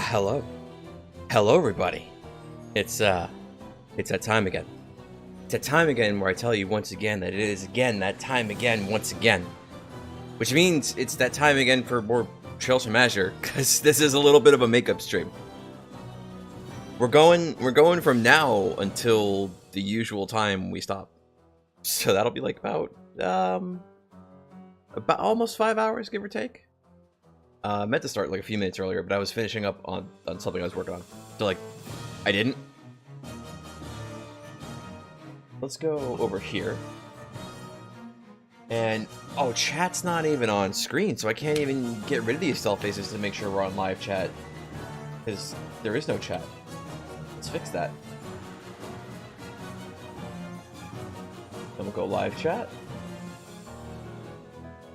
Hello. Hello, everybody. It's that time again. It's that time again where I tell you once again that it is again that time again once again. Which means it's that time again for more Trails from Azure, because this is a little bit of a makeup stream. We're going from now until the usual time we stop. So that'll be like about almost 5 hours, give or take. I meant to start like a few minutes earlier, but I was finishing up on something I was working on. So like, I didn't. Let's go over here. And, oh, chat's not even on screen, so I can't even get rid of these stealth faces to make sure we're on live chat. Because there is no chat. Let's fix that. Then we'll go live chat.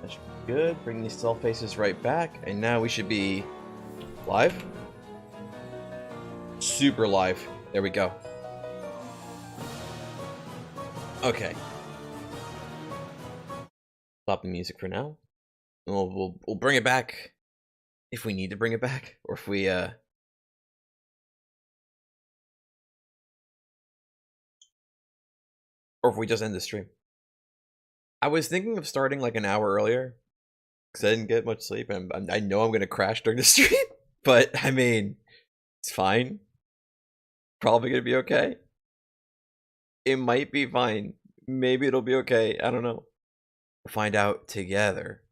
That should be good. Bring these stealth faces right back. And now we should be live. Super live. There we go. Okay. Stop the music for now. We'll bring it back if we need to bring it back, or if we or if we just end the stream. I was thinking of starting like an hour earlier because I didn't get much sleep, and I know I'm gonna crash during the stream. But I mean, it's fine. Probably gonna be okay. It might be fine. Maybe it'll be okay. I don't know. We'll find out together.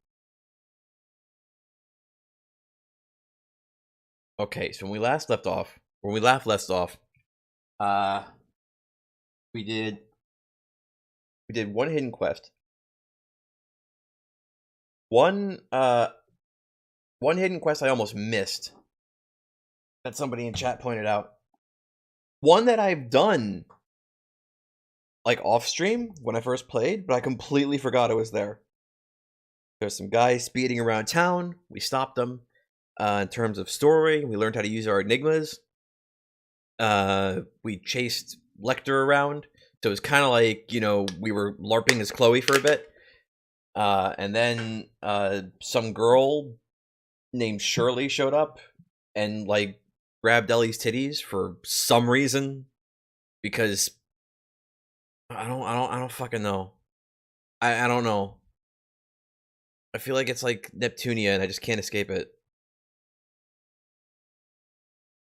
Okay, so when we last left off, we did one hidden quest. One hidden quest I almost missed that somebody in chat pointed out. One that I've done like off stream when I first played, but I completely forgot it was there. There's some guys speeding around town. We stopped them. In terms of story, we learned how to use our enigmas. We chased Lecter around, so it was kind of like, you know, we were LARPing as Chloe for a bit. And then some girl named Shirley showed up and like grabbed Ellie's titties for some reason, because I don't fucking know. I don't know. I feel like it's like Neptunia and I just can't escape it.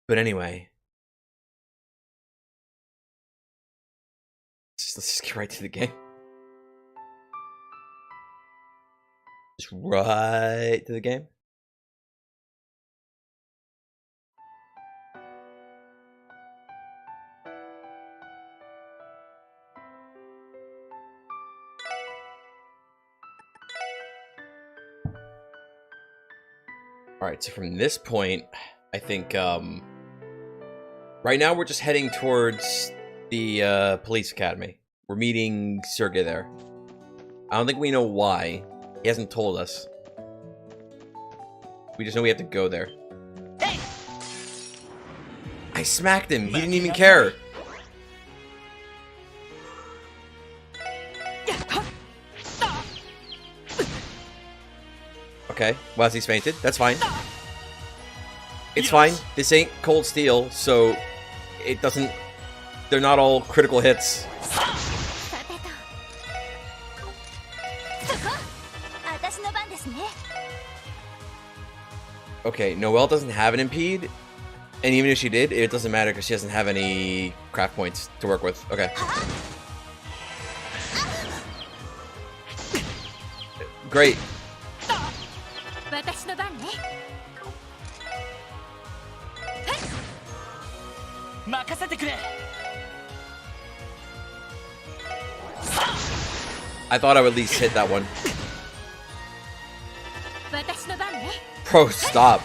But anyway. Let's just get right to the game. Just right to the game. Alright, so from this point, I think, right now we're just heading towards the, police academy. We're meeting Sergey there. I don't think we know why. He hasn't told us. We just know we have to go there. Hey! I smacked him! He didn't even care! Okay, well, he's fainted. That's fine. It's fine. This ain't Cold Steel, so it doesn't... They're not all critical hits. Okay, Noelle doesn't have an impede, and even if she did, it doesn't matter because she doesn't have any craft points to work with. Okay. Great. I thought I would at least hit that one. Bro, stop.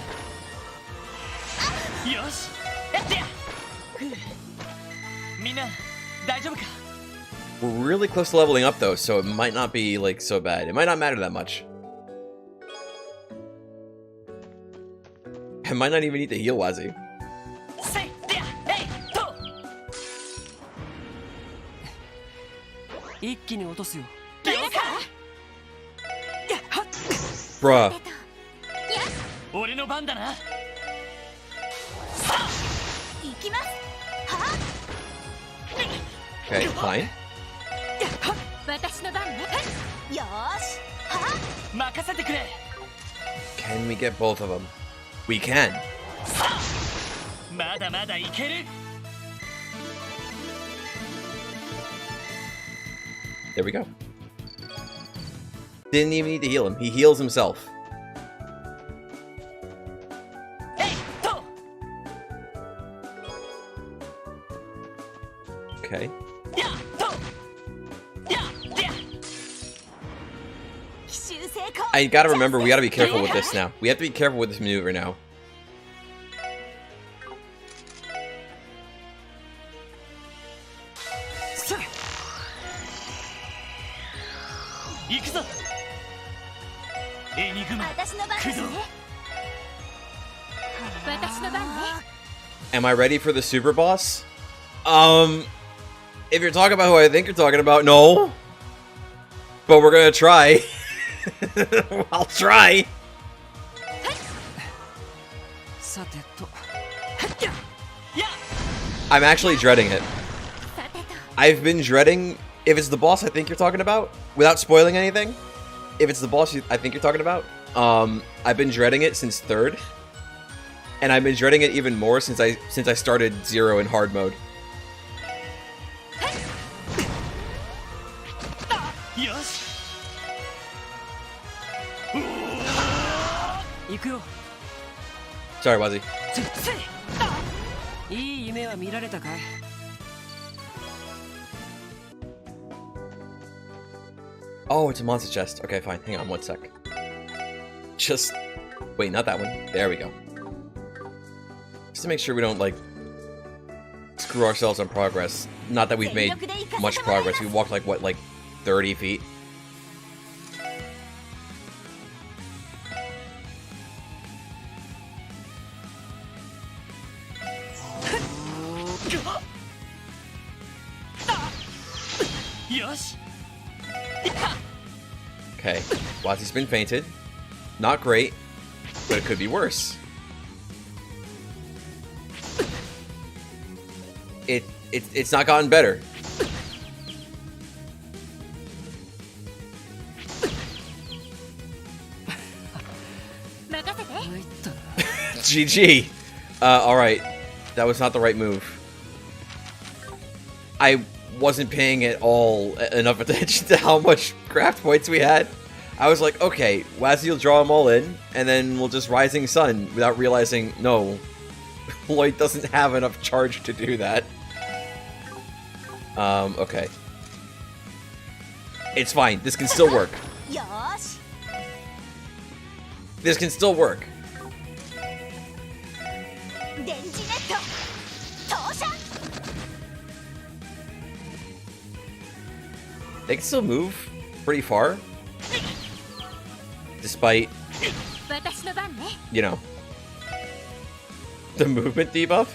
We're really close to leveling up though, so it might not be like so bad. It might not matter that much. I might not even need to heal Wazzy. Bruh. Okay, fine. Can we get both of them? We can. There we go. Didn't even need to heal him. He heals himself. Okay. I gotta remember, we gotta be careful with this now. We have to be careful with this maneuver now. Am I ready for the super boss? If you're talking about who I think you're talking about, no. But we're gonna try. I'll try. I'm actually dreading it. I've been dreading, if it's the boss I think you're talking about, without spoiling anything, if it's the boss I think you're talking about, I've been dreading it since 3rd. And I've been dreading it even more since I started 0 in hard mode. Sorry, Wazzy. Oh, it's a monster chest. Okay, fine. Hang on one sec. Just... Wait, not that one. There we go. Just to make sure we don't, like, screw ourselves on progress. Not that we've made much progress. We walked, like, what, like, 30 feet? Okay, Wazzy's been fainted. Not great, but it could be worse. It's not gotten better. GG. Alright. That was not the right move. I wasn't paying at all enough attention to how much craft points we had. I was like, okay, Wazzy will draw them all in, and then we'll just Rising Sun, without realizing, no, Lloyd doesn't have enough charge to do that. Okay. It's fine. This can still work. This can still work. They can still move pretty far. Despite, you know, the movement debuff.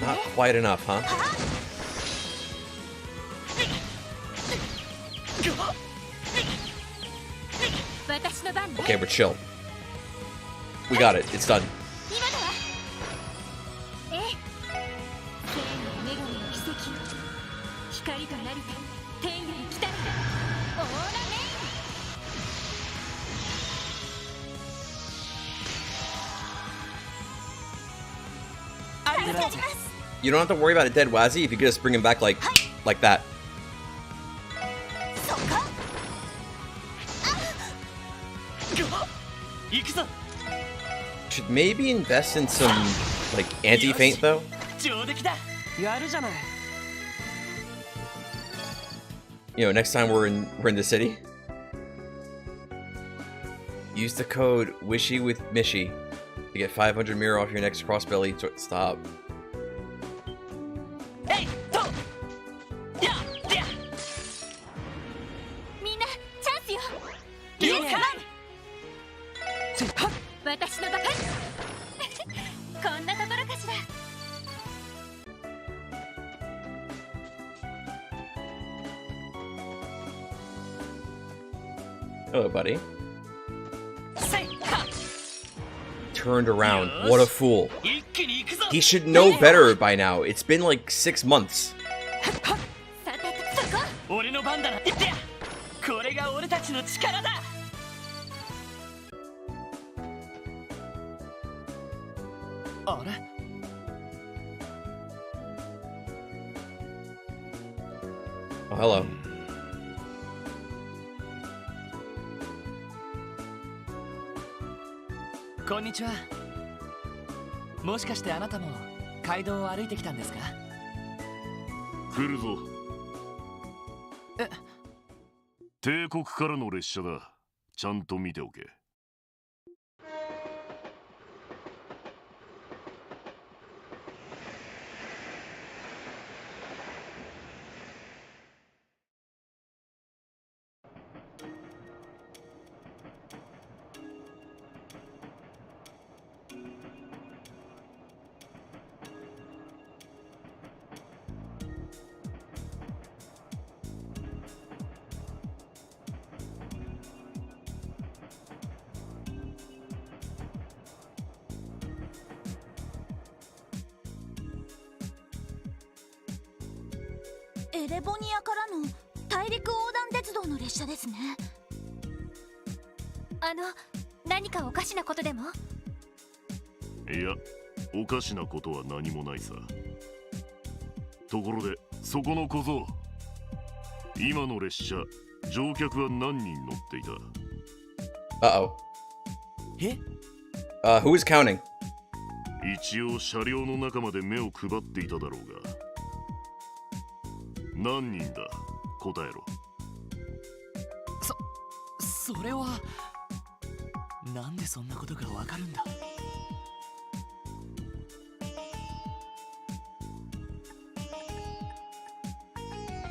Not quite enough, huh? Okay, we're chill. We got it. It's done. You don't have to worry about a dead Wazzy if you could just bring him back like that. Should maybe invest in some like anti-feint though. You know, next time we're in the city. Use the code Wishy with Mishy to get 500 mirror off your next crossbelly. Stop. Hello, buddy. turned around. What a fool. He should know better by now. It's been like 6 months. Oh, hello. Konnichiwa. もしかしてあなたも街道を歩いてきたんですか？来るぞ。帝国からの列車だ。ちゃんと見ておけ。エレボニアからの大陸横断鉄道の列車ですね。何かおかしなことでも？いや、おかしなことは何もないさ。ところで、そこの小僧。今の列車、乗客は何人乗っていた？ Uh-oh. え？ Who is counting? 一応車両の中まで目を配っていただろうが。何人だ？答えろ。それはなんでそんなことがわかるんだ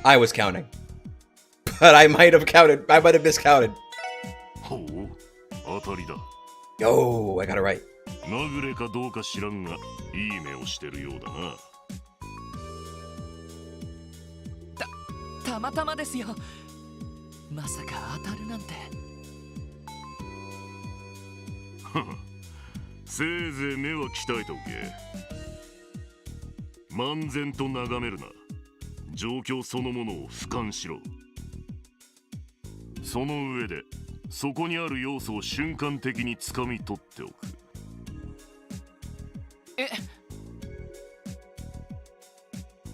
？I was counting. But I might have miscounted. ほう、当たりだ。Yo, I got it right. まぐれかどうか知らんが、いい目をしてるようだな。たまたまですよ。まさか当たるなんて。せいぜい目は鍛えておけ。漫然と眺めるな。状況そのものを俯瞰しろ。その上でそこにある要素を瞬間的につかみ取っておく。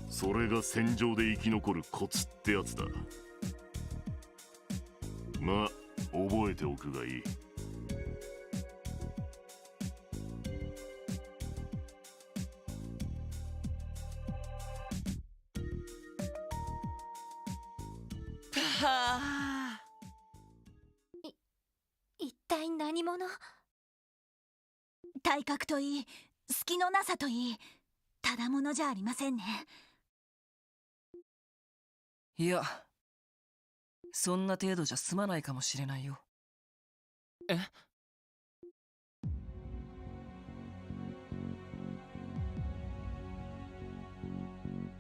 それが戦場で生き残るコツってやつだ。まあ、覚えておくがいい。一体何者？体格といい、隙のなさといい、ただものじゃありませんね。いや、そんな程度じゃ済まないかもしれないよ。え？あ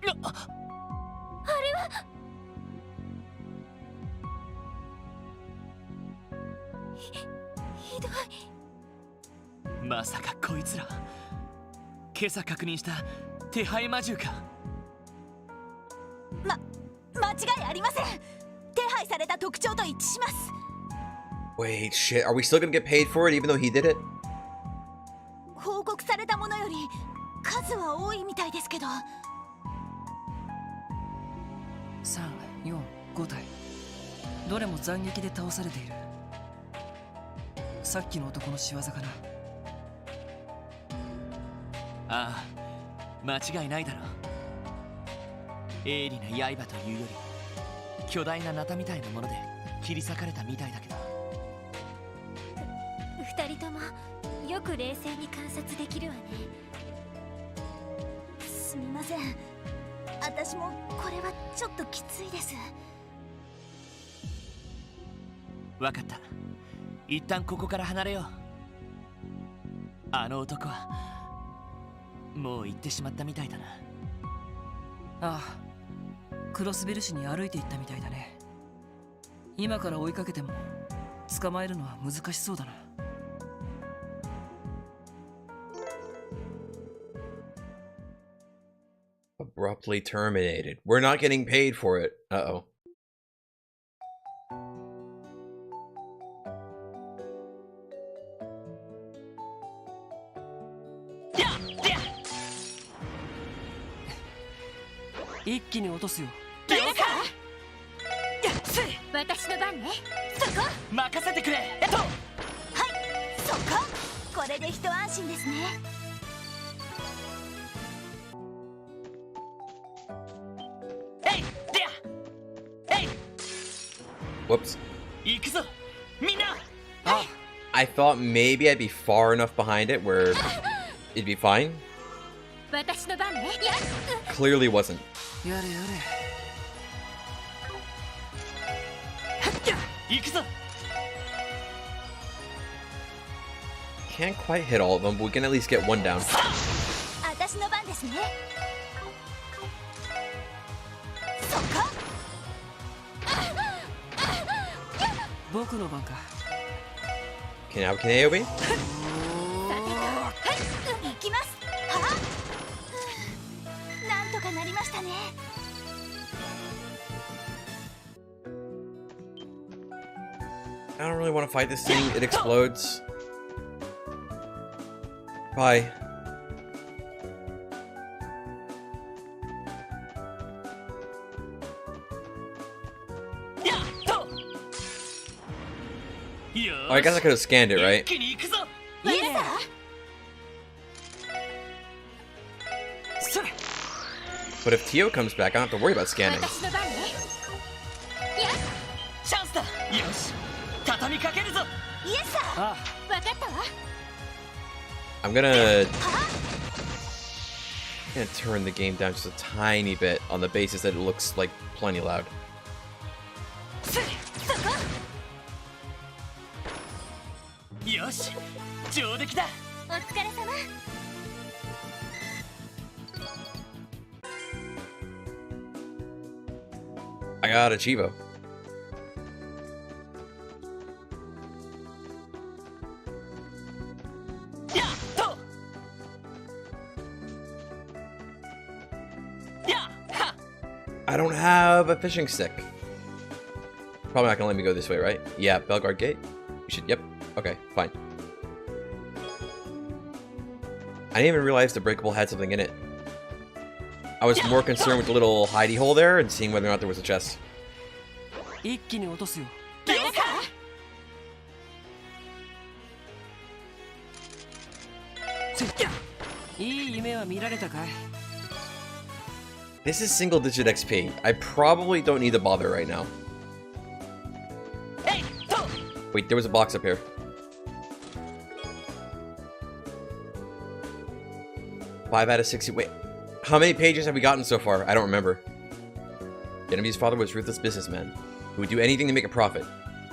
れはひどい。まさかこいつら今朝確認した手配魔獣か。間違いありません。手配された特徴と一致します。 Wait, shit. Are we still gonna get paid for it even though he did it? 報告されたものより数は多いみたいですけど。3、4、5体。どれも斬撃で倒されている。さっきの男の仕業かな。ああ、間違いないだろう。鋭利な刃というより巨大なナタみたいなもので切り裂かれたみたいだけど。二人ともよく冷静に観察できるわね。すみません、私もこれはちょっときついです。わかった、一旦ここから離れよう。あの男はもう行ってしまったみたいだな。ああ、クロスベル市に歩いていったみたいだね。今から追いかけても捕まえるのは難しそうだな。Abruptly terminated. We're not getting paid for it. Uh-oh. Whoops. I thought maybe I'd be far enough behind it where it'd be fine. Clearly wasn't. Can't quite hit all of them, but we can at least get one down. Okay, now can AoB? I don't really want to fight this thing. It explodes. Bye. Oh, I guess I could have scanned it, right? But if Tio comes back, I don't have to worry about scanning. I'm gonna turn the game down just a tiny bit on the basis that it looks like plenty loud. I got a Chivo. I don't have a fishing stick. Probably not gonna let me go this way, right? Yeah, Belgard Gate. We should, yep. Okay, fine. I didn't even realize the breakable had something in it. I was more concerned with the little hidey hole there and seeing whether or not there was a chest. This is single-digit XP. I probably don't need to bother right now. Wait, there was a box up here. Five out of 60. Wait, how many pages have we gotten so far? I don't remember. Genovese's father was a ruthless businessman who would do anything to make a profit,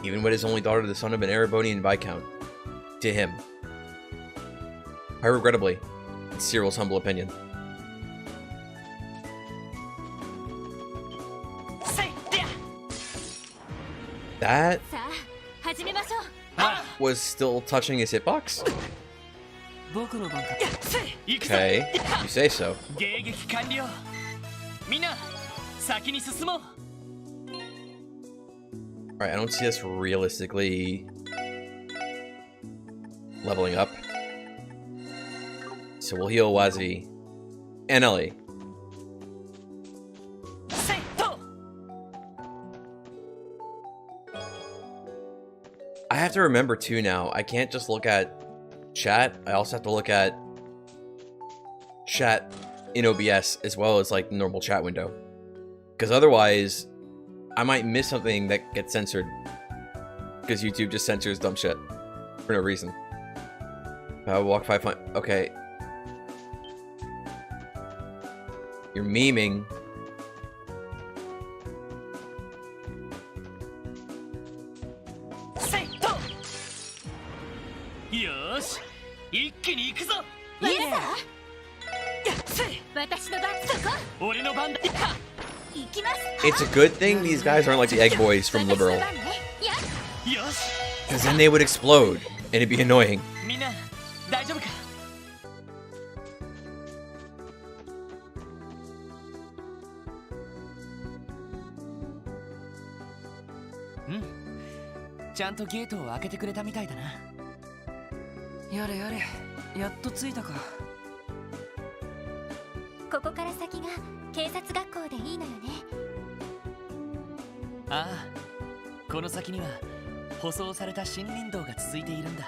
even when his only daughter, the son of an Erebonian viscount. To him. Quite regrettably, in Cyril's humble opinion. That was still touching his hitbox? Okay, you say so. Alright, I don't see us realistically leveling up. So we'll heal Wazi and Ellie. I have to remember too now, I can't just look at chat, I also have to look at chat in OBS as well as like the normal chat window. Because otherwise, I might miss something that gets censored. Because YouTube just censors dumb shit. For no reason. Walk 500. Okay. You're memeing. It's a good thing these guys aren't like the egg boys from Liberal. Because then they would explode, and it'd be annoying. うんちゃんとゲートを開けてくれたみたいだな。やれやれ、やっと着いたか。ここから先が警察学校でいいのよね。ああ、この先には舗装された森林道が続いているんだ。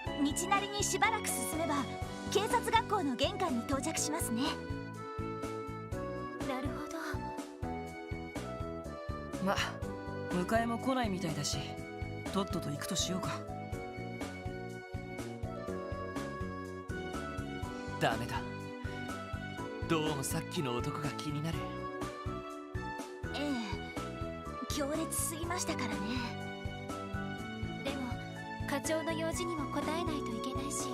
道なりにしばらく進めば警察学校の玄関に到着しますね。なるほど。ま、迎えも来ないみたいだし、とっとと行くとしようか。ダメだ。どうもさっきの男が気になる。ええ、強烈すぎましたからね。でも課長の用事にも応えないといけないし、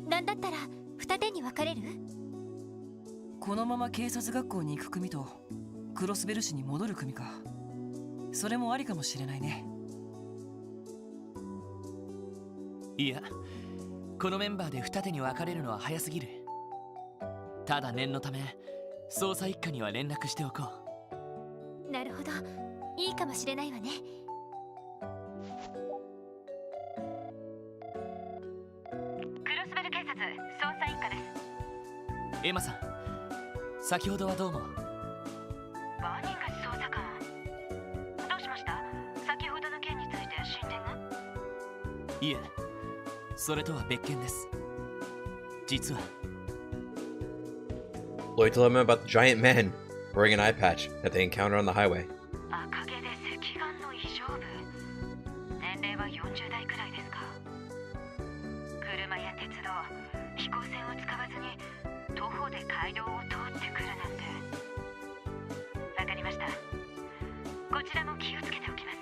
なんだったら二手に分かれる？このまま警察学校に行く組とクロスベル市に戻る組か。それもありかもしれないね。いや、このメンバーで二手に分かれるのは早すぎる。ただ念のため捜査一課には連絡しておこう。なるほど、いいかもしれないわね。クロスベル警察捜査一課です。エマさん、先ほどはどうも。バーニングス捜査官、どうしました？先ほどの件について進展が？いえ、それとは別件です。実は Lloyd told him about the giant man wearing an eye patch that they encountered on the highway. 赤毛で赤眼の異常部。年齢は40代くらいですか。車や鉄道、飛行船を使わずに徒歩で街道を通ってくるなんて。わかりました。こちらも気をつけておきます。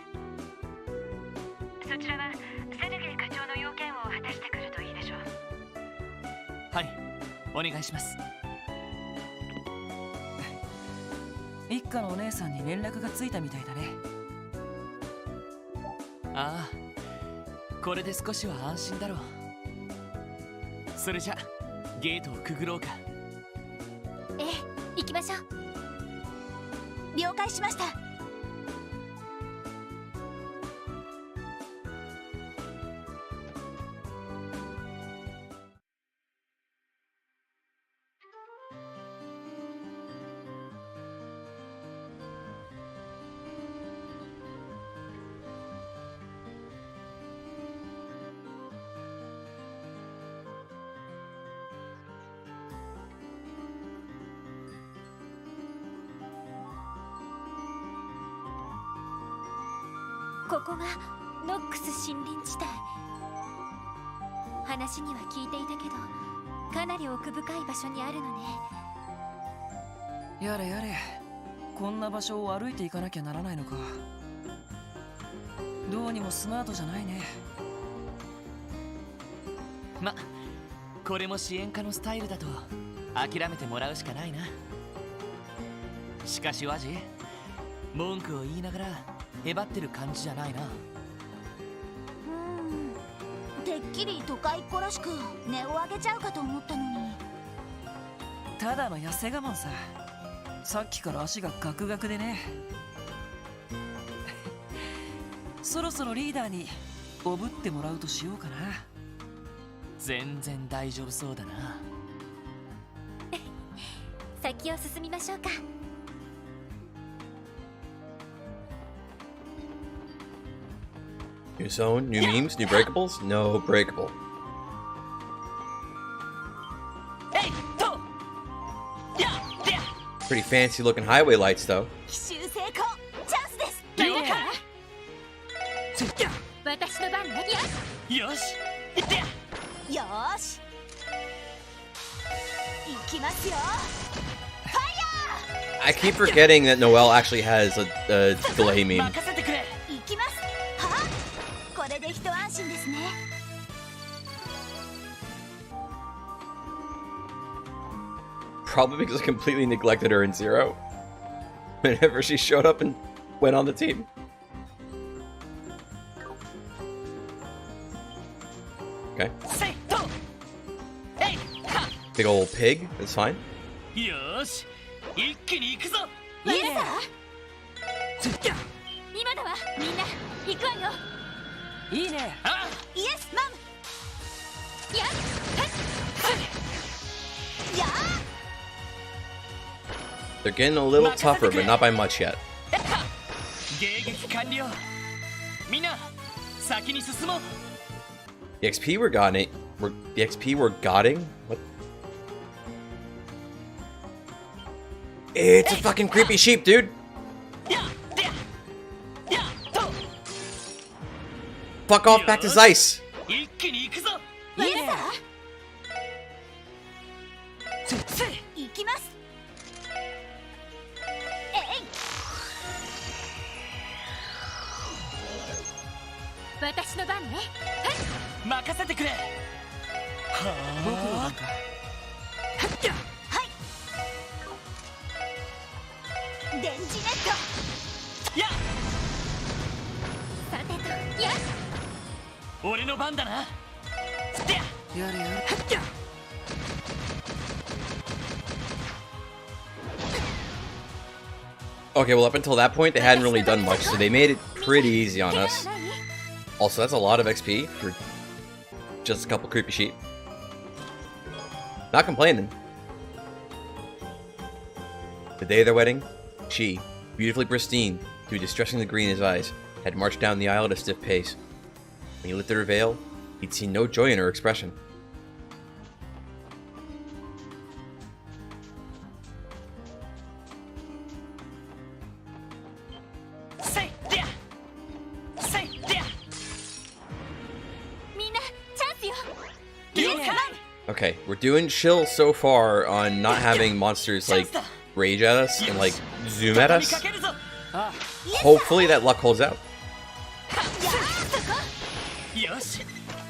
そちらはセルゲイ課長の要件を果たしてくるといいでしょう。はい、お願いします。一家のお姉さんに連絡がついたみたいだね。ああ、これで少しは安心だろう。それじゃゲートをくぐろうか。ええ、行きましょう。了解しました。ここがノックス森林地帯。話には聞いていたけど、かなり奥深い場所にあるのね。やれやれ、こんな場所を歩いていかなきゃならないのか。どうにもスマートじゃないね。ま、これも支援課のスタイルだと諦めてもらうしかないな。しかしワジ、文句を言いながらへばってる感じじゃないな。てっきり都会っ子らしく値を上げちゃうかと思ったのに。ただの痩せ我慢さ。さっきから足がガクガクでね。そろそろリーダーにおぶってもらうとしようかな。全然大丈夫そうだな。先を進みましょうか。New zone, new memes, new breakables? No breakable. えいと、やや Pretty fancy looking highway lights though. 奇襲成功、チャンスです。了解。私の番ね。よし、よーし、行きますよ。 I keep forgetting that Noelle actually has a delay meme. 任せてくれ。行きます。はあ、これで一安心ですね。Probably because I completely neglected her in Zero whenever she showed up and went on the team. Okay. Big old pig, that's fine. よし、一気に行くぞ。いいさ。今だわみんな行くわよいいね。イエスマンやっや They're getting a little tougher, but not by much yet. 迎撃完了。みんな先に進もう。 The XP we're getting, what? It's a fucking creepy sheep, dude. やでやと Fuck off back to Zeiss. 一気に行くぞ。イエスせ行きますえい私の番ね任せてくれ。僕の番か。電磁ネットやさてとやっ俺の番だな。でやれやれ。 Okay, well, up until that point, they hadn't really done much, so they made it pretty easy on us. Also, that's a lot of XP for just a couple creepy sheep. Not complaining. The day of their wedding, she, beautifully pristine, through distressingly green in his eyes, had marched down the aisle at a stiff pace. When he lifted her veil, he'd seen no joy in her expression. Okay, we're doing chill so far on not having monsters like rage at us and like zoom at us. Hopefully that luck holds out. よし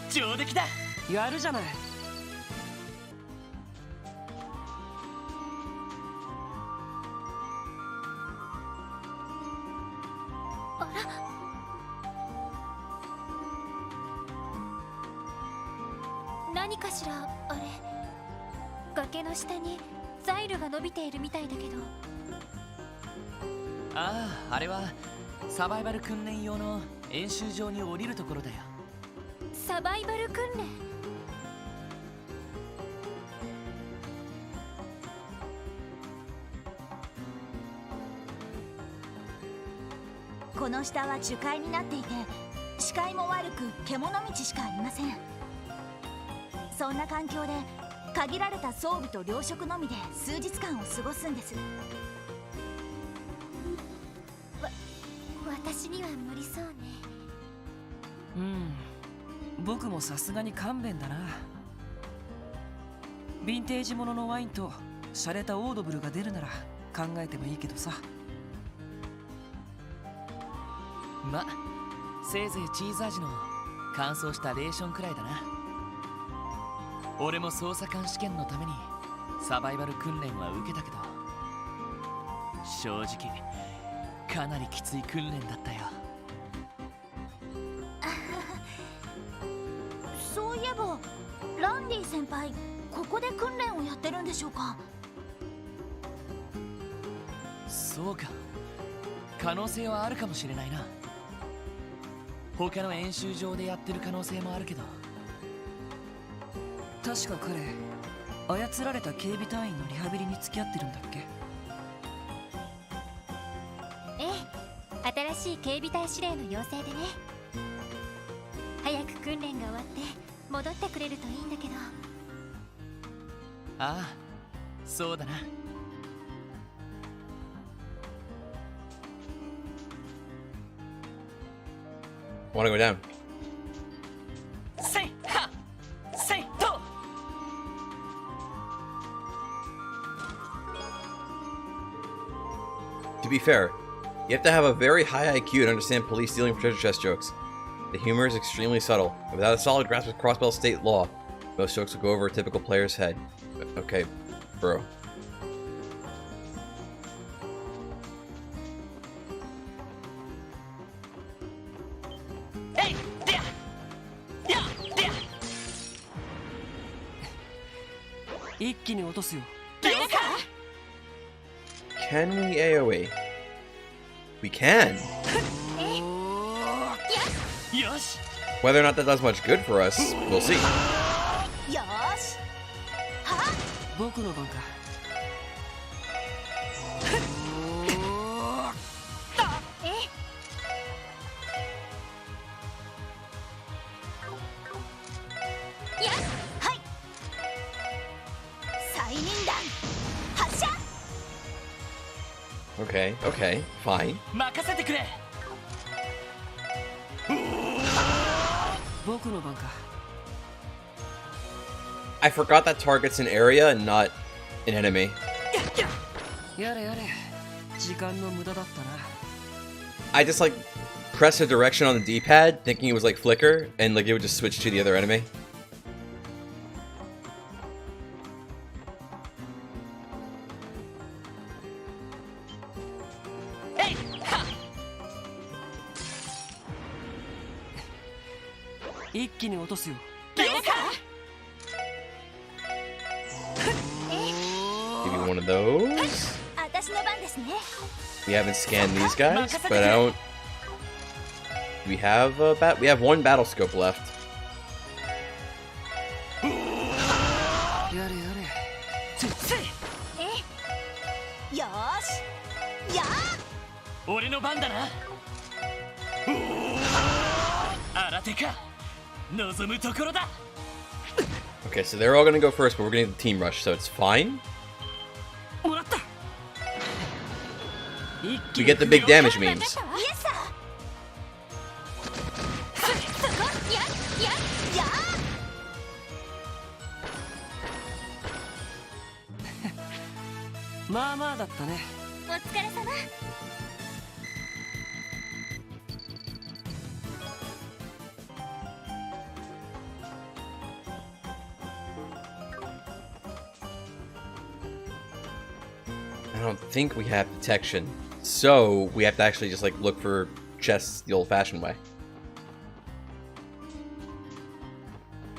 上出来だ。やるじゃない。何かしらあれ崖の下にザイルが伸びているみたいだけどああ、あれはサバイバル訓練用の演習場に降りるところだよ。サバイバル訓練この下は樹海になっていて視界も悪く獣道しかありません。そんな環境で限られた装備と糧食のみで数日間を過ごすんです。私には無理そうね。僕もさすがに勘弁だな。ヴィンテージもののワインと洒落たオードブルが出るなら考えてもいいけどさ。ま、せいぜいチーズ味の乾燥したレーションくらいだな。俺も捜査官試験のためにサバイバル訓練は受けたけど、正直かなりきつい訓練だったよ。そういえばランディ先輩ここで訓練をやってるんでしょうか。そうか、可能性はあるかもしれないな。他の演習場でやってる可能性もあるけど。確か彼操られた警備隊員のリハビリに付き合ってるんだっけ。ええ、新しい警備隊司令の要請でね。早く訓練が終わって戻ってくれるといいんだけど。ああ、そうだな。Want to go down? せいはせいと。To be fair, you have to have a very high IQ to understand police stealing treasure chest jokes. The humor is extremely subtle, and without a solid grasp of crossbelt state law, most jokes will go over a typical player's head. Okay, bro. Can Can we AoE? We can. よし Whether or not that does much good for us, we'll see. よーしはっ僕の番か。やっはい催眠弾発射 Okay, okay, fine. 任せてくれ僕の番か。 I forgot that target's an area and not an enemy. やれやれ。時間の無駄だったな。 I just like pressed a direction on the D-pad, thinking it was like flicker, and like it would just switch to the other enemy. Hey! 一気に落とすよ。 Give you one of those. 私の番ですね We haven't scanned these guys, but I don't. We have a we have one battle scope left. やれやれ。よーしやー俺の番だな新手か望むところだ Okay, so they're all gonna go first, but we're gonna get the team rush, so it's fine. もらった。 We get the big damage memes. イエスさそこやややまあまあだったね。お疲れ様 I don't think we have detection, so we have to actually just like look for chests the old-fashioned way.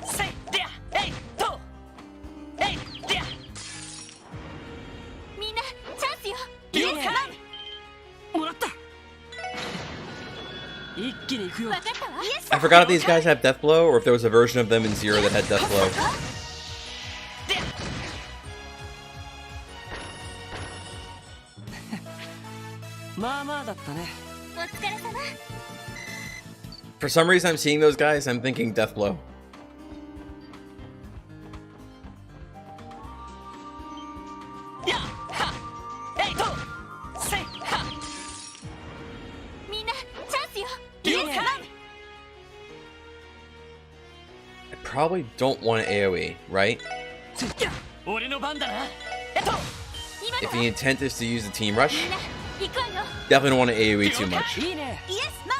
せいでやえいとえいでやみんなチャンスよいいねもらった。一気に行くよ。分かったわイエス I forgot if these guys have death blow, or if there was a version of them in Zero that had death blow. でやまあまあだったね。お疲れ様 For some reason, I'm seeing those guys. I'm thinking death blow. やはえいとせいはみんなチャンスよいいね I probably don't want an AoE, right? 俺の番だな今 If の the intent is to use the team rush, みんな行くわよ definitely don't want to AoE too much. いいね。イエスマ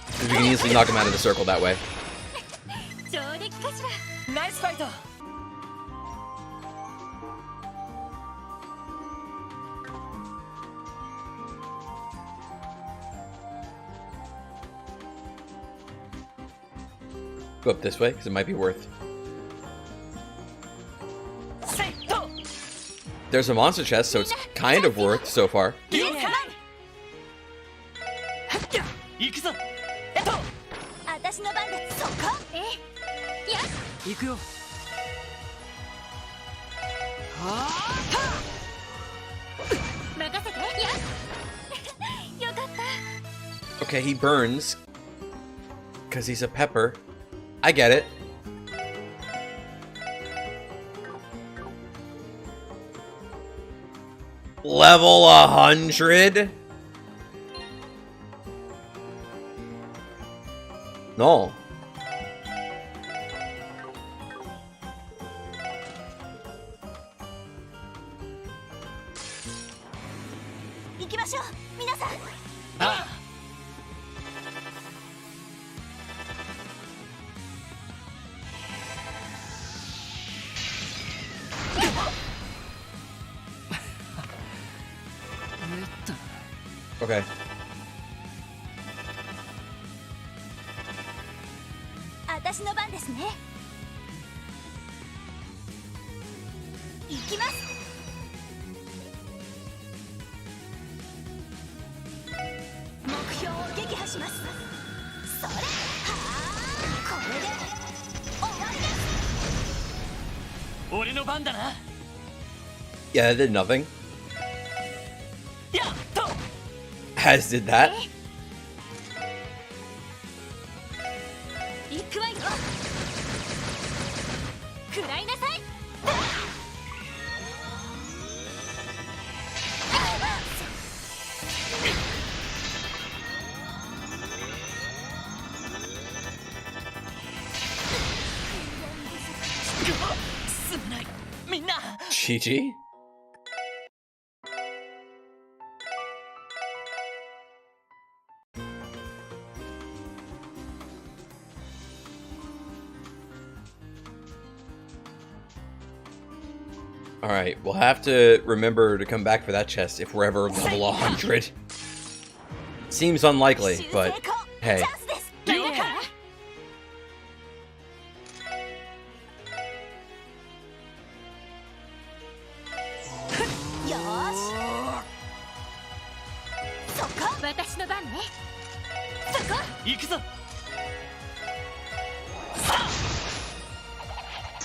Because we can easily knock them out of the circle that way. ン上出来かしらナイスファイト Go up this way, because it might be worth. せいと There's a monster chest, so it's kind of worth so far. いいね行くぞえっと私の番ですそこや行くよ。任せてやよかった Okay, he burns. Because he's a pepper. I get it. Level 100? No. 行きましょう皆さんああ参ったな。 Okay. 私の番ですね行きますします。それはあ、これで終わりです。俺の番だな。 Yeah, that did nothing. やっと Has did that. 行くわよ。食らいなさい。すまないみんな。 GG. Alright, we'll have to remember to come back for that chest if we're ever level 100. Seems unlikely, but hey. チャンスです。了解。よーし。そこ。私の番ね。そこ。行くぞ。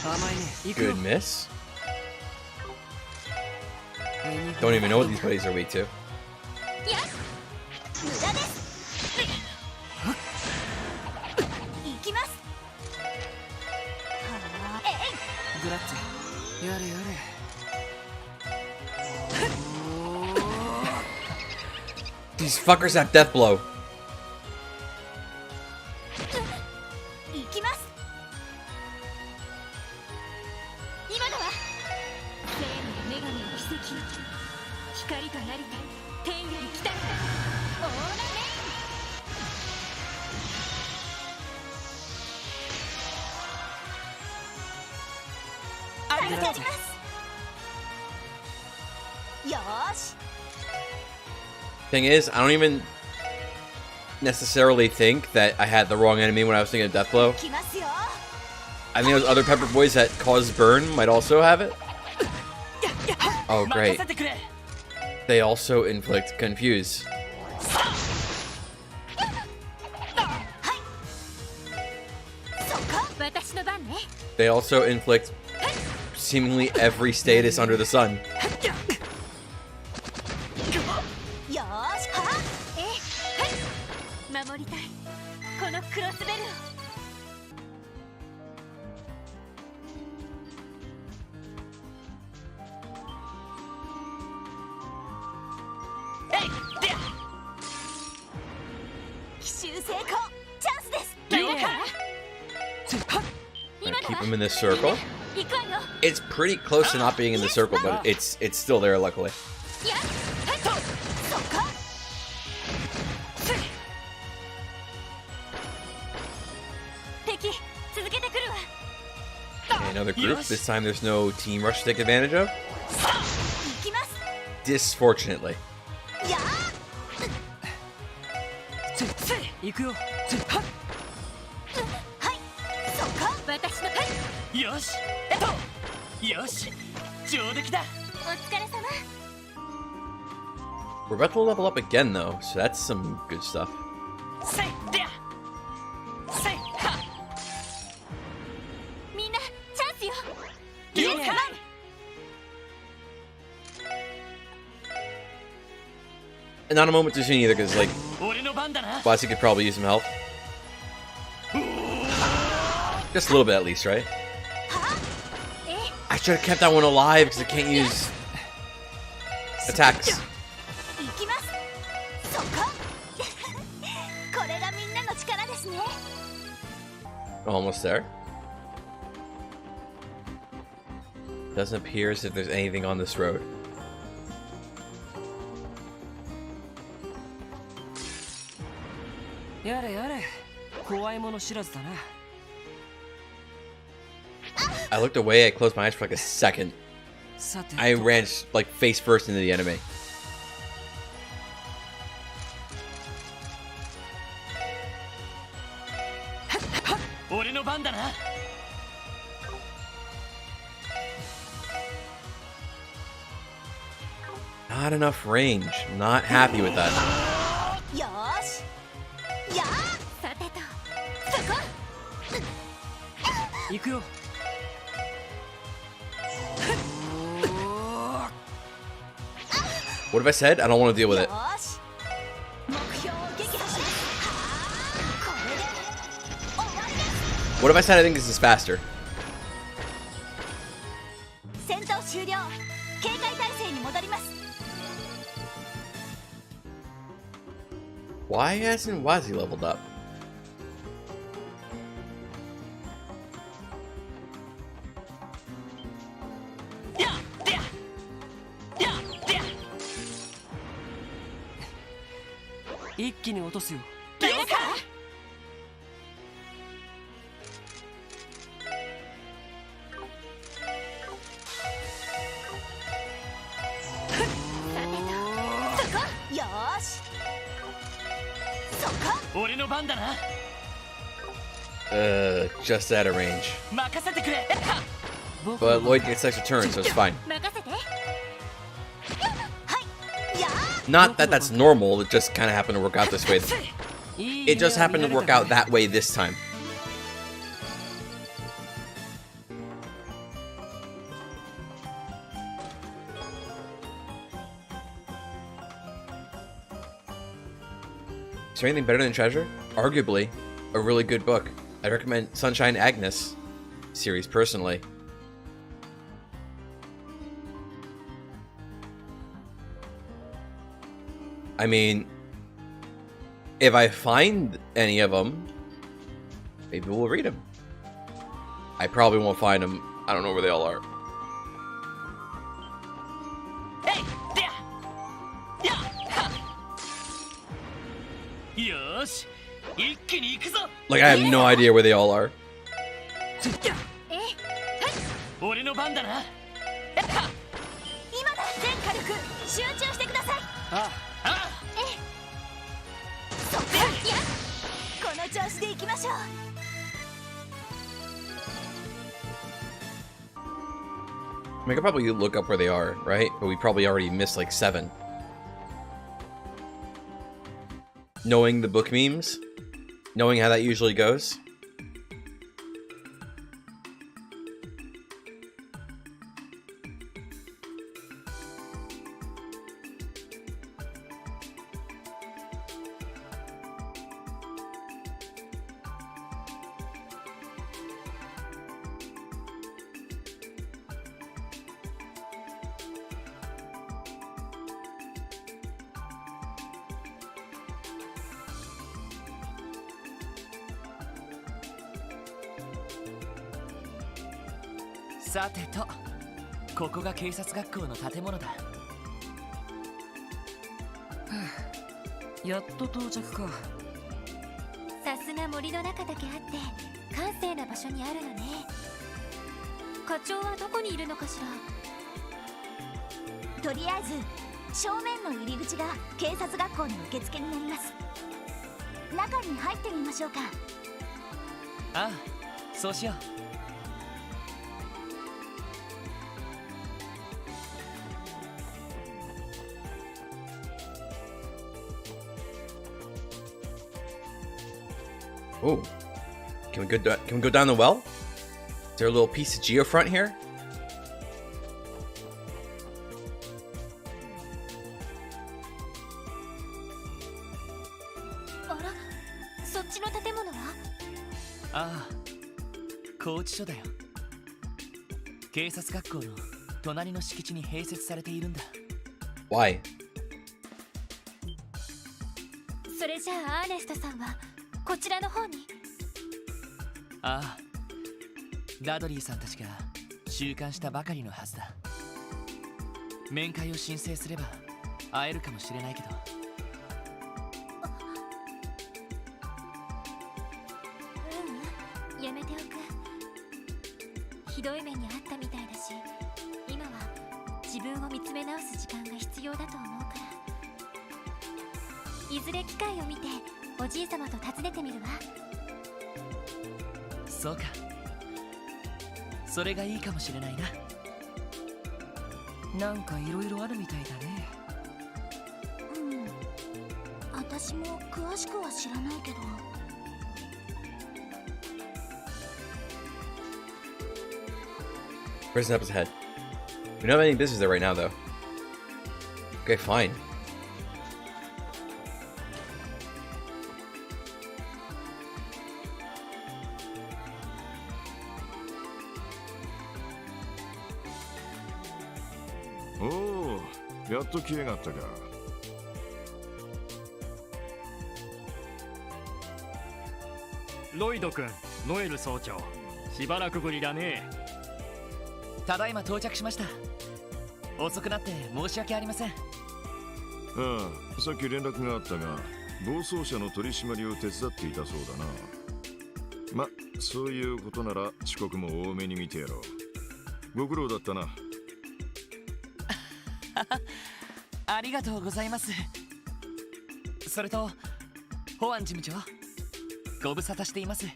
甘いね。行くよ。 Good miss. Don't even know what these buddies are weak to. やっ。無駄です。行きます。はあ、えい。グラッツェ。やれやれ。 These fuckers have death blow. 行きます。今のは生命女神の奇跡。光となりて天より来たのだ。オーラメイン。ありがとうございます。よーし。 Thing is, I don't even necessarily think that I had the wrong enemy when I was thinking of death blow. 来ますよ。 I think those other pepper boys that cause burn might also have it. Oh, 任 great. せてくれ。 They also inflict confuse. そこ。私の番ね。 They also inflict seemingly every status under the sun. よーし。はあ、え、はい。守りたい。このクロスベルを。 えいでや。奇襲成功。チャンスです。了解。 I'm gonna keep them in this circle. 行くわよ。 It's pretty close to not being in the circle, but it's still there, luckily. やっ。はいと。そこ。 敵、続けてくるわ。 Okay, another group. This time there's no team rush to take advantage of. 行きます。 Disfortunately. や行くよ。ー。はい。そこ。私の。はい。よし。よし。上出来だ。お疲れ様。 We're about to level up again, though, so that's some good stuff. せいでや。せいは。みんなチャンスよ。了解。 And not a moment too soon either, because, like, 俺の番だな。 Bossy could probably use some help. Just a little bit at least, right? はあ。え、 I should have kept that one alive, because I can't use attacks. 行きます。そこ。これがみんなの力ですね。 Almost there. Doesn't appear as if there's anything on this road. やれやれ。怖いもの知らずだな。 I looked away, I closed my eyes for like a second. さて。 I ran, like, face first into the enemy. 俺の番だな。 Not enough range. Not happy with that. よーし。行くよ。 What have I said? I don't want to deal with it. よーし目標を撃破します。これで終わりです。 What have I said? I think this is faster. 戦闘終了。警戒態勢に戻ります。 Why hasn't Wazi leveled up? Icky 一気に落とすよ。了解。そこ。よーし。そこ。俺の番だな。 Just out of range. 任せてくれ。 But Lloyd gets extra turn, so it's fine. 任せて。はい。やー。 Not that that's normal, it just kind of happened to work out this way. It just happened to work out that way this time. Is there anything better than Treasure? Arguably, a really good book. I'd recommend Sunshine Agnes series personally. I mean, if I find any of them, maybe we'll read them. I probably won't find them. I don't know where they all are. よーし、一気に行くぞ。 Like, I have no idea where they all are. 俺の番だな。今だ。全火力集中してください。ああ、そこ。いや。この調子で行きましょう。 I mean, I could probably look up where they are, right? But we probably already missed like 7. Knowing the book memes, knowing how that usually goes. .さてと、ここが警察学校の建物だ。やっと到着か。さすが森の中だけあって閑静な場所にあるのね。課長はどこにいるのかしら。とりあえず正面の入り口が警察学校の受付になります。中に入ってみましょうか。ああ、そうしよう。 Oh, can we go down the well? Is there a little piece of geofront here? あら、そっちの建物は？ああ、拘置所だよ。警察学校の隣の敷地に併設されているんだ。 Why? それじゃあアーネストさんはこちらの方に。ああ、ダドリーさんたちが収監したばかりのはずだ。面会を申請すれば会えるかもしれないけど。やめておく。ひどい目にあったみたいだし、今は自分を見つめ直す時間が必要だと思うから、いずれ機会を見ておじい様と訪ねてみるわ。そうか、それがいいかもしれないな。なんかいろいろあるみたいだね。私も詳しくは知らないけど。Prison up his head. We don't have any business there right now, though. Okay, fine.おお、やっと来やがったか。ロイド君、ノエル総長、しばらくぶりだね。ただいま到着しました。遅くなって申し訳ありません。ああ、さっき連絡があったが、暴走車の取り締まりを手伝っていたそうだな。ま、そういうことなら遅刻も多めに見てやろう。ご苦労だったな。ありがとうございます。それと保安事務長、ご無沙汰しています。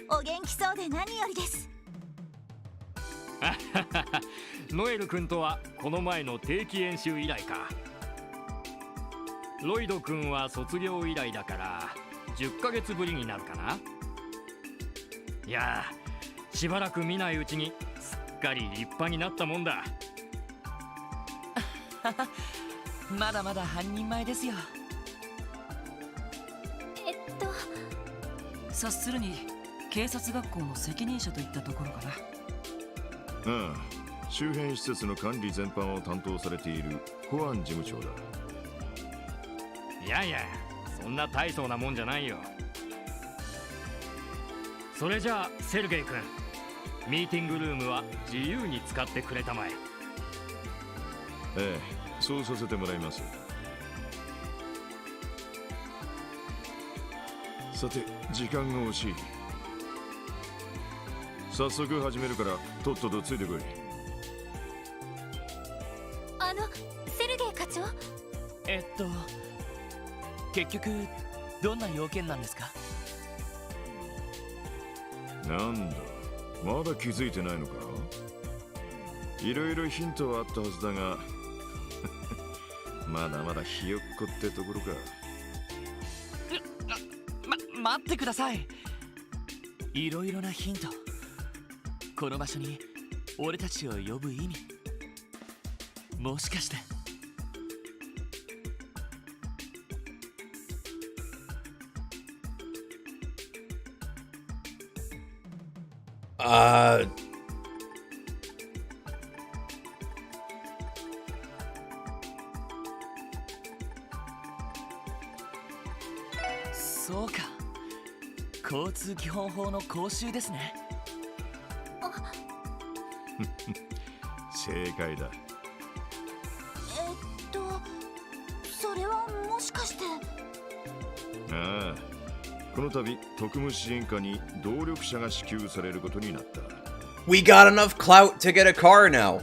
お元気そうで何よりです。ノエル君とはこの前の定期演習以来か。ロイド君は卒業以来だから10ヶ月ぶりになるかな。いやー、しばらく見ないうちにすっかり立派になったもんだ。まだまだ半人前ですよ。察するに警察学校の責任者といったところかな。ああ、周辺施設の管理全般を担当されている保安事務長だ。いやいや、そんな大層なもんじゃないよ。それじゃあセルゲイ君、ミーティングルームは自由に使ってくれたまえ。ええ、そうさせてもらいます。さて、時間が惜しい。早速始めるからとっととついてこい。セルゲイ課長、結局どんな要件なんですか？なんだ、まだ気づいてないのか。いろいろヒントはあったはずだがまだまだひよっこってところか。待ってください。いろいろなヒント。この場所に俺たちを呼ぶ意味、もしかして。そうか、交通基本法の講習ですね。正解だ。それはもしかして。ああ、この度特務支援課に動力車が支給されることになった。 We got enough clout to get a car now.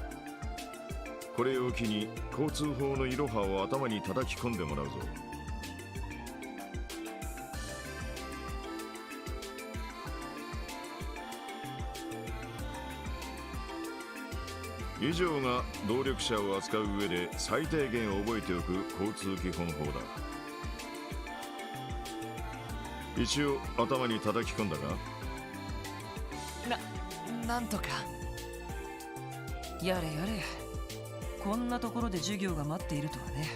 これを機に交通法のイロハを頭に叩き込んでもらうぞ。以上が動力車を扱う上で最低限覚えておく交通基本法だ。一応頭に叩き込んだが。なんとか。やれやれ、こんなところで授業が待っているとはね。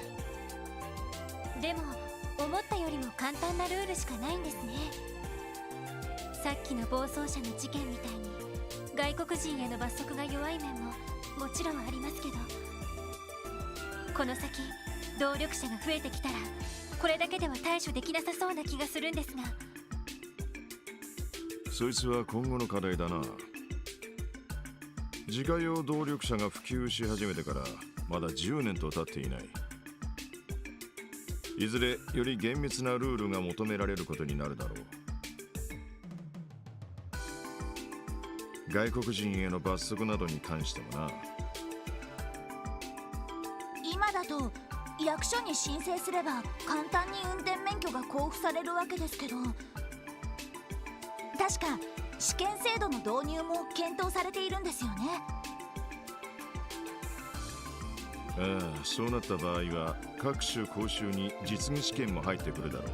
でも思ったよりも簡単なルールしかないんですね。さっきの暴走車の事件みたいに外国人への罰則が弱い面ももちろんありますけど、この先動力車が増えてきたらこれだけでは対処できなさそうな気がするんですが。そいつは今後の課題だな。自家用動力車が普及し始めてからまだ10年と経っていない。いずれより厳密なルールが求められることになるだろう。外国人への罰則などに関してもな。今だと役所に申請すれば簡単に運転免許が交付されるわけですけど、確か試験制度の導入も検討されているんですよね。ああ、そうなった場合は各種講習に実技試験も入ってくるだろう。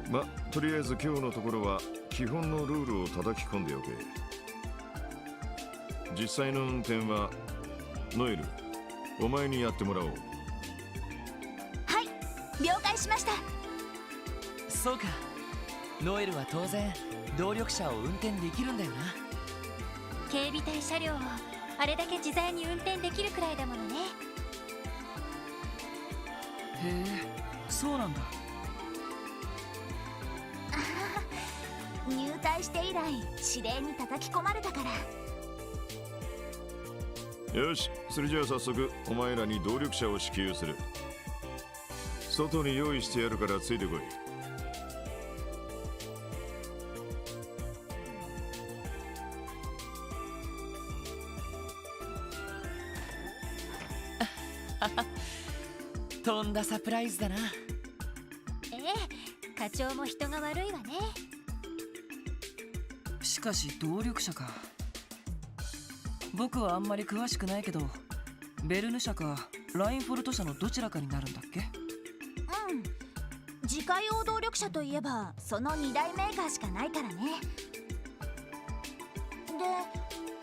ま、とりあえず今日のところは基本のルールを叩き込んでおけ。実際の運転はノエル、お前にやってもらおう。はい、了解しました。そうか、ノエルは当然動力車を運転できるんだよな。警備隊車両をあれだけ自在に運転できるくらいだものね。へえ、そうなんだ。入隊して以来指令に叩き込まれたから。よし、それじゃあ早速お前らに動力車を支給する。外に用意してやるからついてこい。とんだサプライズだな。ええ、課長も人が悪いわね。しかし動力車か。僕はあんまり詳しくないけど、ベルヌ社かラインフォルト社のどちらかになるんだっけ？うん、自家用動力車といえばその2大メーカーしかないからね。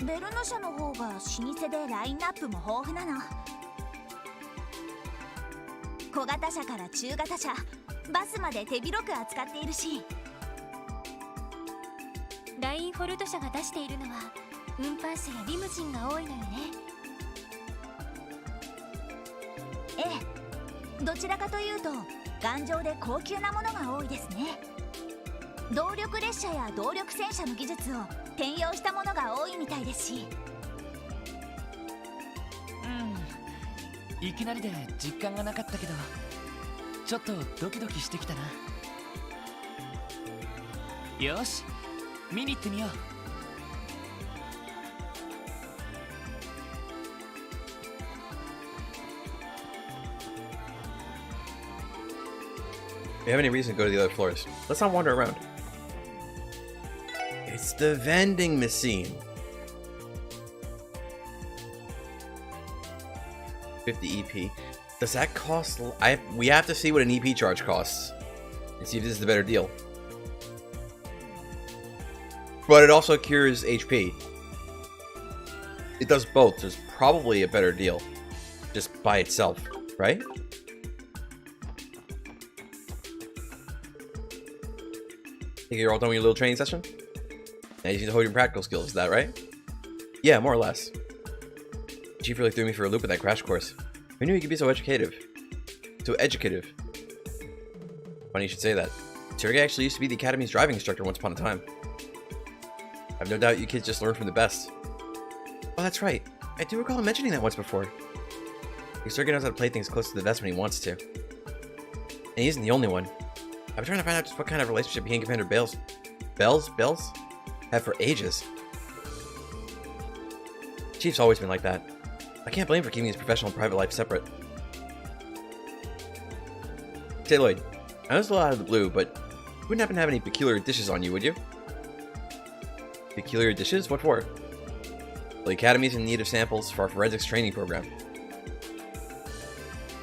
で、ベルヌ社の方が老舗でラインナップも豊富なの。小型車から中型車、バスまで手広く扱っているし。ラインフォルト社が出しているのは運搬車やリムジンが多いのよね。ええ、どちらかというと頑丈で高級なものが多いですね。動力列車や動力戦車の技術を転用したものが多いみたいですし。いきなりで実感がなかったけど、ちょっとドキドキしてきたな。よし、見に行ってみよう。We have any reason to go to the other floors. Let's not wander around. It's the vending machine. 50 EP. Does that cost? We have to see what an EP charge costs and see if this is the better deal. But it also cures HP. It does both. There's probably a better deal just by itself, right? Think you're all done with your little training session? Now you need to hold your practical skills, is that right? Yeah, more or less. Chief really threw me for a loop with that crash course. Who knew he could be so educative? So educative. Funny you should say that. Sergey actually used to be the Academy's driving instructor once upon a time. I have no doubt you kids just learn from the best. Oh, that's right. I do recall him mentioning that once before. Sergey knows how to play things close to the vest when he wants to. And he isn't the only one. I've been trying to find out just what kind of relationship he and Commander Bells have for ages. Chief's always been like that. I can't blame him for keeping his professional and private life separate. Say, Lloyd, I know it's a little out of the blue, but you wouldn't happen to have any peculiar dishes on you, would you? Peculiar dishes? What for? Well, the Academy's in need of samples for our forensics training program.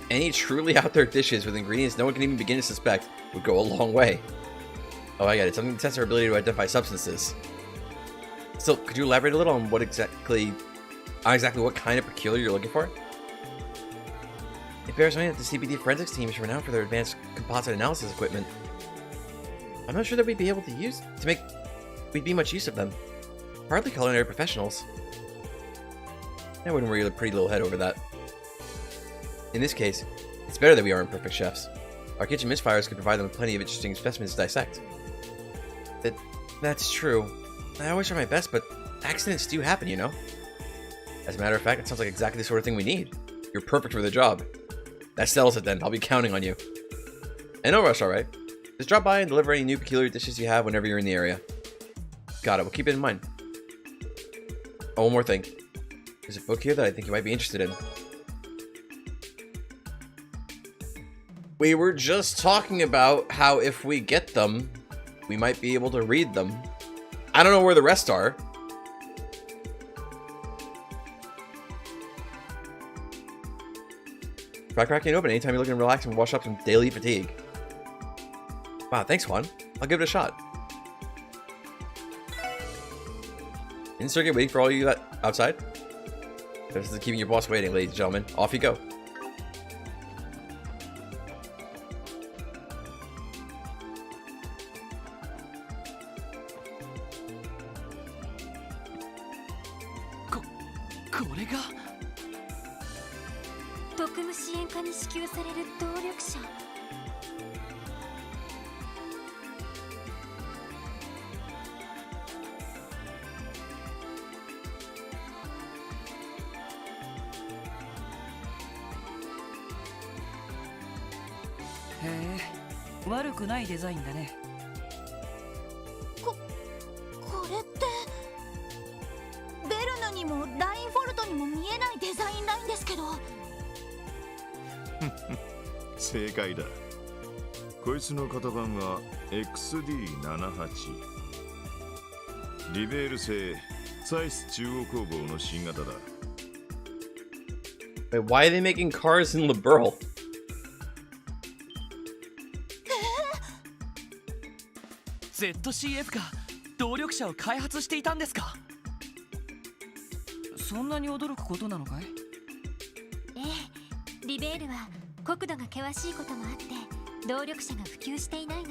Any truly out there dishes with ingredients no one can even begin to suspect would go a long way. Oh, I get it. Something to test our ability to identify substances. Still, could you elaborate a little on what exactly what kind of peculiar you're looking for? It bears noting that the CPD forensics team is renowned for their advanced composite analysis equipment. I'm not sure that we'd be much use of them. Hardly culinary professionals. I wouldn't worry your pretty little head over that. In this case, it's better that we aren't perfect chefs. Our kitchen misfires could provide them with plenty of interesting specimens to dissect. That's true. I always try my best, but accidents do happen, you know? As a matter of fact, it sounds like exactly the sort of thing we need. You're perfect for the job. That settles it then. I'll be counting on you. And no rush, alright? Just drop by and deliver any new peculiar dishes you have whenever you're in the area. Got it. We'll keep it in mind. Oh, one more thing. There's a book here that I think you might be interested in. We were just talking about how if we get them, we might be able to read them. I don't know where the rest are. Try cracking it open anytime you're looking to relax and wash up some daily fatigue. Wow, thanks Juan. I'll give it a shot. Isn't Sergey waiting for all you outside? This is keeping your boss waiting, ladies and gentlemen. Off you go.悪くないデザインだね。これってベルヌにもラインフォルトにも見えないデザインラインですけど。正解だ。こいつの型番は XD78。リベール製サイス中央工房の新型だ。Wait, why are they making cars in Liberal? ZCF が動力車を開発していたんですか？そんなに驚くことなのかい？ええ、リベールは国土が険しいこともあって動力車が普及していないの。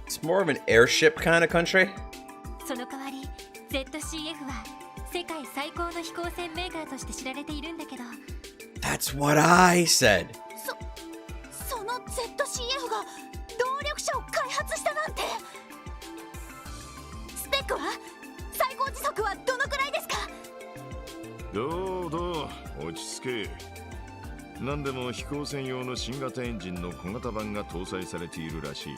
It's more of an airship kind of country. その代わり ZCF は世界最高の飛行船メーカーとして知られているんだけど。 That's what I said. その ZCF が動力車を開発したなんて。スペックは最高時速はどのくらいですか？どう落ち着け。何でも飛行船用の新型エンジンの小型版が搭載されているらしい。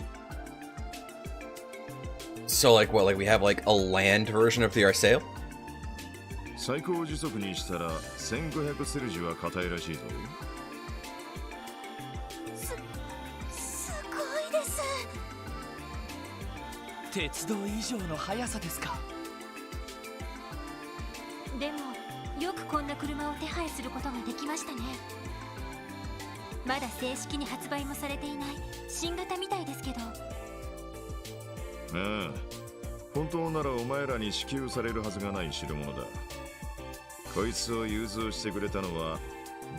So like what? Like we have like a land version of the Arsail? 最高時速にしたら1500セルジは硬いらしいぞ。すごいです。鉄道以上の速さですか？でもよくこんな車を手配することができましたね。まだ正式に発売もされていない新型みたいですけど。ああ、本当ならお前らに支給されるはずがない代物だ。こいつを融通してくれたのは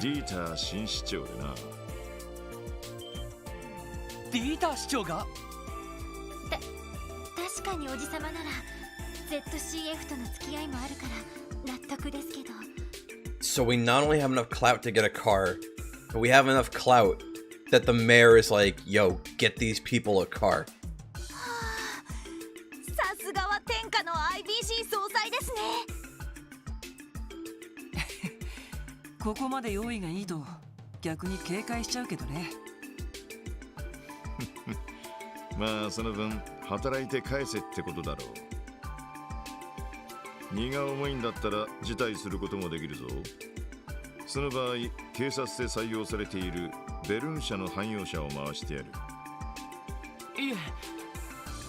ディーター新市長でな。ディーター市長が？確かにおじさまなら ZCF との付き合いもあるから納得ですけど。 So we not only have enough clout to get a car, but we have enough clout that the mayor is like, yo, get these people a car. さすがは天下の IBC 総裁ですね。ここまで用意がいいと逆に警戒しちゃうけどね。まあその分働いて返せってことだろう。荷が重いんだったら辞退することもできるぞ。その場合警察で採用されているベルン社の汎用車を回してやる。いえ、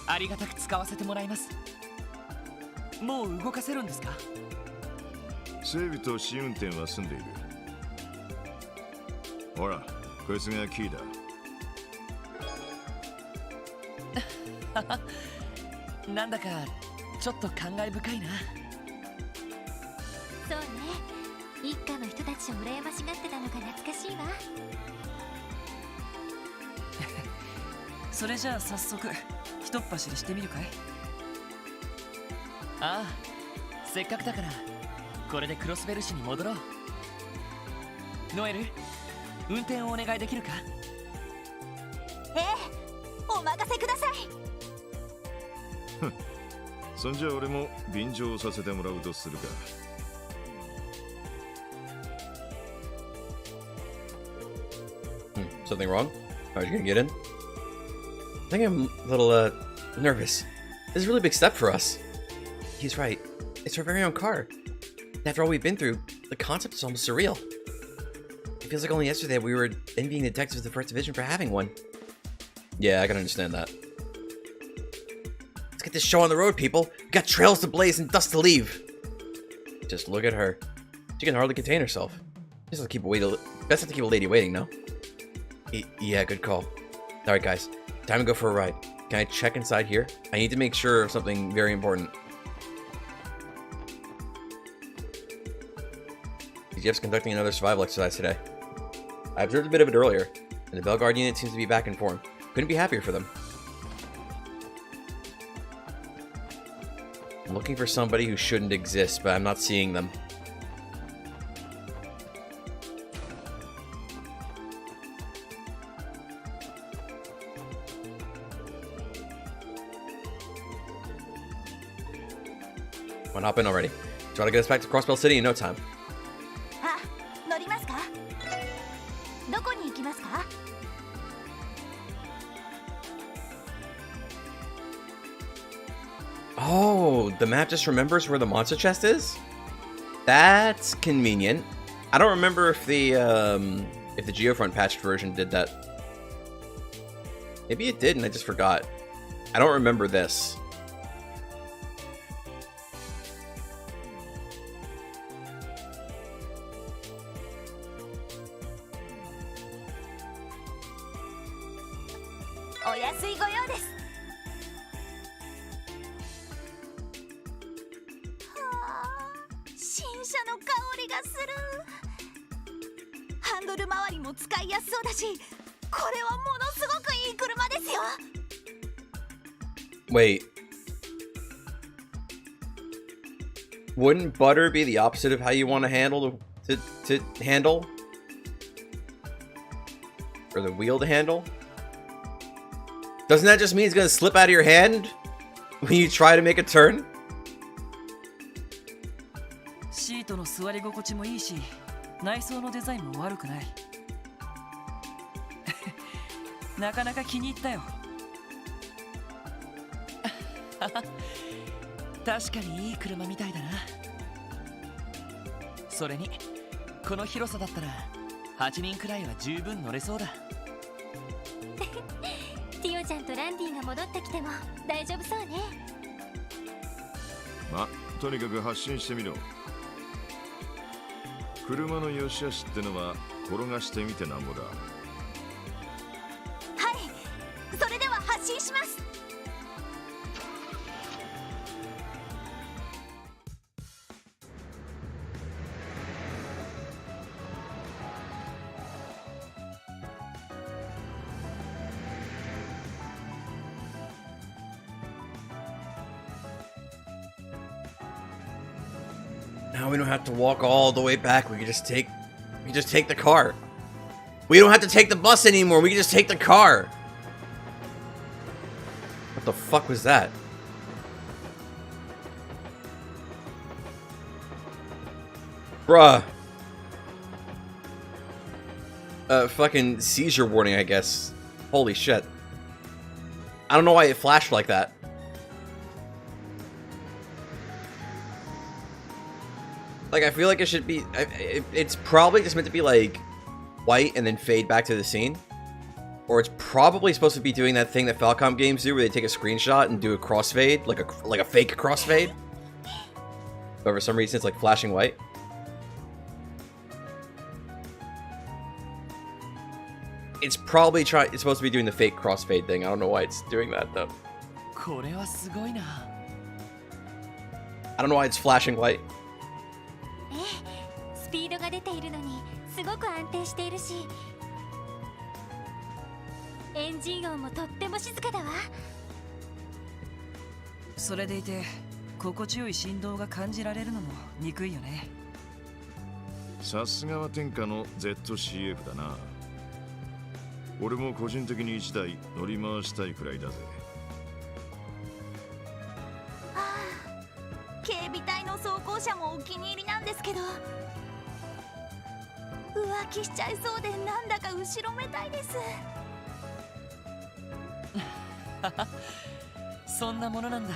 ありがたく使わせてもらいます。もう動かせるんですか？整備と試運転は済んでいる。ほら、こいつがキーだ。なんだかちょっと感慨深いな。そうね、一家の人たちを羨ましがってたのが懐かしいわ。それじゃあ早速一っ走りしてみるかい？ああ、せっかくだからこれでクロスベル市に戻ろう。ノエル、運転をお願いできるか？ええ、お任せください。そんじゃ俺も便乗させてもらうとするか。Something wrong? Are you gonna get in? I think I'm a little nervous. This is a really big step for us. He's right. It's our very own car. After all we've been through, the concept is almost surreal. It feels like only yesterday we were envying the detectives of the First Division for having one. Yeah, I can understand that. Let's get this show on the road, people. We got trails to blaze and dust to leave. Just look at her. She can hardly contain herself. Just have to keep best have to keep a lady waiting, no? Yeah, good call. Alright guys, time to go for a ride. Can I check inside here? I need to make sure of something very important. TGF's conducting another survival exercise today. I observed a bit of it earlier, and the Bellegarde unit seems to be back in form. Couldn't be happier for them. I'm looking for somebody who shouldn't exist, but I'm not seeing them. Come on, hop in already. Try to get us back to Crossbell City in no time. あ、乗りますか？どこに行きますか？ Oh, the map just remembers where the monster chest is? That's convenient. I don't remember if the Geofront patched version did that. Maybe it did and I just forgot. I don't remember this. Wait. Wouldn't butter be the opposite of how you want to handle to handle? Or the wheel to handle? Doesn't that just mean it's gonna slip out of your hand when you try to make a turn? シートの座り心地もいいし、内装のデザインも悪くない。なかなか気に入ったよ。確かにいい車みたいだな。それにこの広さだったら8人くらいは十分乗れそうだ。ティオちゃんとランディが戻ってきても大丈夫そうね。ま、とにかく発進してみろ。車の良し悪しってのは転がしてみてなんぼだ。はい、それでは発進します。Now we don't have to walk all the way back. We can just take the car. We don't have to take the bus anymore. We can just take the car. What the fuck was that? Bruh. Fucking seizure warning, I guess. Holy shit. I don't know why it flashed like that. Like, I feel like it should be... It's probably just meant to be, like, white and then fade back to the scene. Or it's probably supposed to be doing that thing that Falcom games do where they take a screenshot and do a crossfade. Like a fake crossfade. But for some reason, it's, like, flashing white. It's probably it's supposed to be doing the fake crossfade thing. I don't know why it's doing that, though. I don't know why it's flashing white. スピードが出ているのにすごく安定しているし、エンジン音もとっても静かだわ。それでいて心地よい振動が感じられるのも憎いよね。さすがは天下の ZCF だな。俺も個人的に1台乗り回したいくらいだぜ。警備隊の装甲車もお気に入りなんですけど、浮気しちゃいそうでなんだか後ろめたいです。そんなものなんだ。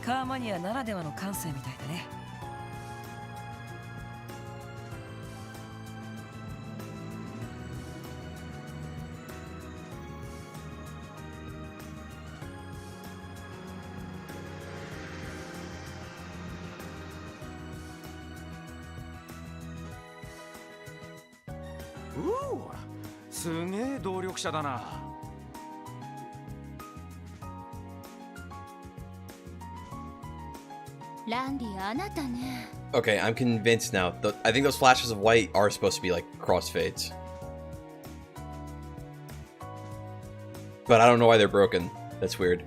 カーマニアならではの感性みたいだね。すげえ動力車だな。ランディ、あなたね。Okay, I'm convinced now. I think those flashes of white are supposed to be like crossfades. But I don't know why they're broken. That's weird.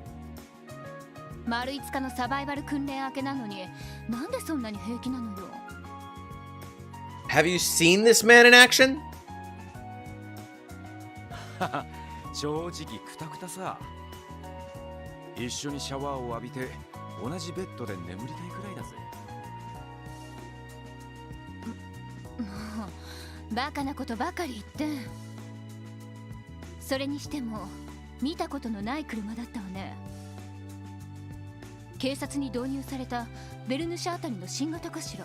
丸5日のサバイバル訓練明けなのになんでそんなに平気なのよ。 Have you seen this man in action? 正直クタクタさ。一緒にシャワーを浴びて同じベッドで眠りたいくらいだぜ。もうバカなことばかり言って。それにしても見たことのない車だったわね。警察に導入されたベルヌシャあたりの新型かしら。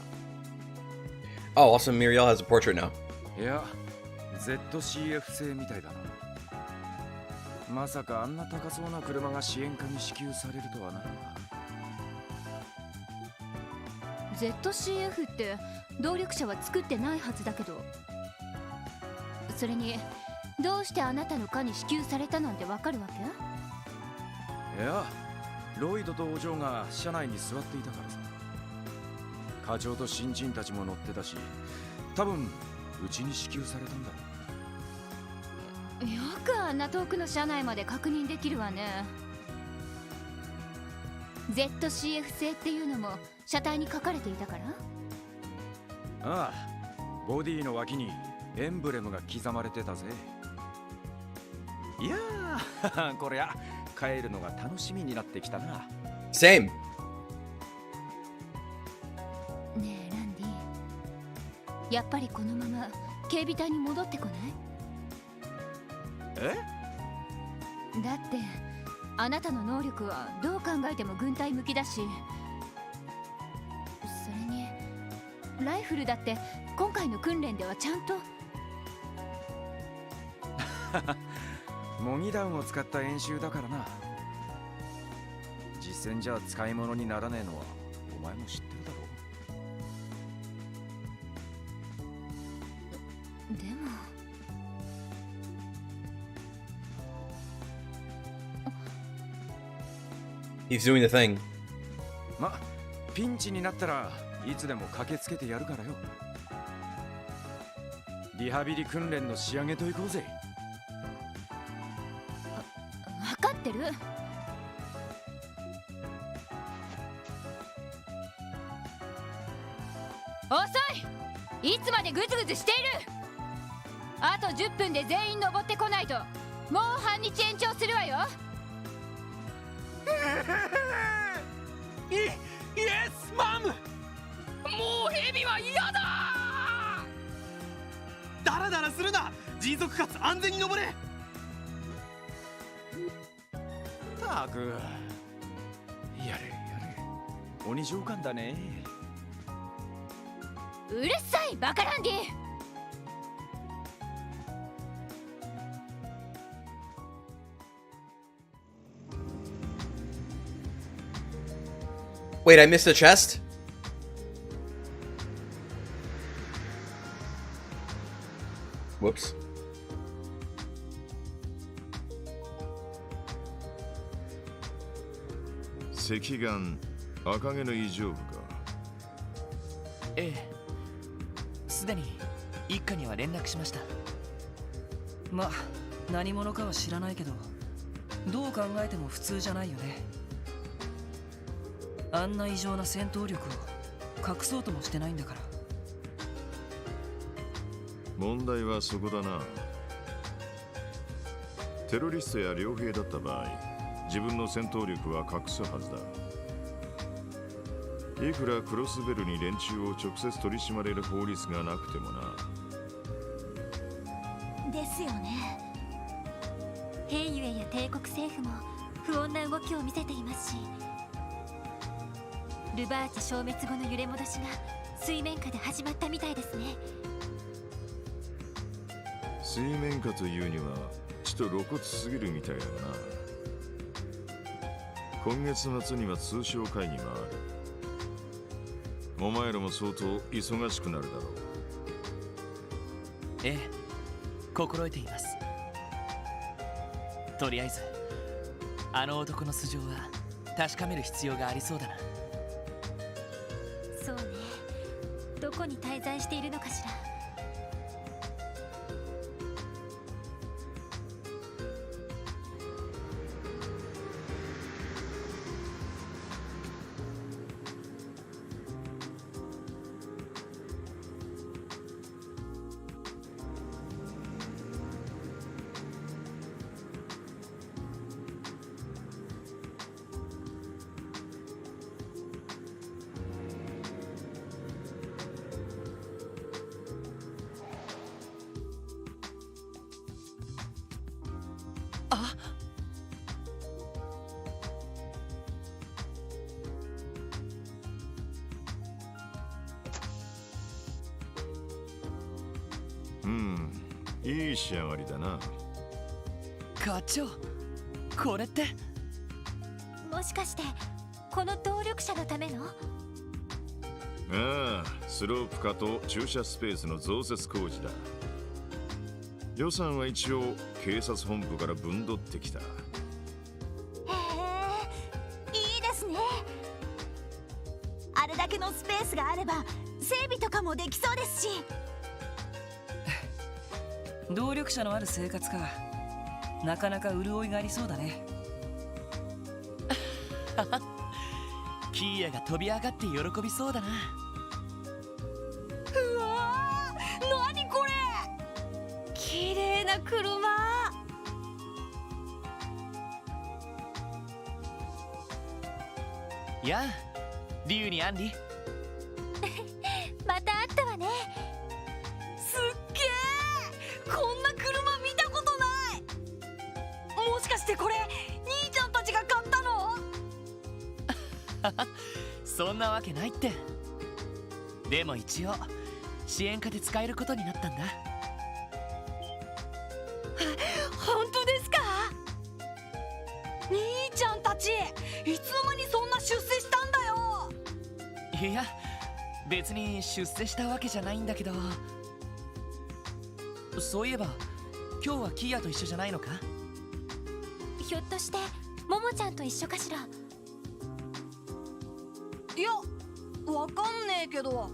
Oh, also Muriel has a portrait now. いや、ZCF 製みたいだな。まさかあんな高そうな車が支援課に支給されるとはな。ZCF って動力車は作ってないはずだけど。それにどうしてあなたの課に支給されたなんてわかるわけ？いや、ロイドとお嬢が車内に座っていたからさ。課長と新人たちも乗ってたし、多分うちに支給されたんだろう。よくあんな遠くの車内まで確認できるわね。 ZCF 製っていうのも車体に書かれていたから？ああ、ボディの脇にエンブレムが刻まれてたぜ。いやーこりゃ帰るのが楽しみになってきたな。 Same. ねえランディ、やっぱりこのまま警備隊に戻ってこない？え？だってあなたの能力はどう考えても軍隊向きだし、それにライフルだって今回の訓練ではちゃんと。模擬弾を使った演習だからな。実戦じゃ使い物にならねえのはお前も知ってるだろう。でもHe's doing the thing. ま、ピンチになったらいつでも駆けつけてやるからよ。リハビリ訓練の仕上げといこうぜ。分かってる。遅い。いつまでグズグズしている。あと10分で全員登ってこないともう半日延長するわよ。イエスマム。もうヘビは嫌だ。ダラダラするな。迅速かつ安全に登れ。たくやれやれ、鬼上官だね。うるさいバカランディ。Wait, I missed the chest? Whoops. 赤眼赤毛の異常部か。ええ、すでに一家には連絡しました。ま、何者かは知らないけど、どう考えても普通じゃないよね。あんな異常な戦闘力を隠そうともしてないんだから。問題はそこだな。テロリストや傭兵だった場合、自分の戦闘力は隠すはずだ。いくらクロスベルに連中を直接取り締まれる法律がなくてもな。ですよね。兵ゆえや帝国政府も不穏な動きを見せていますし、ルバーチ消滅後の揺れ戻しが水面下で始まったみたいですね。水面下というにはちょっと露骨すぎるみたいだがな。今月末には通商会議がある。お前らも相当忙しくなるだろう。ええ、心得ています。とりあえずあの男の素性は確かめる必要がありそうだな。そうね。こに滞在しているのかしら。いい仕上がりだな。課長、これってもしかしてこの動力車のための？ああ、スロープ化と駐車スペースの増設工事だ。予算は一応警察本部から分取ってきた。へえ、いいですね。あれだけのスペースがあれば整備とかもできそうですし。動力車のある生活か。なかなか潤いがありそうだね。キーヤが飛び上がって喜びそうだな。うわー、何これ、綺麗な車。やあ、リュウにアンリ。また会ったわね。すっげー、こんな車見たことない。もしかしてこれ兄ちゃんたちが買ったの？そんなわけないって。でも一応支援課で使えることになったんだ。本当ですか？兄ちゃんたちいつの間にそんな出世したんだよ。いや、別に出世したわけじゃないんだけど。そういえば今日はキーヤと一緒じゃないのか？ひょっとしてももちゃんと一緒かしら。いや、わかんねえけど、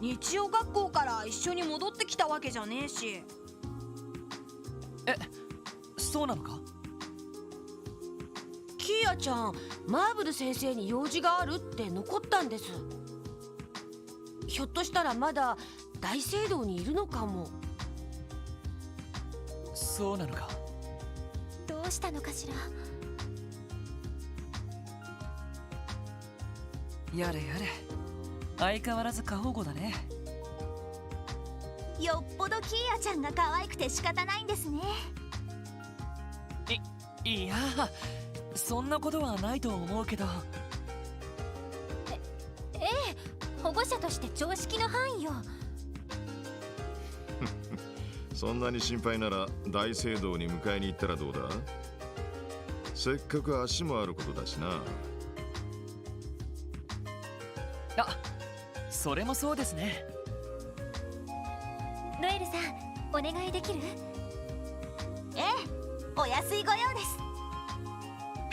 日曜学校から一緒に戻ってきたわけじゃねえし。え、そうなのか？キーヤちゃん、マーブル先生に用事があるって残ったんです。ひょっとしたらまだ大聖堂にいるのかも。そうなのか。どうしたのかしら。やれやれ、相変わらず過保護だね。よっぽどキーヤちゃんが可愛くて仕方ないんですね。いや、そんなことはないと思うけど。ええ、保護者として常識の範囲よ。そんなに心配なら大聖堂に迎えに行ったらどうだ？せっかく足もあることだしな。あ、それもそうですね。ロエルさん、お願いできる？ええ、お安いご用です。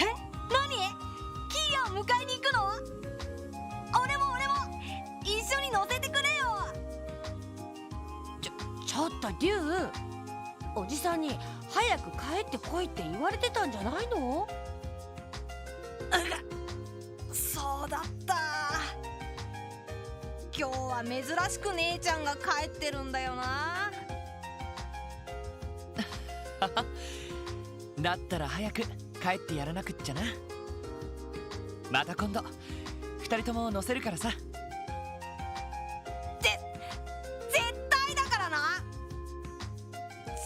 え、何？キーヤを迎えに行くの？俺も一緒に乗せてくれよ。ちょっとリュウ、おじさんに早く帰ってこいって言われてたんじゃないの？そうだった。今日は珍しく姉ちゃんが帰ってるんだよな。だったら早く帰ってやらなくっちゃな。また今度二人とも乗せるからさ。絶対だからな。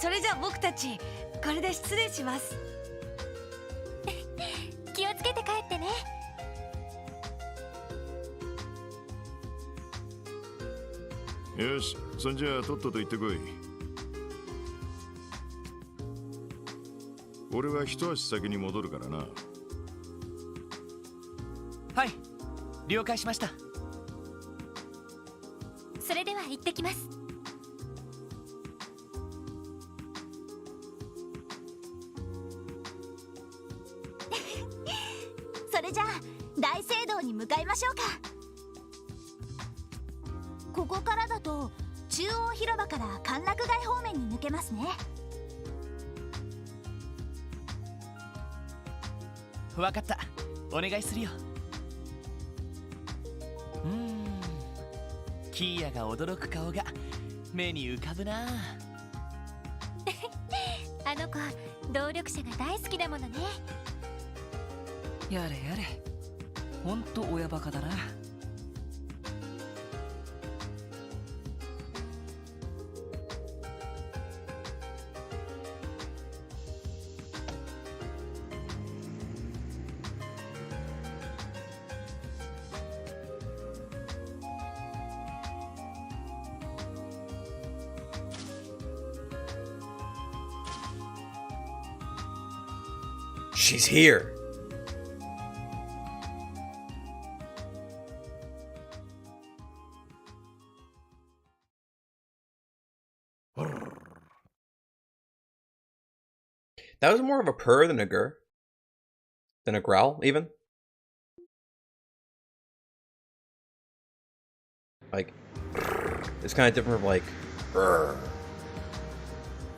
それじゃあ僕たちこれで失礼します。気をつけて帰ってね。よし、そんじゃあとっとと行ってこい。俺は一足先に戻るからな。はい、了解しました。それでは行ってきます。それじゃあ大聖堂に向かいましょうか。中央広場から歓楽街方面に抜けますね。わかった、お願いするよ。キーヤが驚く顔が目に浮かぶな。あの子動力者が大好きだものね。やれやれ、ほんと親バカだな。She's here. That was more of a purr than a grr. Than a growl, even. Like, it's kind of different from like, grr.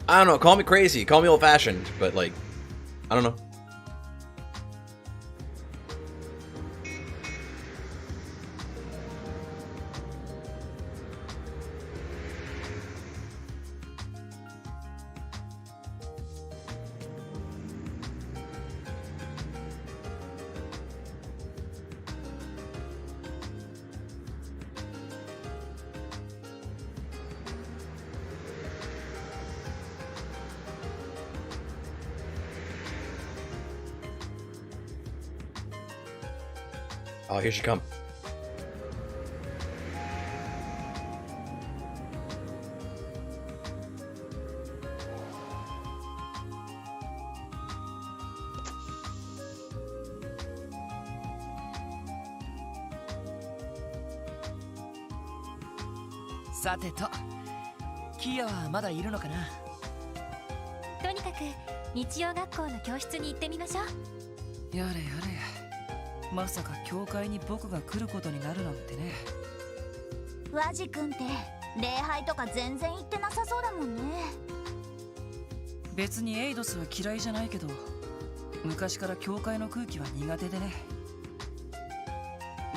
I don't know, call me crazy, call me old-fashioned, but like, I don't know. Oh, here she come.さてと、キーヤはまだいるのかな。とにかく日曜学校の教室に行ってみましょう。やれやれ、まさか教会に僕が来ることになるなんてね。ワジ君って礼拝とか全然行ってなさそうだもんね。別にエイドスは嫌いじゃないけど、昔から教会の空気は苦手でね。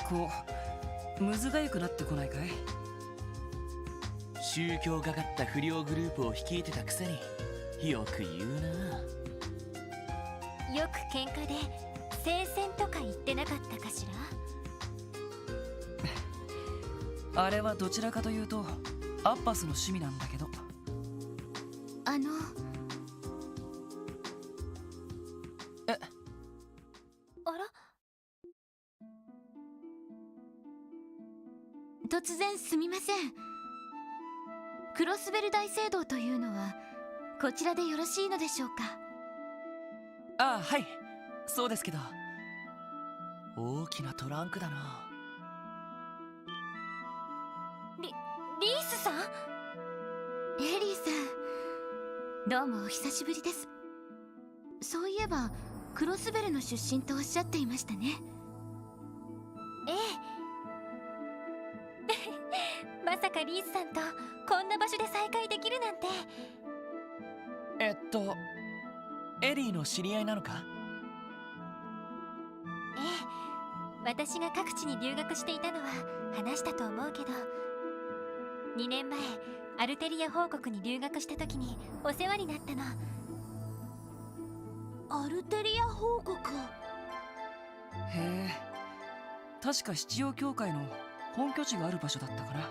こうむずがゆくなってこないかい。宗教がかった不良グループを率いてたくせによく言うな。よく喧嘩で聖戦とか言ってなかったかしら。あれはどちらかというとアッパスの趣味なんだけど。あら、突然すみません。クロスベル大聖堂というのはこちらでよろしいのでしょうか。ああ、はい、そうですけど。大きなトランクだな。リースさん、エリーさん、どうもお久しぶりです。そういえばクロスベルの出身とおっしゃっていましたね。ええまさかリースさんとこんな場所で再会できるなんて。エリーの知り合いなのか。ええ、私が各地に留学していたのは話したと思うけど、2年前アルテリア王国に留学した時にお世話になったの。アルテリア王国。へえ、確か七曜教会の本拠地がある場所だったかな。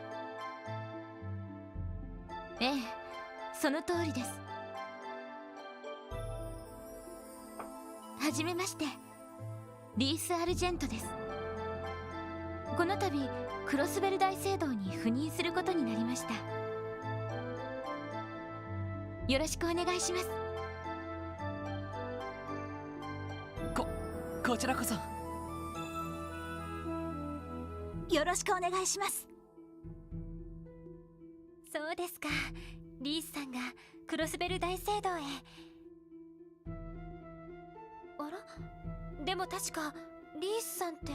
ええ、その通りです。はじめまして、リース・アルジェントです。この度クロスベル大聖堂に赴任することになりました。よろしくお願いします。こちらこそよろしくお願いします。そうですか、リースさんがクロスベル大聖堂へ。あら、でも確かリースさんって。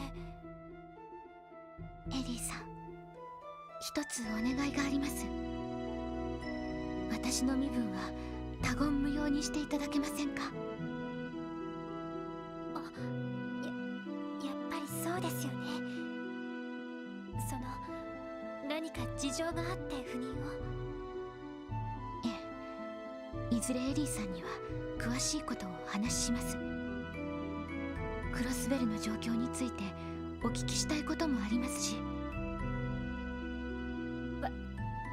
エリーさん、一つお願いがあります。私の身分は他言無用にしていただけませんか？やっぱりそうですよね。何か事情があって赴任を。ええ、いずれエリーさんには詳しいことをお話しします。クロスベルの状況についてお聞きしたいこともありますし。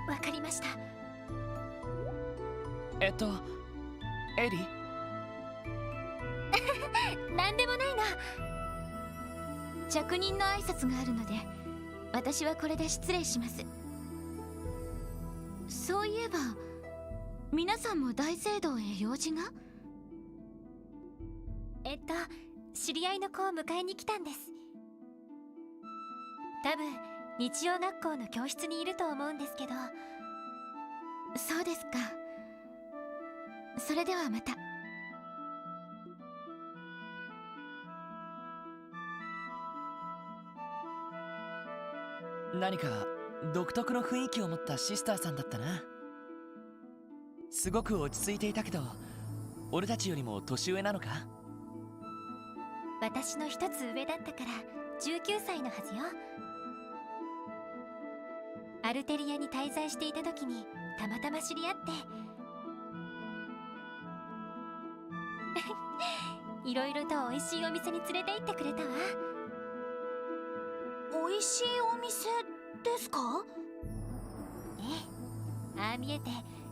わかりました。エリなんでもないな。着任の挨拶があるので私はこれで失礼します。そういえば皆さんも大聖堂へ用事が？知り合いの子を迎えに来たんです。多分日曜学校の教室にいると思うんですけど。そうですか。それではまた。何か独特の雰囲気を持ったシスターさんだったな。すごく落ち着いていたけど、俺たちよりも年上なのか？私の一つ上だったから19歳のはずよ。アルテリアに滞在していた時にたまたま知り合っていろいろと美味しいお店に連れて行ってくれたわ。美味しいお店ですか？ええ、ああ見えて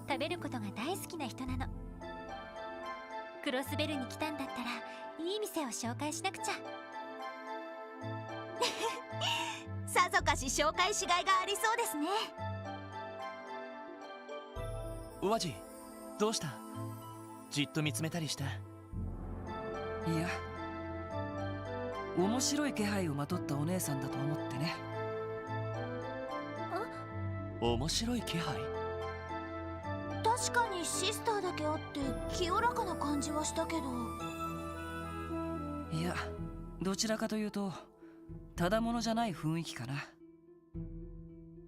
食べることが大好きな人なの。クロスベルに来たんだったらいい店を紹介しなくちゃ。さぞかし紹介しがいがありそうですね。ワジ、どうした？じっと見つめたりした？いや、面白い気配をまとったお姉さんだと思ってね。面白い気配？確かにシスターだけあって清らかな感じはしたけど。いや、どちらかというとただものじゃない雰囲気かな。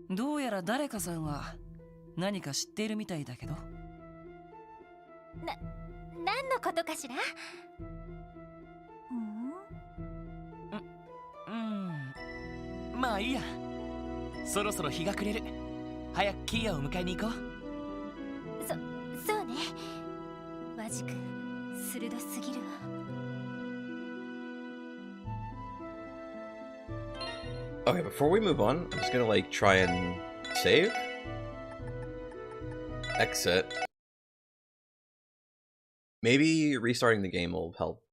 どうやら誰かさんは何か知っているみたいだけど。何のことかしら？まあいいや。そろそろ日が暮れる。早くキーヤを迎えに行こう。そうね。マジ君鋭すぎるわ。Okay, before we move on, I'm just gonna like try and save, exit. Maybe restarting the game will help.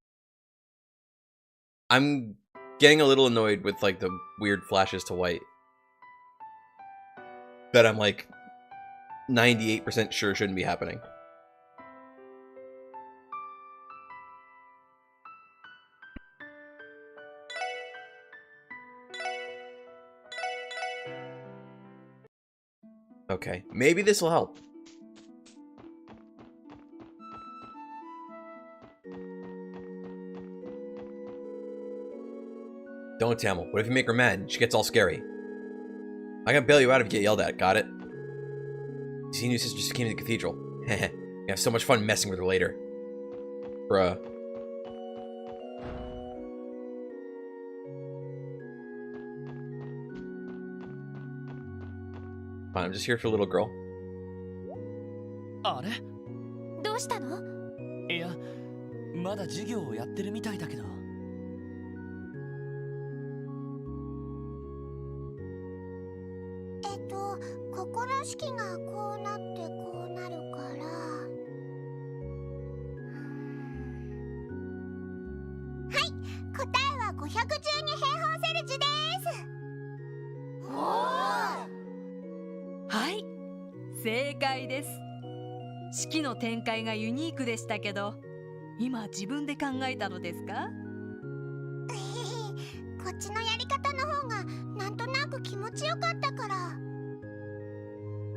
I'm getting a little annoyed with like the weird flashes to white that I'm like 98% sure shouldn't be happening. Okay, maybe this will help. Don't, Tamil. What if you make her mad? She gets all scary. I can bail you out if you get yelled at, got it? See, new sister just came to the cathedral. Heh. You have so much fun messing with her later. Bruh. Fine, I'm just here for the little girl. あれ？どうしたの？いや、まだ授業をやってるみたいだけど。心式がこうなってこうなるから、はい、答えは512平方セルジです。はい、正解です。式の展開がユニークでしたけど、今自分で考えたのですか？こっちのやり方の方がなんとなく気持ちよかったから。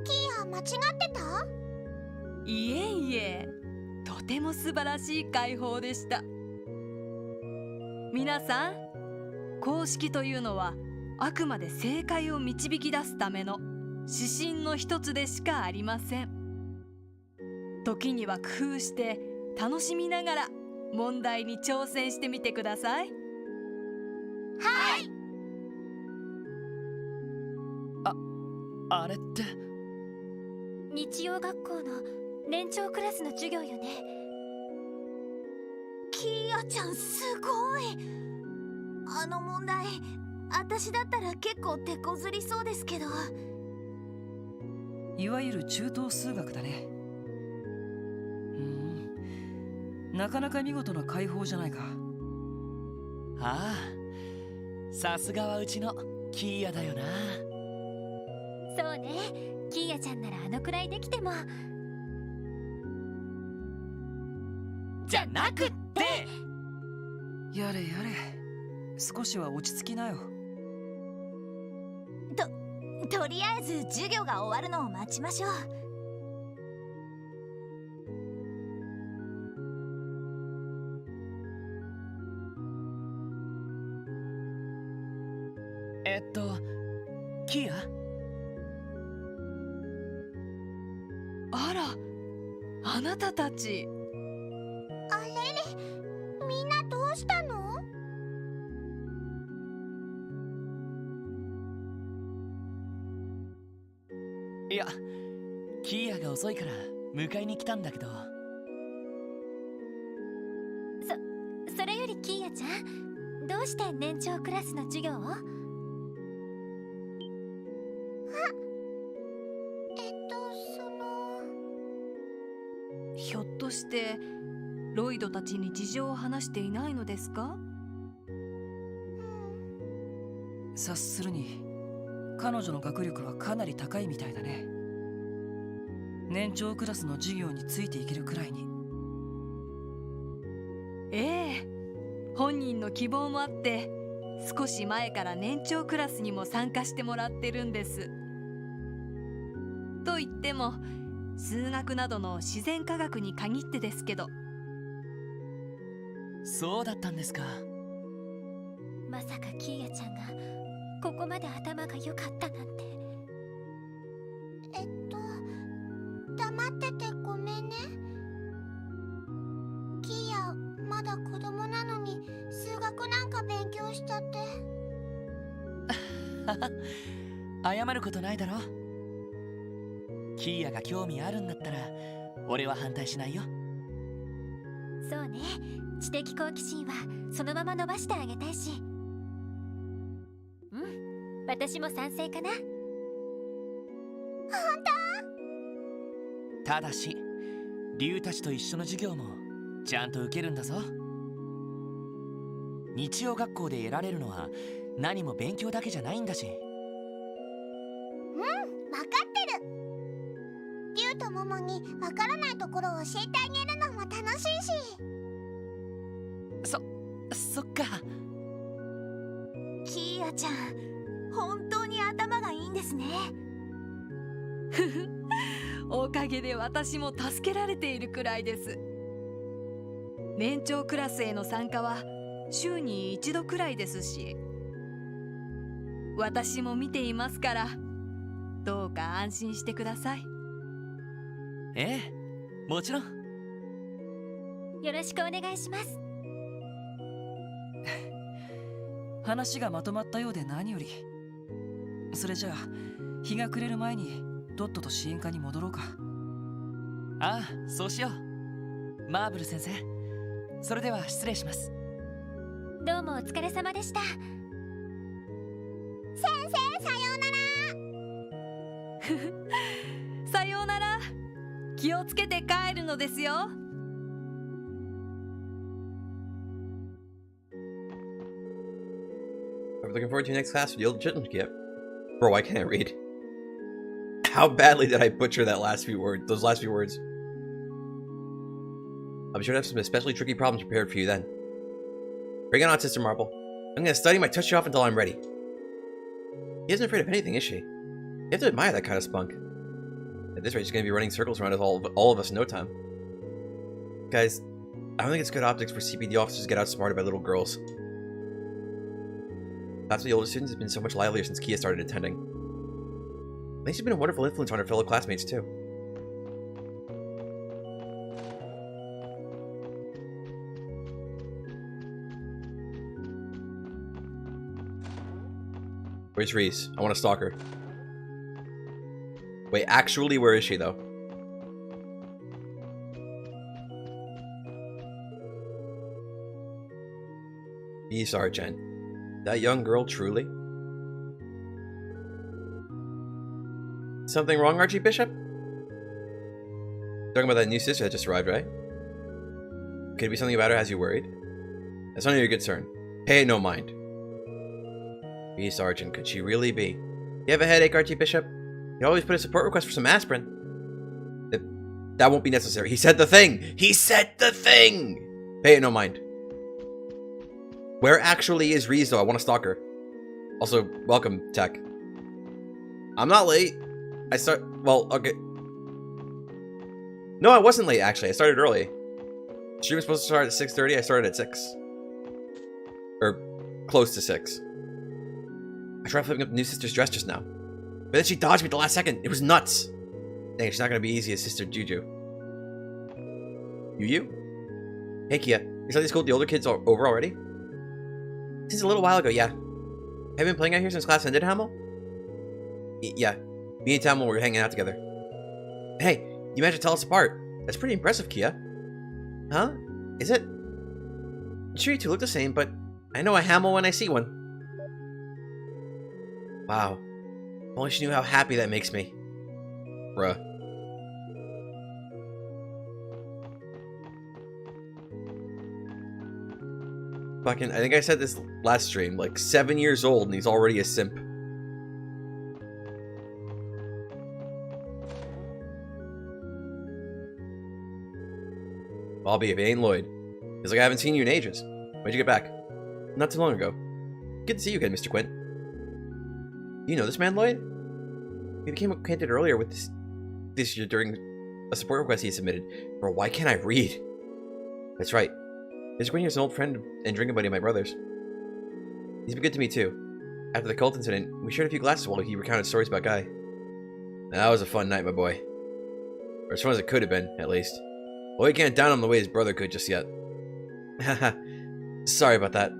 キーヤ間違ってた？いえいえ、とても素晴らしい解放でした。皆さん、公式というのはあくまで正解を導き出すための指針の一つでしかありません。時には工夫して楽しみながら問題に挑戦してみてください。はい。あれって。日曜学校の年長クラスの授業よね。キーヤちゃんすごい。あの問題、私だったら結構手こずりそうですけど。いわゆる中等数学だね。なかなか見事な解放じゃないか。ああ、さすがはうちのキーヤだよな。そうね、キーヤちゃんならあのくらいできても。じゃなくって。やれやれ、少しは落ち着きなよ。とりあえず授業が終わるのを待ちましょう。キーヤ？あら、あなたたち。あれれ、みんなどうしたの？いや、キーヤが遅いから迎えに来たんだけど。それよりキーヤちゃん、どうして年長クラスの授業を？ひょっとしてロイドたちに事情を話していないのですか？察するに彼女の学力はかなり高いみたいだね。年長クラスの授業についていけるくらいに。ええ、本人の希望もあって少し前から年長クラスにも参加してもらってるんです。と言っても数学などの自然科学に限ってですけど。そうだったんですか。まさかキーヤちゃんがここまで頭が良かったなんて。黙っててごめんね。キーヤ、まだ子供なのに数学なんか勉強しちゃって。謝ることないだろ。キーヤが興味あるんだったら俺は反対しないよ。そうね、知的好奇心はそのまま伸ばしてあげたいし。私も賛成かな。本ただし竜たちと一緒の授業もちゃんと受けるんだぞ。日曜学校で得られるのは何も勉強だけじゃないんだし。わかってる。竜とモモにわからないところを教えてあげるのも楽しいし。そっか。キーヤちゃん、本当に頭がいいんですね。おかげで私も助けられているくらいです。年長クラスへの参加は週に一度くらいですし、私も見ていますから、どうか安心してください。ええ、もちろん。よろしくお願いします。話がまとまったようで何より。それじゃあ日が暮れる前にとっとと支援課に戻ろうか。ああ、そうしよう。マーブル先生、それでは失礼します。どうもお疲れ様でした。先生、さようなら。さようなら。気をつけて帰るのですよ。I'm looking forward to your next class with the old children's gift. Bro, I can't read. How badly did I butcher that last few words? Those last few words. I'll be sure to have some especially tricky problems prepared for you then. Bring it on, Sister Marble. I'm gonna study my touch you off until I'm ready. She isn't afraid of anything, is she? You have to admire that kind of spunk. At this rate, she's gonna be running circles around us all of us in no time. Guys, I don't think it's good optics for CPD officers to get outsmarted by little girls. Class with the older students has been so much livelier since Kia started attending. I think she's been a wonderful influence on her fellow classmates, too. Where's Reese? I want to stalk her. Wait, actually, where is she, though? B. Sergeant. That young girl, truly? Something wrong, Archbishop? Talking about that new sister that just arrived, right? Could it be something about her has you worried? That's none of your concern. Pay it no mind. B. Sergeant, could she really be? You have a headache, Archbishop? You always put a support request for some aspirin. That won't be necessary. He said the thing! He said the thing! Pay it no mind. Where actually is Reese, though? I want to stalk her. Also, welcome, Tech. I'm not late. Well, okay. No, I wasn't late, actually. I started early. Stream was supposed to start at 6:30. I started at 6. Or, close to 6. I tried flipping up the new sister's dress just now. But then she dodged me at the last second. It was nuts. Dang, she's not going to be easy as Sister Juju. You? Hey, Kia. You saw they schooled the older kids over already? Since a little while ago, yeah. Have you been playing out here since class ended, Hamel? Yeah. Me and Tamil were hanging out together. Hey, you managed to tell us apart. That's pretty impressive, Kia. Huh? Is it? I'm sure you two look the same, but I know a Hamel when I see one. Wow. If only she knew how happy that makes me. Bruh. Fucking, I think I said this last stream, like 7 years old and he's already a simp. Bobby, if it ain't Lloyd. It's like I haven't seen you in ages. When'd you get back? Not too long ago. Good to see you again, Mr. Quint. You know this man, Lloyd? We became acquainted earlier with this year during a support request he submitted. Bro, why can't I read? That's right. Mr. Quint here's an old friend and drinking buddy of my brother's. He's been good to me too. After the cult incident, we shared a few glasses while he recounted stories about Guy. Now, that was a fun night, my boy. Or as fun as it could have been, at least. Lloyd can't down him the way his brother could just yet. Haha. Sorry about that.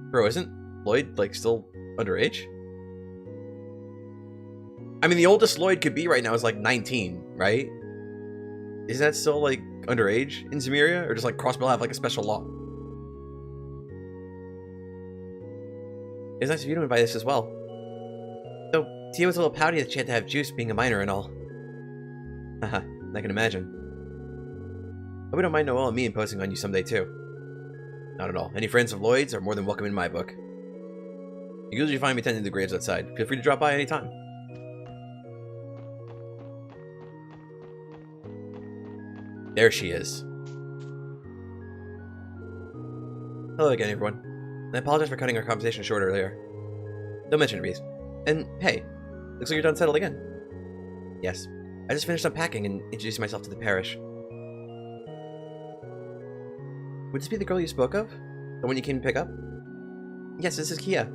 Bro, isn't Lloyd, like, still underage? I mean, the oldest Lloyd could be right now is, like, 19, right? Is that still, like, underage in Zemuria? Or does, like, Crossbell have, like, a special law? It's nice of you to invite us as well. Though, Tia was a little pouty that she had to have juice being a minor and all. Haha, I can imagine. Hope you don't mind Noel and me imposing on you someday, too. Not at all. Any friends of Lloyd's are more than welcome in my book. You usually find me tending the graves outside. Feel free to drop by anytime. There she is. Hello again, everyone. And I apologize for cutting our conversation short earlier. Don't mention it, Reese. And hey, looks like you're done settled again. Yes. I just finished unpacking and introducing myself to the parish. Would this be the girl you spoke of? The one you came to pick up? Yes, this is Kia.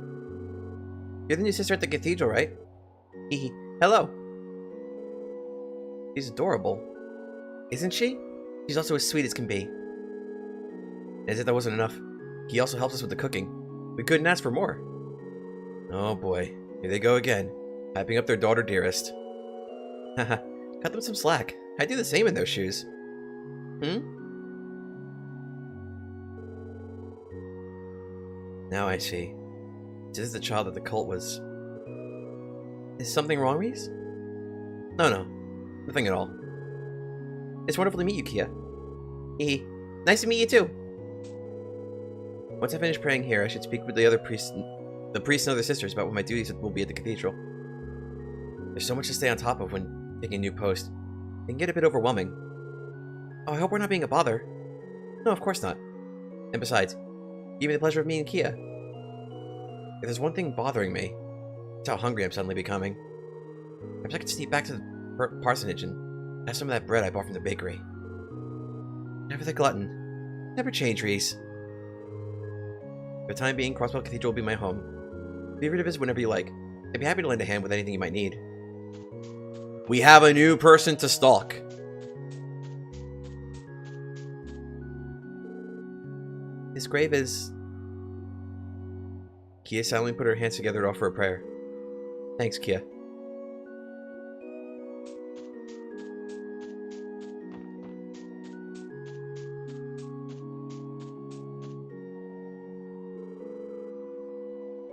You're the new sister at the cathedral, right? Hehe. Hello. She's adorable. Isn't she? She's also as sweet as can be. And as if that wasn't enough, he also helps us with the cooking. We couldn't ask for more. Oh boy, here they go again, hyping up their daughter dearest. Haha, cut them some slack. I'd do the same in those shoes. Now I see. This is the child that the cult was... Is something wrong, Reese? No. Nothing at all. It's wonderful to meet you, Kia. Hehe. Nice to meet you, too. Once I finish praying here, I should speak with the other priests... The priests and other sisters about what my duties will be at the cathedral. There's so much to stay on top of when taking a new post. It can get a bit overwhelming. Oh, I hope we're not being a bother. No, of course not. And besides, give me the pleasure of meeting Kia. If there's one thing bothering me, it's how hungry I'm suddenly becoming. Perhaps I could sneak back to the parsonage and have some of that bread I bought from the bakery. Never the glutton. Never change, Reese. For the time being, Crossbell Cathedral will be my home. Be free to visit whenever you like. I'd be happy to lend a hand with anything you might need. We have a new person to stalk. His grave is... Kia silently put her hands together to offer a prayer. Thanks, Kia.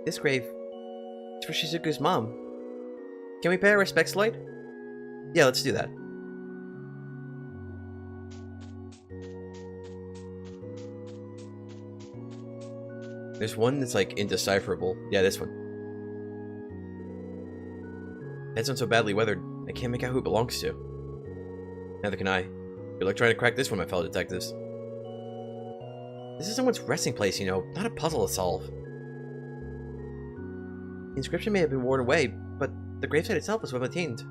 This grave is for Shizuku's mom. Can we pay our respects, Lloyd? Yeah, let's do that. There's one that's like indecipherable. Yeah, this one. It's not so badly weathered, I can't make out who it belongs to. Neither can I. You're like trying to crack this one, my fellow detectives. This is someone's resting place, you know, not a puzzle to solve. The inscription may have been worn away, but the gravesite itself was well maintained.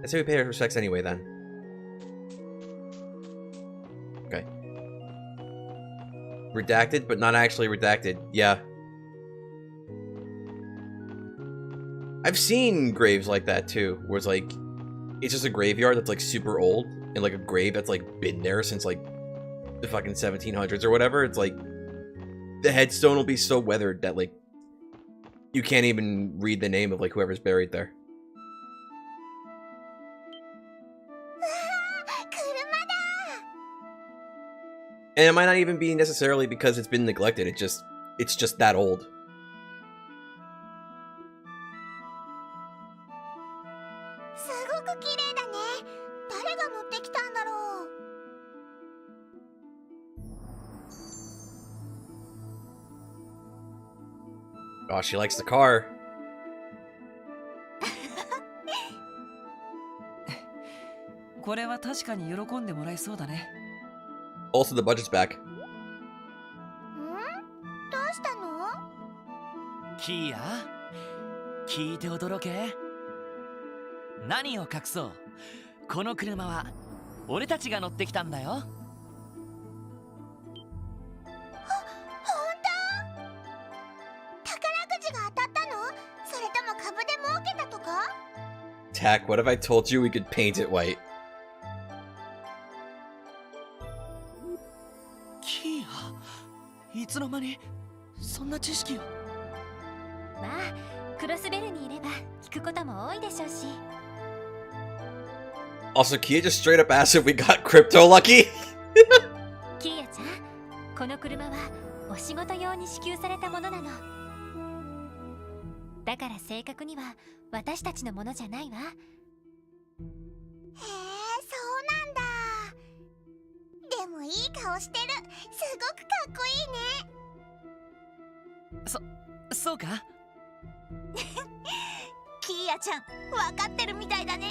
I say we pay our respects anyway, then. Okay. Redacted, but not actually redacted. Yeah. I've seen graves like that, too, where it's like, it's just a graveyard that's like super old, and like a grave that's like been there since like the fucking 1700s or whatever. It's like, the headstone will be so weathered that like, you can't even read the name of like whoever's buried there. And it might not even be necessarily because it's been neglected, it's just that old. Oh, she likes the car. Also, the budget's back. Kia? 聞いて驚け。何を隠そう。この車は俺たちが乗ってきたんだよ。Tack, what if I told you we could paint it white? Kia? いつの間にそんな知識を。まあ、クロスベルにいれば聞くことも多いでしょうし。Also, Kia just straight up asked if we got crypto lucky? キーヤちゃん、この車はお仕事用に支給されたものなの。だから正確には私たちのものじゃないわ。へえ、そうなんだ。でもいい顔してる。すごくかっこいいね。そうか？キーヤちゃん、わかってるみたいだね。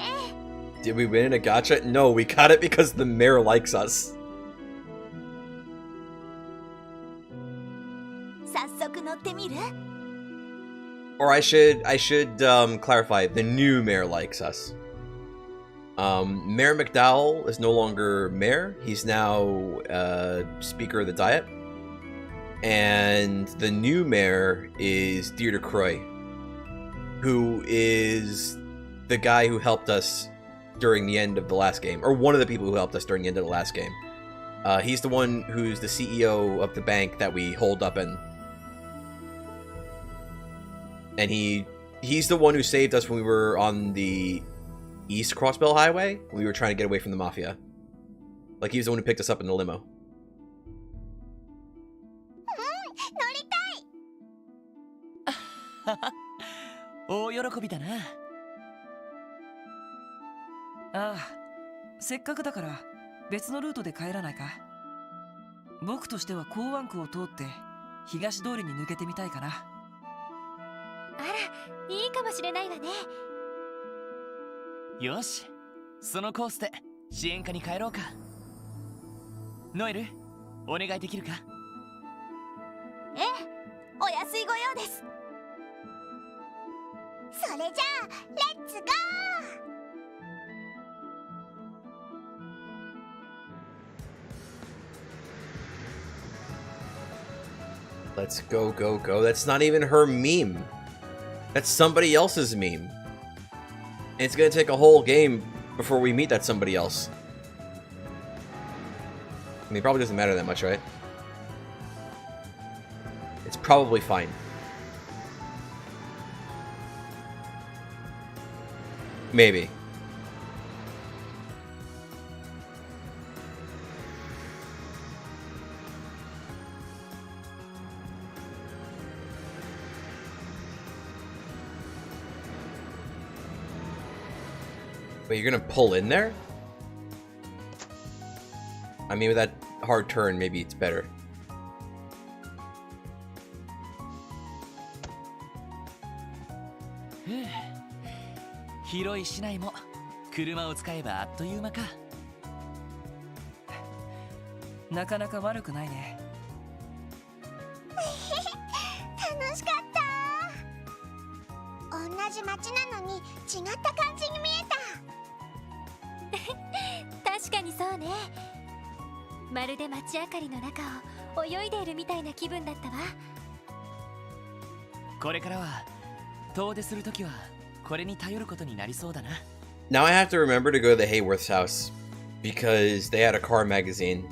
Did we win in a gacha? No, we got it because the mayor likes us. 早速乗ってみる？ Or I should clarify, the new mayor likes us. Mayor McDowell is no longer mayor. He's now Speaker of the Diet. And the new mayor is Deirdre Croy, who is the guy who helped us during the end of the last game, or one of the people who helped us during the end of the last game. He's the one who's the CEO of the bank that we holed up in. And he's the one who saved us when we were on the East Crossbell Highway. We were trying to get away from the Mafia. Like, he's the one who picked us up in the limo. 大喜びだな。ああ、せっかくだから別のルートで帰らないか。僕としては港湾区を通って東通りに抜けてみたいかな。あら、いいかもしれないわね。よし、そのコースで支援課に帰ろうか。ノエル、お願いできるか？ええ、お安いご用です。それじゃあ、レッツゴー！ Let's go, go, go. That's not even her meme. That's somebody else's meme. And it's gonna take a whole game before we meet that somebody else. I mean, it probably doesn't matter that much, right? It's probably fine. Maybe. Wait, you're gonna pull in there? I mean, with that hard turn, maybe it's better. Huh. 広い市内も車を使えばあっという間か。なかなか悪くないね。楽しかった。同じ街なのに違った感じに見えた。確かにそうね。まるで街明かりの中を泳いでいるみたいな気分だったわ。これからは遠出するときはこれに頼ることになりそうだな。Now I have to remember to go to the Hayworth's house because they had a car magazine.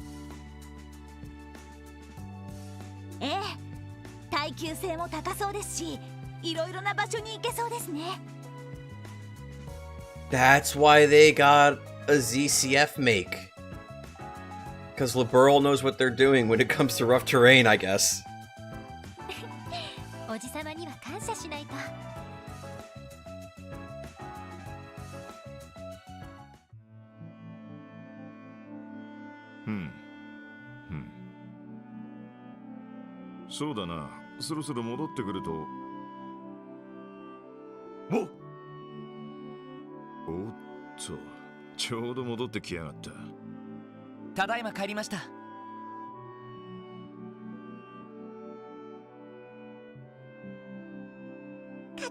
ええ、耐久性も高そうですし、いろいろな場所に行けそうですね。That's why they got a ZCF make. Because Liberal knows what they're doing when it comes to rough terrain, I guess. おじさまには感謝しないと。そうだな。そろそろ戻ってくると。おっと、ちょうど戻ってきやがった。ただいま帰りました。課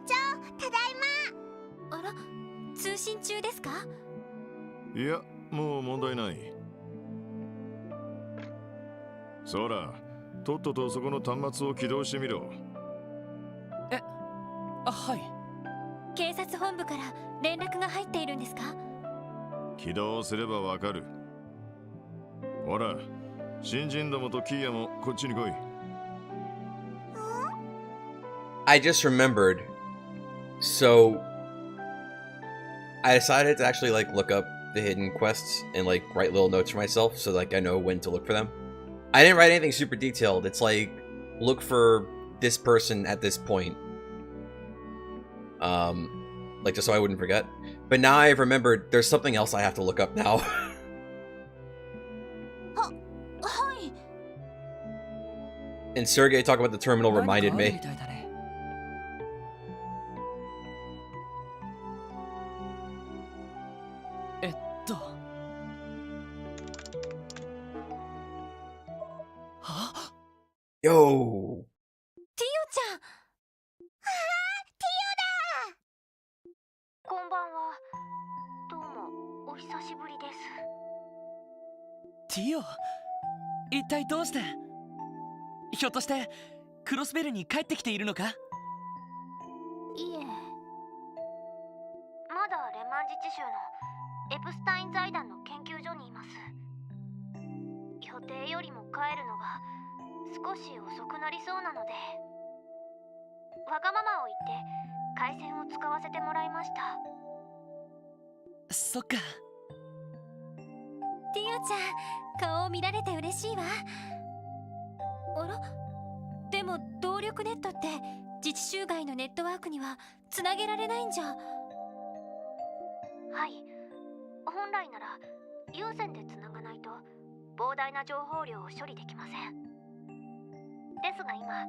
長、ただいま。あら、通信中ですか？いや、もう問題ない。そら、とっととそこの端末を起動してみろ。はい。警察本部から連絡が入っているんですか？起動すればわかる。ほら、新人どもとキーヤもこっちに来い。I just remembered. So I decided to actually like look up the hidden quests and like write little notes for myself so like I know when to look for them. I didn't write anything super detailed. It's like look for this person at this point. Like just so I wouldn't forget. But now I've remembered there's something else I have to look up now. はい。 And Sergey talking about the terminal reminded 何かある me. みたいだね。は？ Yo! ティオちゃん。ティオだ。こんばんは。どうもお久しぶりです。ティオ、一体どうして？ひょっとしてクロスベルに帰ってきているのか？いえ、まだレマン自治州のエプスタイン財団の研究所にいます。予定よりも帰るのが少し遅くなりそうなので、わがままを言って回線を使わせてもらいました。そっか。ティオちゃん、顔を見られて嬉しいわ。あら、でも動力ネットって自治州外のネットワークにはつなげられないんじゃ。はい、本来なら有線でつながないと膨大な情報量を処理できません。ですが今、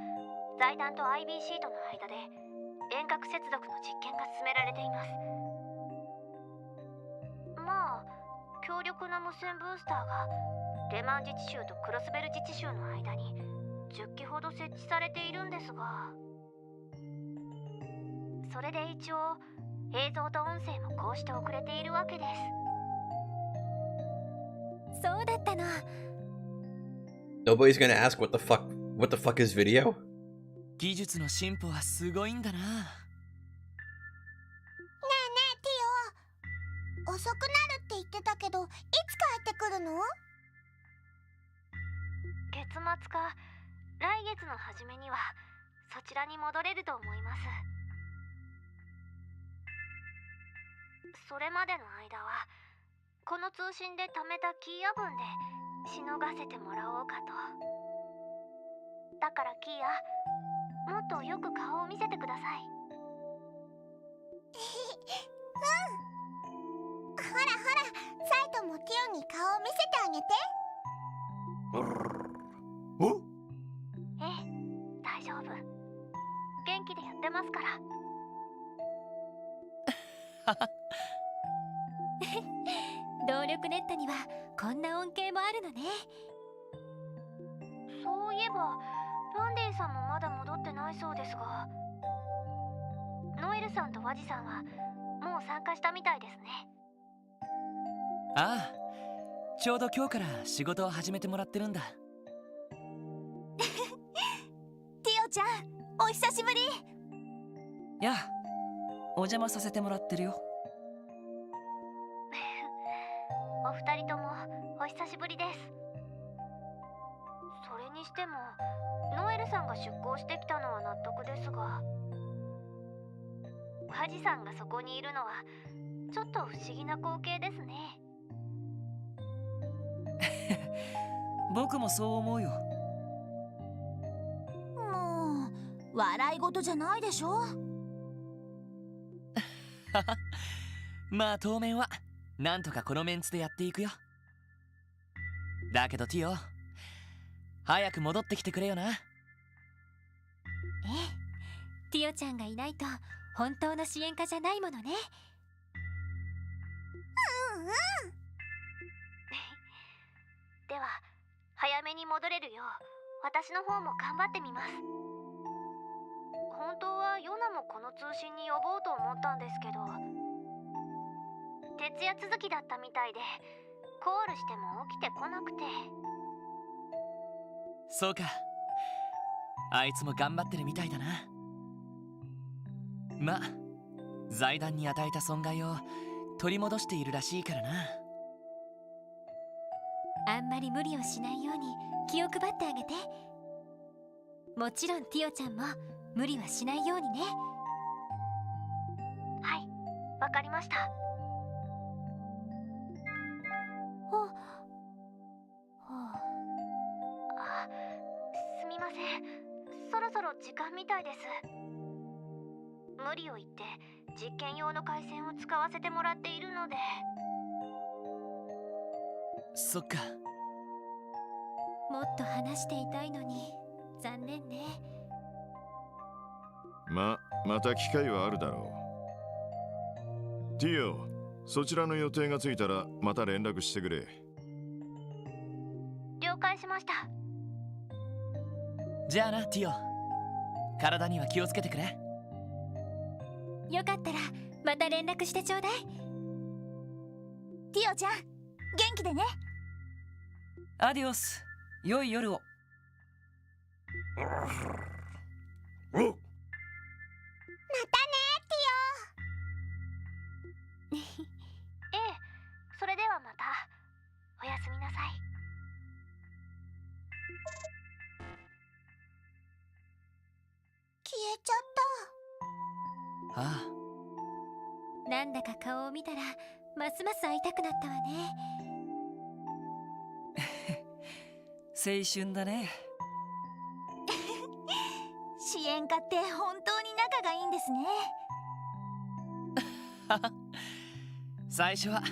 財団と IBC との間で遠隔接続の実験が進められています。まあ、強力な無線ブースターがレマン自治州とクロスベル自治州の間に10機ほど設置されているんですが、それで一応映像と音声もこうして遅れているわけです。そうだったの。Nobody's gonna ask what the fuck is video? 技術の進歩はすごいんだな。ねえねえティオ、遅くなるって言ってたけど、いつ帰ってくるの？月末か来月の初めにはそちらに戻れると思います。それまでの間はこの通信で貯めたキーヤ分でしのがせてもらおうかと。だからキーヤ、もっとよく顔を見せてください。ほらほら、サイトもティオに顔を見せてあげて。おええ、大丈夫。元気でやってますから。動力ネットにはこんな恩恵もあるのね。そういえばランディさんもまだ戻ってないそうですが、ノエルさんとワジさんはもう参加したみたいですね。ああ、ちょうど今日から仕事を始めてもらってるんだ。ティオちゃん、お久しぶり。やあ、お邪魔させてもらってるよ。お二人ともお久しぶりです。それにしてもノエルさんが出向してきたのは納得ですが、ワジさんがそこにいるのはちょっと不思議な光景ですね。僕もそう思うよ。もう笑い事じゃないでしょ。まあ当面はなんとかこのメンツでやっていくよ。だけどティオ、早く戻ってきてくれよな。ええ、ティオちゃんがいないと本当の支援家じゃないものね。うんうん。では早めに戻れるよう私の方も頑張ってみます。本当はヨナもこの通信に呼ぼうと思ったんですけど、徹夜続きだったみたいでコールしても起きてこなくて。そうか、あいつも頑張ってるみたいだな。ま、財団に与えた損害を取り戻しているらしいからな。あんまり無理をしないように気を配ってあげて。もちろんティオちゃんも無理はしないようにね。はい、わかりました。すみません、そろそろ時間みたいです。無理を言って実験用の回線を使わせてもらっているので。そっか。もっと話していたいのに残念ね。また機会はあるだろう。ティオ、そちらの予定がついたらまた連絡してくれ。了解しました。じゃあなティオ、体には気をつけてくれ。よかったらまた連絡してちょうだい。ティオちゃん、元気でね。アディオス、良い夜を。おまたね、ティオ。ええ、それではまた。おやすみなさい。消えちゃった。ああ、なんだか顔を見たらますます会いたくなったわね。青春だね。支援家って本当に仲がいいんですね。最初は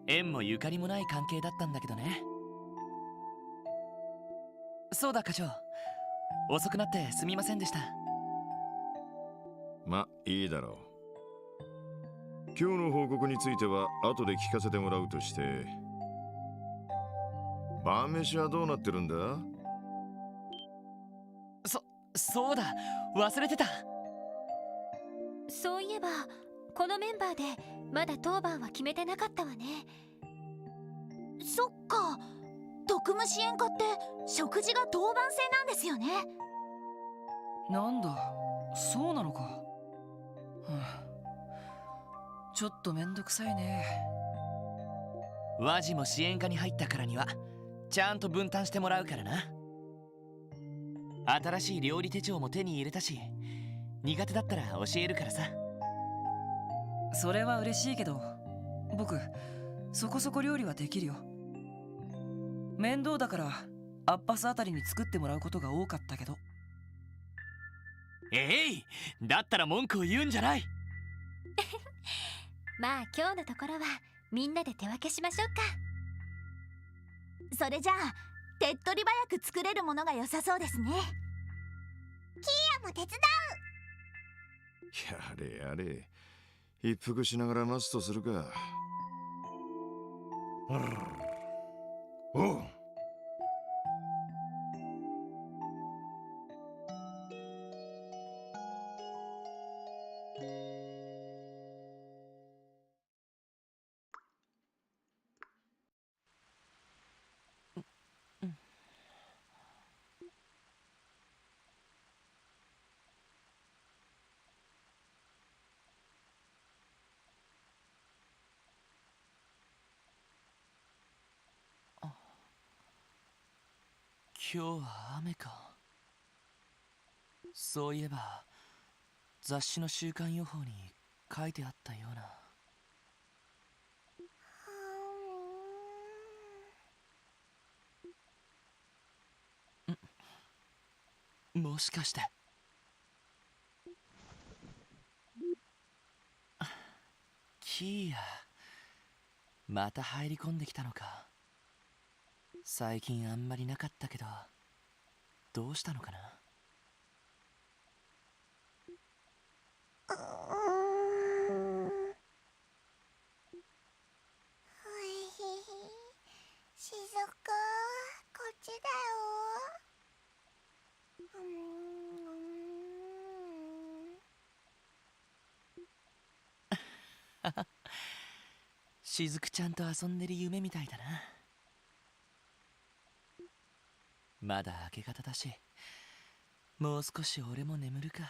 縁もゆかりもない関係だったんだけどね。そうだ課長、遅くなってすみませんでした。ま、いいだろう。今日の報告については後で聞かせてもらうとして、晩飯はどうなってるんだ？そうだ、忘れてた。そういえばこのメンバーでまだ当番は決めてなかったわね。そっか、特務支援家って食事が当番制なんですよね。なんだ、そうなのか。ちょっとめんどくさいね。ワジも支援課に入ったからにはちゃんと分担してもらうからな。新しい料理手帳も手に入れたし、苦手だったら教えるからさ。それは嬉しいけど、僕そこそこ料理はできるよ。面倒だからアッパスあたりに作ってもらうことが多かったけど。えい、だったら文句を言うんじゃない。まあ今日のところはみんなで手分けしましょうか。それじゃあ手っ取り早く作れるものが良さそうですね。キーヤも手伝やれやれ、一服しながらマストするか。おう。今日は雨か。そういえば雑誌の週間予報に書いてあったような。もしかしてキーヤまた入り込んできたのか。最近あんまりなかったけどどうしたのかな。しずく、こっちだよ。しずくちゃんと遊んでる夢みたいだな。まだ明け方だし、もう少し俺も眠るか。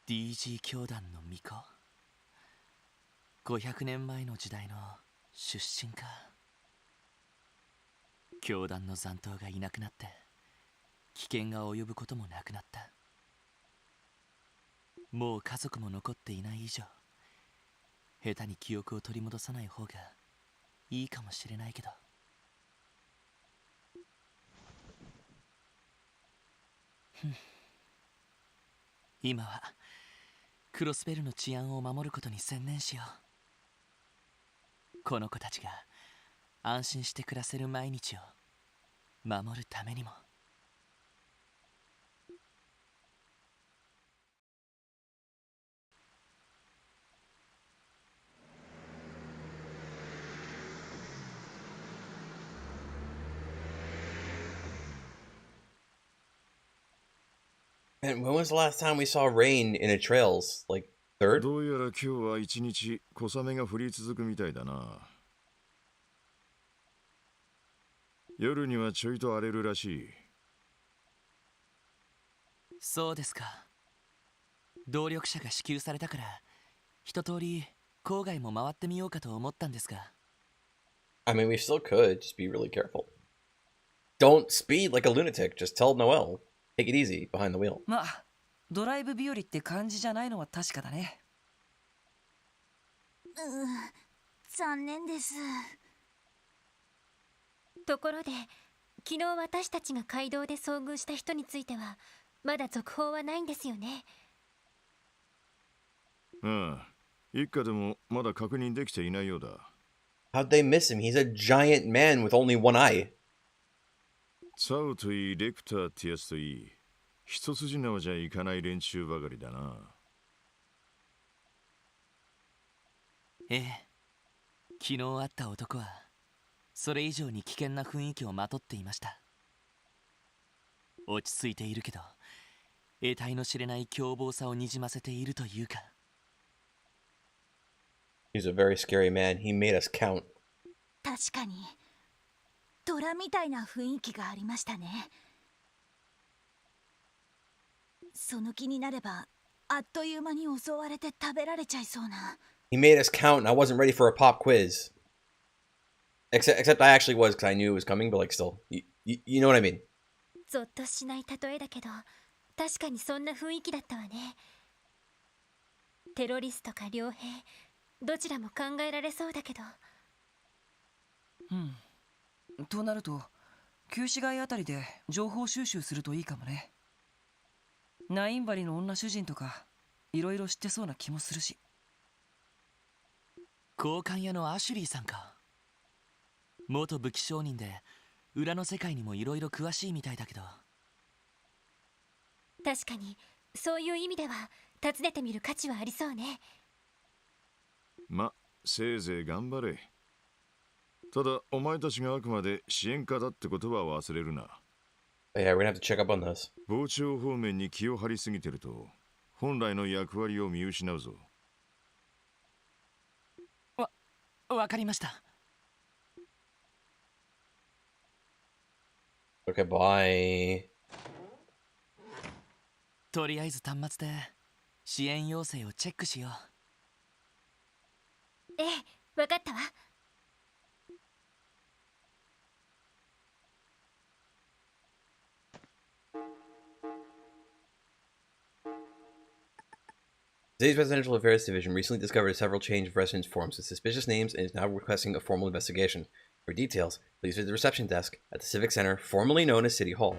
DG 教団の巫女、500年前の時代の出身か。教団の残党がいなくなって危険が及ぶこともなくなった。もう家族も残っていない以上、下手に記憶を取り戻さない方がいいかもしれないけど。今はクロスベルの治安を守ることに専念しよう。この子たちが安心して暮らせる毎日を守るためにも。And when was the last time we saw rain in a trails? Like third? どうやら今日は一日小雨が降り続くみたいだな。夜にはちょいと荒れるらしい。そうですか。動力車が支給されたから一通り郊外も回ってみようかと思ったんですが。I mean, we still could. Just be really careful. Don't speed like a lunatic. Just tell Noel. Take it easy behind the wheel. まあドライブ日和って感じじゃないのは確かだね。残念です。ところで昨日私たちが街道で遭遇した人についてはまだ続報はないんですよね。ああ、一家でもまだ確認できていないようだ。How'd they miss him? He's a giant man with only one eye. サウといい、レクターってやつといい、一筋縄じゃいかない連中ばかりだな。ええ、昨日会った男はそれ以上に危険な雰囲気をまとっていました。落ち着いているけど得体の知れない凶暴さをにじませているというか。He's a very scary man. He made us count. 確かに虎みたいな雰囲気がありましたね。その気になればあっという間に襲われて食べられちゃいそうな。He made us count, and I wasn't ready for a pop quiz. Except I actually was, because I knew it was coming. But like, still, you know what I mean? ゾッとしない例えだけど確かにそんな雰囲気だったわね。テロリストか傭兵、どちらも考えられそうだけど。となると旧市街あたりで情報収集するといいかもね。ナインバリの女主人とかいろいろ知ってそうな気もするし。交換屋のアシュリーさんか。元武器商人で裏の世界にもいろいろ詳しいみたいだけど。確かにそういう意味では訪ねてみる価値はありそうね。ま、せいぜい頑張れ。ただお前たちがあくまで支援家だってことは忘れるな。Yeah, we're gonna have to check up on this. 傍聴方面に気を張りすぎてると本来の役割を見失うぞ。わかりました。Okay, bye. とりあえず端末で支援要請をチェックしよう。ええ、わかったわ。Today's Residential Affairs Division recently discovered several change of residence forms with suspicious names and is now requesting a formal investigation. For details, please visit the reception desk at the Civic Center, formerly known as City Hall.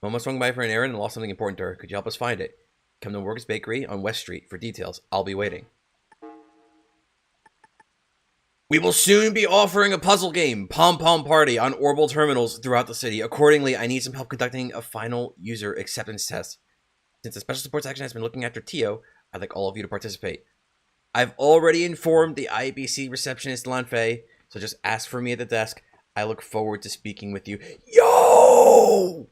Mama swung by for an errand and lost something important to her. Could you help us find it? Come to Workers Bakery on West Street for details. I'll be waiting. We will soon be offering a puzzle game, Pom Pom Party, on orbital terminals throughout the city. Accordingly, I need some help conducting a final user acceptance test. Since the Special Support Section has been looking after Tio, I'd like all of you to participate. I've already informed the IBC receptionist Lanfei, so just ask for me at the desk. I look forward to speaking with you. Yo!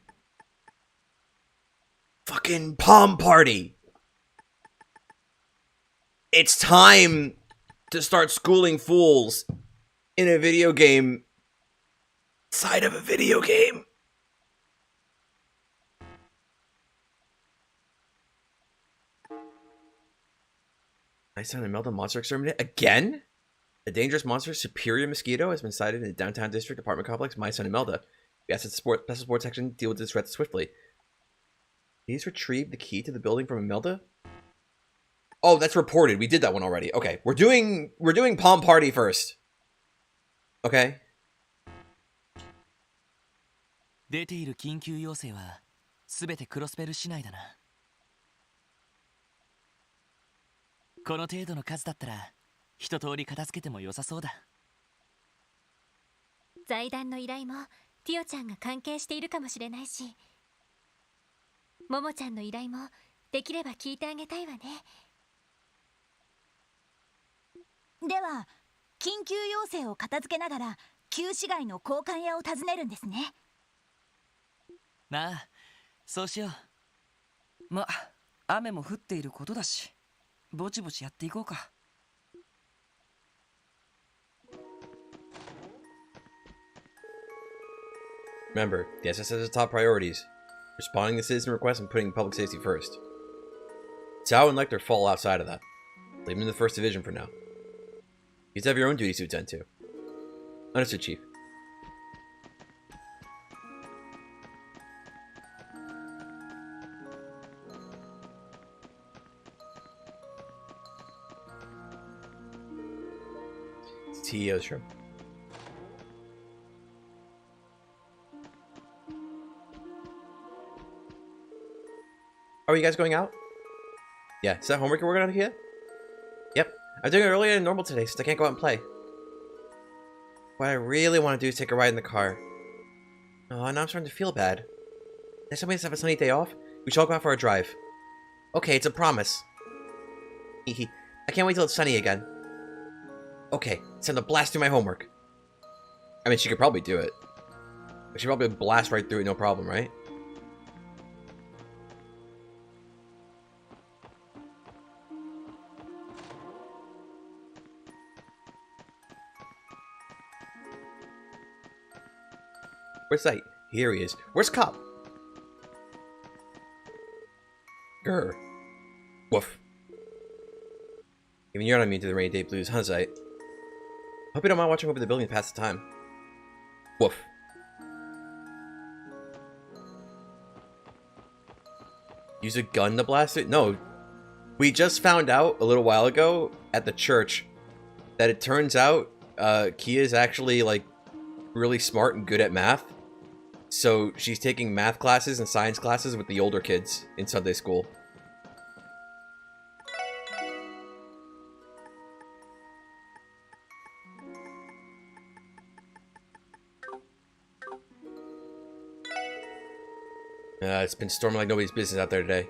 Fucking Pom Party! It's time to start schooling fools in a video game side of a video game. My son Imelda monster exterminated again? A dangerous monster, Superior Mosquito, has been sighted in the downtown district apartment complex. My son Imelda. We asked the special support section to deal with this threat swiftly. Please retrieve the key to the building from Imelda. Oh, that's reported. We did that one already. Okay, we're doing Palm Party first. Okay. 出ている緊急要請はすべてクロスペル市内だな。この程度の数だったら一通り片付けても良さそうだ。財団の依頼もティオちゃんが関係しているかもしれないし、モモちゃんの依頼もできれば聞いてあげたいわね。では緊急要請を片付けながら旧市街の交換屋を訪ねるんですね。まあそうしよう。ま、雨も降っていることだし、ぼちぼちやっていこうか。Remember, the SS has its top priorities: responding to citizen requests and putting public safety first. Cao and Lecter fall outside of that. Leave them in the first division for now. You have your own duties to attend to. Understood, Chief. It's TEO's room. Are you guys going out? Yeah, is that homework you're working on here? Yep. I'm doing it earlier than normal today since I can't go out and play. What I really want to do is take a ride in the car. Oh, now I'm starting to feel bad. Next time we have a sunny day off, we should all go out for a drive. Okay, it's a promise. Hehe. I can't wait till it's sunny again. Okay, it's time to blast through my homework. I mean, she could probably do it. But she probably would blast right through it, no problem, right? Where's Sight? Here he is. Where's Cop? Grr. Woof. Even you're not immune to the rainy day blues, huh, Sight? Hope you don't mind watching over the building to pass the time. Woof. Use a gun to blast it? No. We just found out a little while ago at the church that it turns out Kia is actually like really smart and good at math. So she's taking math classes and science classes with the older kids in Sunday school. It's been storming like nobody's business out there today.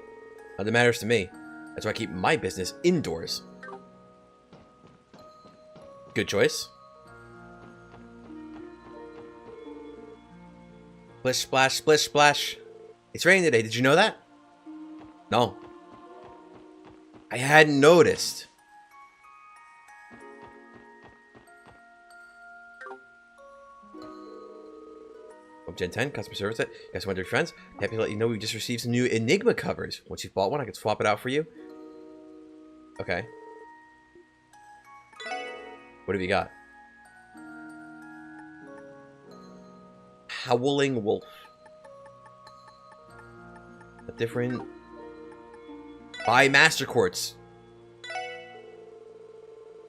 Nothing matters to me. That's why I keep my business indoors. Good choice. Splish, splash, splish, splash. It's raining today. Did you know that? No. I hadn't noticed. Gen 10, customer service it. Guys, one of your friends. Happy to let you know we just received some new Enigma covers. Once you've bought one, I can swap it out for you. Okay. What have you got? Howling Wolf. A different... Buy Master Quartz.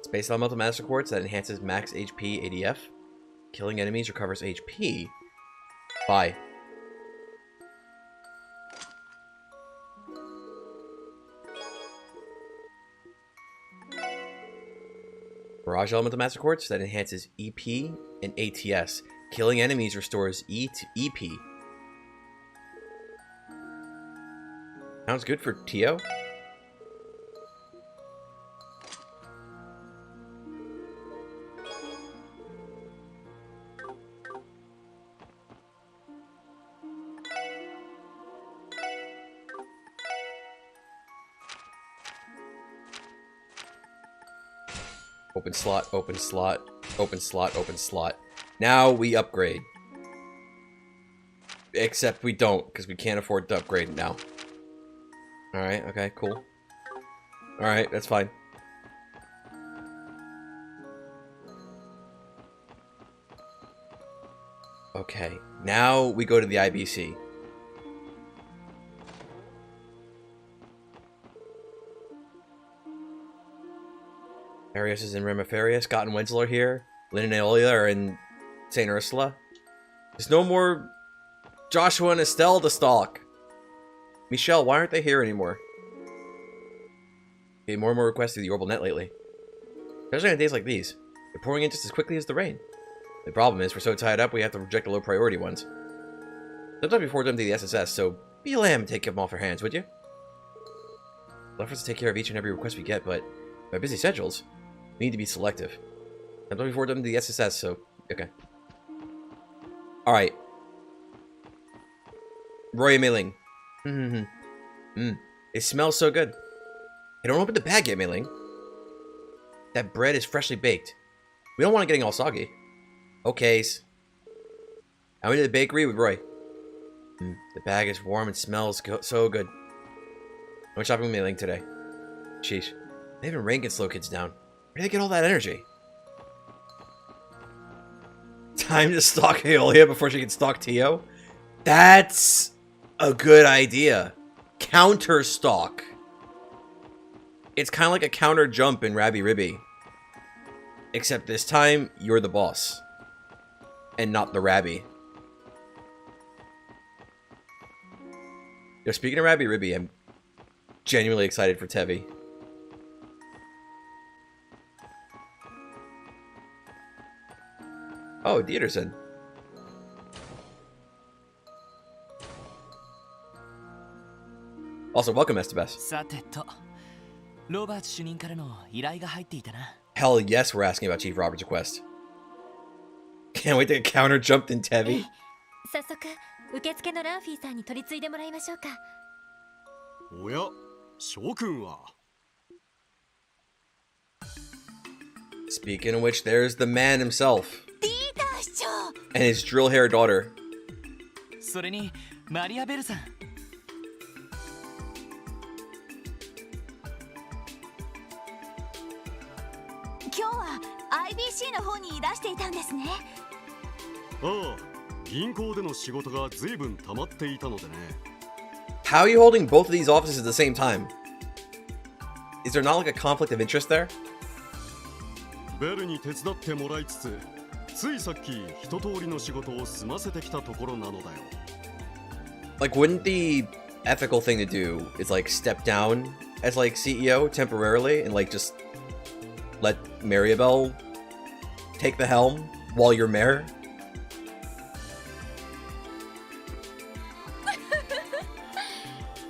It's based on multiple Master Quartz that enhances max HP ADF. Killing enemies recovers HP. Buy. Barrage Elemental Master Quartz that enhances EP and ATS. Killing enemies restores E to EP. Sounds good for Tio. Open slot, open slot, open slot, open slot. Now we upgrade. Except we don't, because we can't afford to upgrade now. Alright, okay, cool. Alright, that's fine. Okay, now we go to the IBC. Arius is in Remifarius. Scott and Winslow are here. Lynn and Aeolia are in St. Ursula. There's no more Joshua and Estelle to stalk. Michelle, why aren't they here anymore? Getting more and more requests through the Orbital Net lately. Especially on days like these. They're pouring in just as quickly as the rain. The problem is, we're so tied up, we have to reject the low priority ones. Sometimes we forward them to the SSS, so be a lamb and take them off our hands, would you? We'll have to take care of each and every request we get, but by busy schedules, we need to be selective. Sometimes we forward them to the SSS, so okay. Alright. Roy and Mei-Ling. It smells so good. Hey, don't open the bag yet, Mei-Ling. That bread is freshly baked. We don't want it getting all soggy. Okays. I went to the bakery with Roy. The bag is warm and smells so good. I went shopping with Mei-Ling today. Sheesh. Even rain can slow kids down. Where do they get all that energy? Time to stalk Aeolia before she can stalk Tio? That's a good idea. Counter stalk. It's kind of like a counter jump in Rabby Ribby. Except this time, you're the boss. And not the Rabby. Yo, speaking of Rabby Ribby, I'm genuinely excited for Tevi. Oh, Dieterson. Also, welcome, Estebes. Hell yes, we're asking about Chief Robert's request. Can't wait to get counter jumped in Tevi. 早速受付のランフィーさんに取り継いでもらいましょうか。おや、諸君は。Speaking of which, there's the man himself. And his drill hair daughter. それにマリアベルさん。今日は IBC の方にいらしていたんですね。ああ、銀行での仕事が随分溜まっていたのでね。How are you holding both of these offices at the same time? Is there not like a conflict of interest there? ベルに手伝ってもらいつつ、ついさっき一通りの仕事を済ませてきたところなのだよ。Like, wouldn't the ethical thing to do is like step down as like CEO temporarily and like just let Maribel take the helm while you're mayor?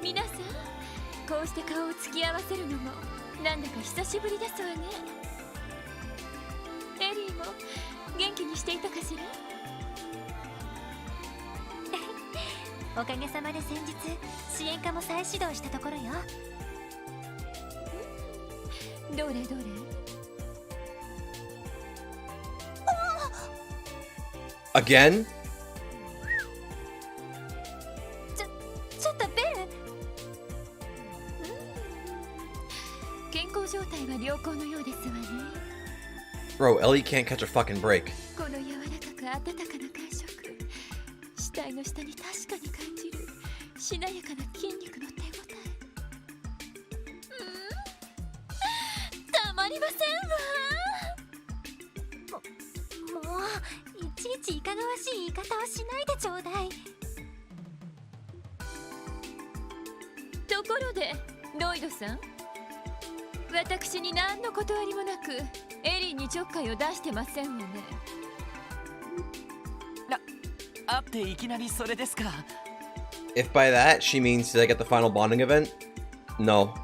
皆さん、こうして顔を突き合わせるのもなんだか久しぶりですわね。エリーも元気にしていたかしら？おかげさまで先日支援課も再始動したところよ。どれどれ。Again? ちょっとベル。健康状態は良好のようですわね。Bro, Ellie can't catch a fucking break. この柔らかく温かな感触、死体の下に確かに感じるしなやかな筋肉の手応え。たまりませんわ。もういちいちいかがわしい言い方をしないでちょうだい。ところでロイドさん、私に何の断りもなくエリーにちょっかいを出してませんわね。あっていきなりそれですか。 If by that she means did I get the final bonding event? No.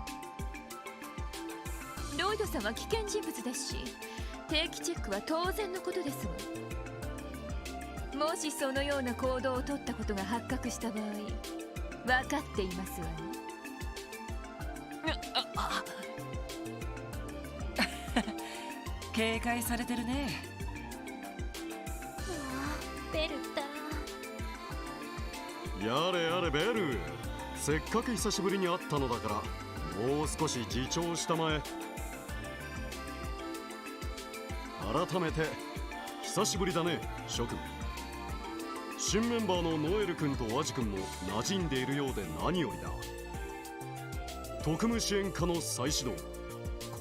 ロイドさんは危険人物ですし、定期チェックは当然のことですわ。もしそのような行動を取ったことが発覚した場合、分かっていますわね。警戒されてるね。ベルったやれやれベル、せっかく久しぶりに会ったのだからもう少し自重したまえ。改めて久しぶりだね諸君。新メンバーのノエル君とワジ君も馴染んでいるようで何よりだ。特務支援課の再始動、こ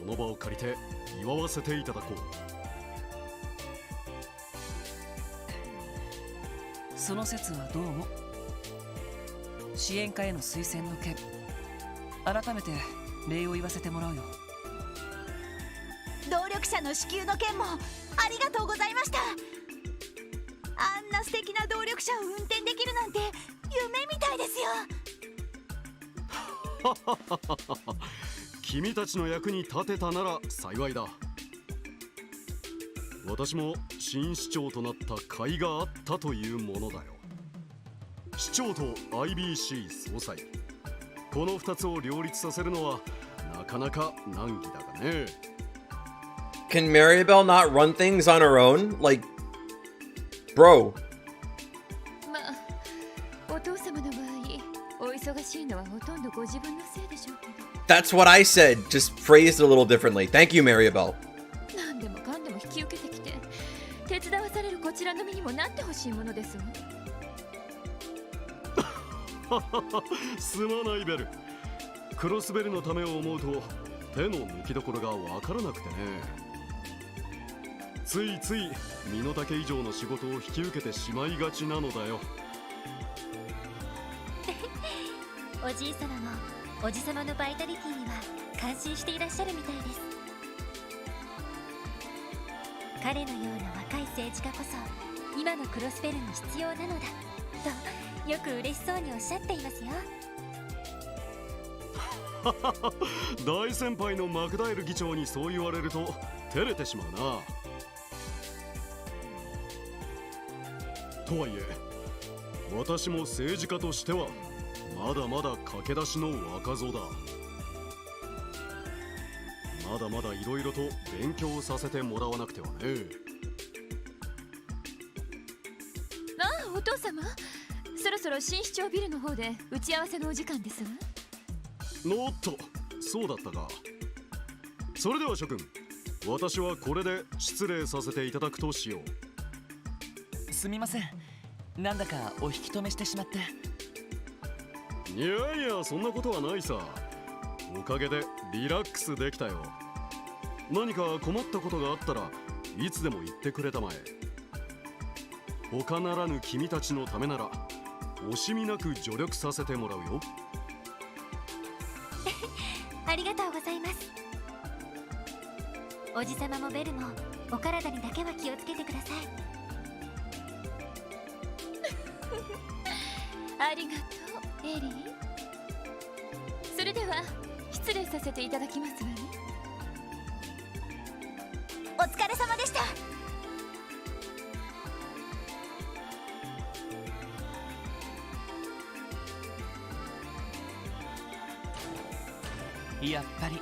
の場を借りて祝わせていただこう。その説はどうも。支援課への推薦の件、改めて礼を言わせてもらうよ。動力車の支給の件もありがとうございました。あんな素敵な動力車を運転できるなんて夢みたいですよ。君たちの役に立てたなら幸いだ。私も新市長となった甲斐があったというものだよ。市長と IBC 総裁、この2つを両立させるのはなかなか難儀だがね。Can Maribel not run things on her own? Like, bro. まあ、お父様の場合、お忙しいのはほとんどご自分のせいでしょうけど。That's what I said, just phrased it a little differently. Thank you, Maribel. 何でもかんでも引き受けてきて、手伝わされるこちらの身にもなってほしいものですわ。すまないベル。クロスベルのためを思うと手の抜きどころがわからなくてね。ついつい身の丈以上の仕事を引き受けてしまいがちなのだよ。おじい様もおじ様のバイタリティには感心していらっしゃるみたいです。彼のような若い政治家こそ今のクロスベルに必要なのだとよく嬉しそうにおっしゃっていますよ。大先輩のマクダエル議長にそう言われると照れてしまうな。とはいえ私も政治家としてはまだまだ駆け出しの若造だ。まだまだいろいろと勉強させてもらわなくてはね。ああ、お父様、そろそろ新市長ビルの方で打ち合わせのお時間ですわ。おっと、そうだったか。それでは諸君、私はこれで失礼させていただくとしよう。すみません、なんだかお引き止めしてしまって。いやいや、そんなことはないさ。おかげでリラックスできたよ。何か困ったことがあったらいつでも言ってくれたまえ。他ならぬ君たちのためなら惜しみなく助力させてもらうよ。ありがとうございます。おじさまもベルもお体にだけは気をつけてください。ありがとうエリー。それでは失礼させていただきますわね。お疲れ様でした。やっぱり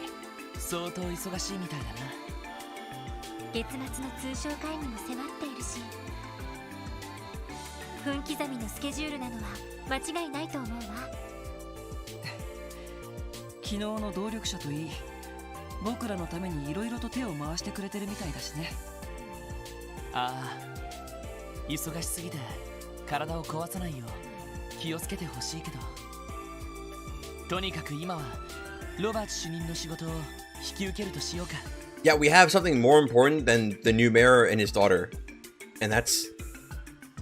相当忙しいみたいだな。月末の通商会議も迫っているし、分刻みのスケジュールなのは間違いないと思うわ。昨日の動力者といい、僕らのためにいろいろと手を回してくれてるみたいだしね。ああ、忙しすぎて体を壊さないよう気をつけてほしいけど、とにかく今はロバート主任の仕事を引き受けるとしようか。Yeah, we have something more important than the new mayor and his daughter, and that's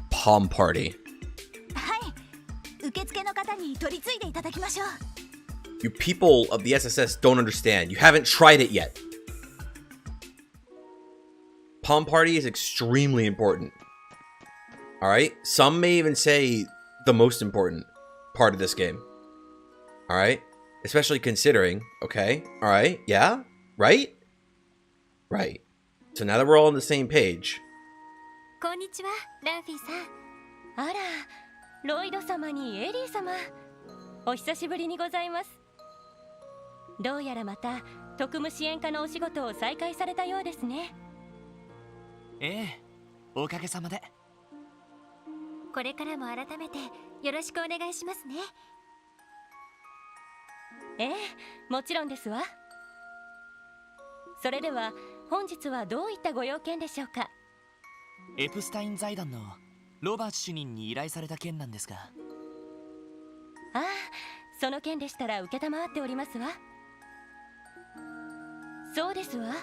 Palm Party. はい、受付の方に取り次いでいただきましょう。You people of the SSS don't understand. You haven't tried it yet. Palm Party is extremely important. Alright? Some may even say the most important part of this game. Alright? Especially considering, okay? Alright? Yeah? Right? Right. So now that we're all on the same page. こんにちは、ランフィーさん。あら、ロイド様にエリー様、お久しぶりにございます。どうやらまた特務支援課のお仕事を再開されたようですね。ええ、おかげさまで。これからも改めてよろしくお願いしますね。ええ、もちろんですわ。それでは本日はどういったご用件でしょうか。エプスタイン財団のロバート主任に依頼された件なんですが。ああ、その件でしたら承っておりますわ。そうですわ。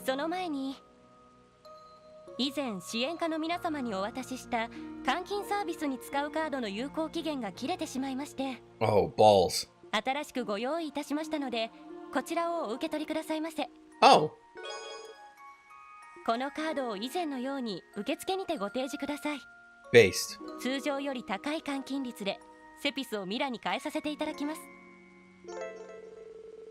その前に、以前支援課の皆様にお渡しした換金サービスに使うカードの有効期限が切れてしまいまして、 Oh, balls. 新しくご用意いたしましたので、こちらをお受け取りくださいませ。 Oh. このカードを以前のように受付にてご提示ください。 Based. 通常より高い換金率でセピスをミラに変えさせていただきます。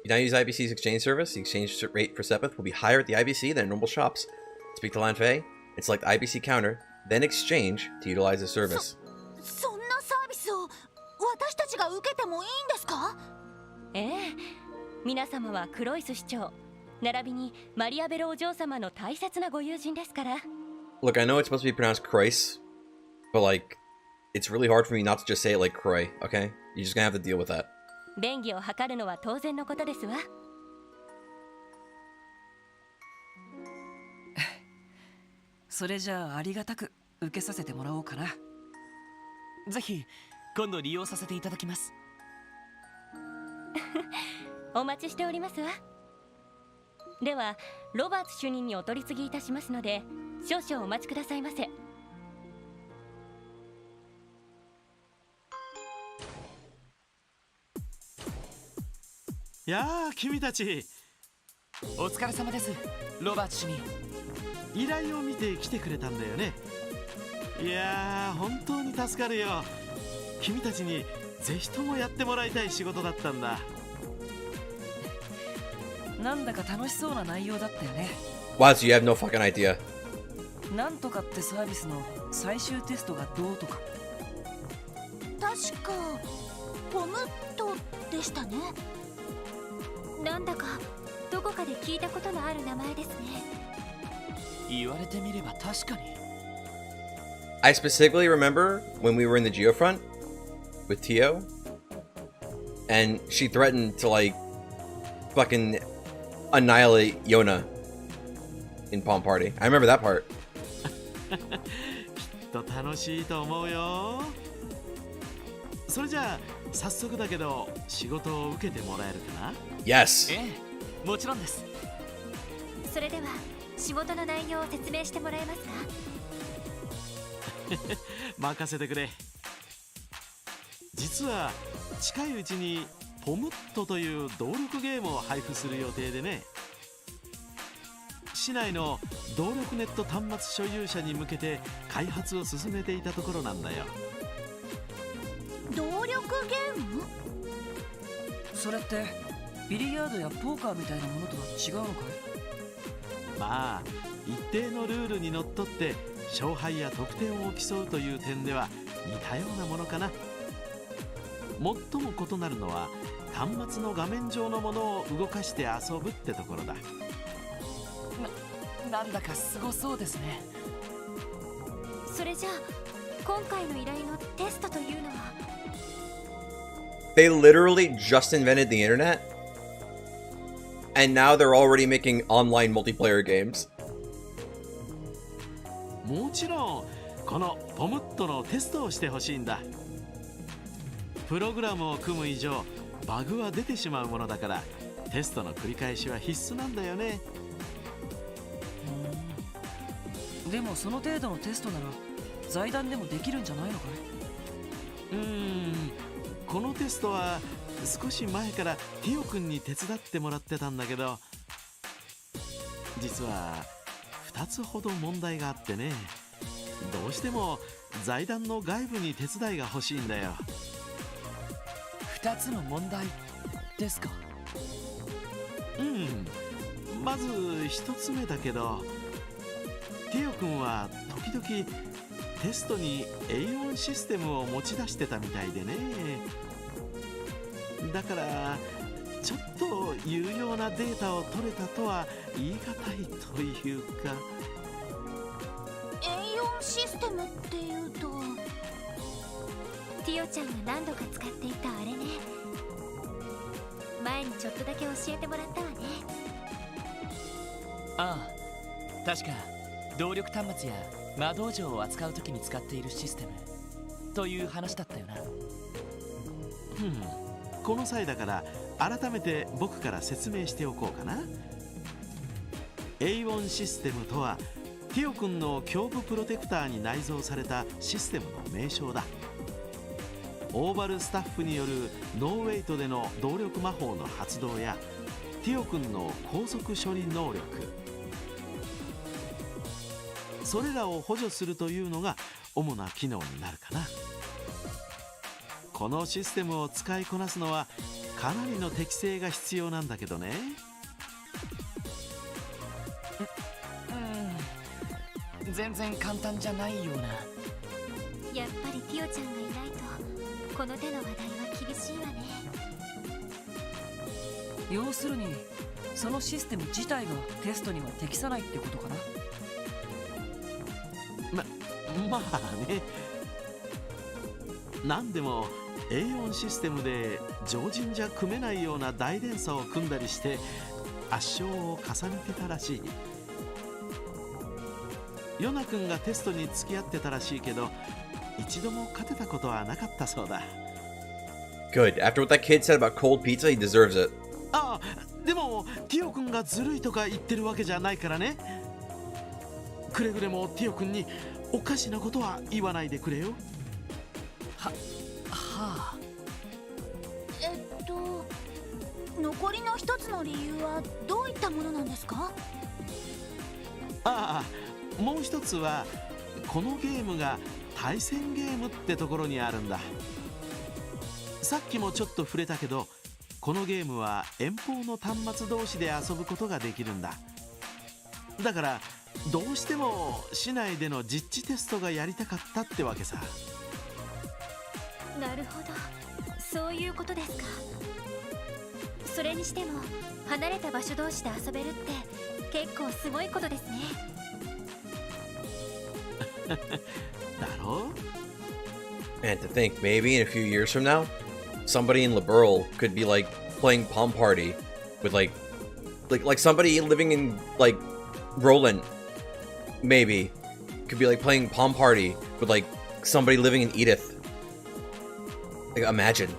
You now use IBC's exchange service. The exchange rate for Sepith will be higher at the IBC than in normal shops. Speak to Lanfei and select the IBC counter, then exchange to utilize the service. そんなサービスを私たちが受けてもいいんですか？ええ、皆様はクロイス市長並びにマリアベルお嬢様の大切なご友人ですから。 Look, I know it's supposed to be pronounced Croix, but like, it's really hard for me not to just say it like Croy, okay? You're just gonna have to deal with that. 便宜を図るのは当然のことですわ。それじゃあありがたく受けさせてもらおうかな。ぜひ今度利用させていただきます。お待ちしておりますわ。ではロバーツ主任にお取り次ぎいたしますので、少々お待ちくださいませ。やあ、君たちお疲れ様です、ロバート主任。依頼を見て来てくれたんだよね。いやー、本当に助かるよ。君たちにぜひともやってもらいたい仕事だったんだ。なんだか楽しそうな内容だったよね。 Wow, you have no fucking idea. なんとかってサービスの最終テストがどうとか。確かポムットでしたね。なんだかどこかで聞いたことのある名前ですね。言われてみれば確かに。I specifically remember when we were in the Geofront with Tio, and she threatened to like fucking annihilate Yona in Palm Party. I remember that part. きっと楽しいと思うよ。それじゃあ早速だけど仕事を受けてもらえるかな？ Yes. ええ、もちろんです。それでは仕事の内容を説明してもらえますか？任せてくれ。実は近いうちにポムットという動力ゲームを配布する予定でね。市内の動力ネット端末所有者に向けて開発を進めていたところなんだよ。動力ゲーム？それってビリヤードやポーカーみたいなものとは違うのかい？まあ一定のルールにのっとって勝敗や得点を競うという点では似たようなものかな。最も異なるのは端末の画面上のものを動かして遊ぶってところだ。なんだかすごそうですね。それじゃあ今回の依頼のテストというのは？ They literally just invented the internet, and now they're already making online multiplayer games. もちろんこのポムットのテストをしてほしいんだ。プログラムを組む以上バグは出てしまうものだからテストの繰り返しは必須なんだよね。でもその程度のテストなら財団でもできるんじゃないのかい？このテストは少し前からティオ君に手伝ってもらってたんだけど、実は2つほど問題があってね。どうしても財団の外部に手伝いが欲しいんだよ。2つの問題ですか？まず1つ目だけど、ティオ君は時々テストにA4システムを持ち出してたみたいでね。だからちょっと有用なデータを取れたとは言い難いというか。 A4 システムっていうと？ティオちゃんが何度か使っていたあれね。前にちょっとだけ教えてもらったわね。ああ、確か動力端末や魔導場を扱う時に使っているシステムという話だったよな。この際だから改めて僕から説明しておこうかな。 A1 システムとはティオ君の胸部プロテクターに内蔵されたシステムの名称だ。オーバルスタッフによるノーウェイトでの動力魔法の発動やティオ君の高速処理能力、それらを補助するというのが主な機能になるかな。このシステムを使いこなすのはかなりの適性が必要なんだけどね。全然簡単じゃないような。やっぱりティオちゃんがいないとこの手の話題は厳しいわね。要するにそのシステム自体がテストには適さないってことかな。まあね。なんでも A4 システムで常人じゃ組めないような大連鎖を組んだりして圧勝を重ねてたらしい。ヨナ君がテストに付き合ってたらしいけど一度も勝てたことはなかったそうだ。 Good. After what that kid said about cold pizza, he deserves it. ああ、でもティオ君がずるいとか言ってるわけじゃないからね。くれぐれもティオ君におかしなことは言わないでくれよ。はあ。残りの一つの理由はどういったものなんですか？ああ、もう一つはこのゲームが対戦ゲームってところにあるんだ。さっきもちょっと触れたけどこのゲームは遠方の端末同士で遊ぶことができるんだ。だからどうしても市内での実地テストがやりたかったってわけさ。なるほど、そういうことですか。それにしても離れた場所同士で遊べるって結構すごいことですね。だろう？ And to think, maybe in a few years from now, somebody in Liberl could be like playing Palm Party with like somebody living in like Roland, maybe could be like playing Palm Party with like somebody living in Edith. Like, imagine.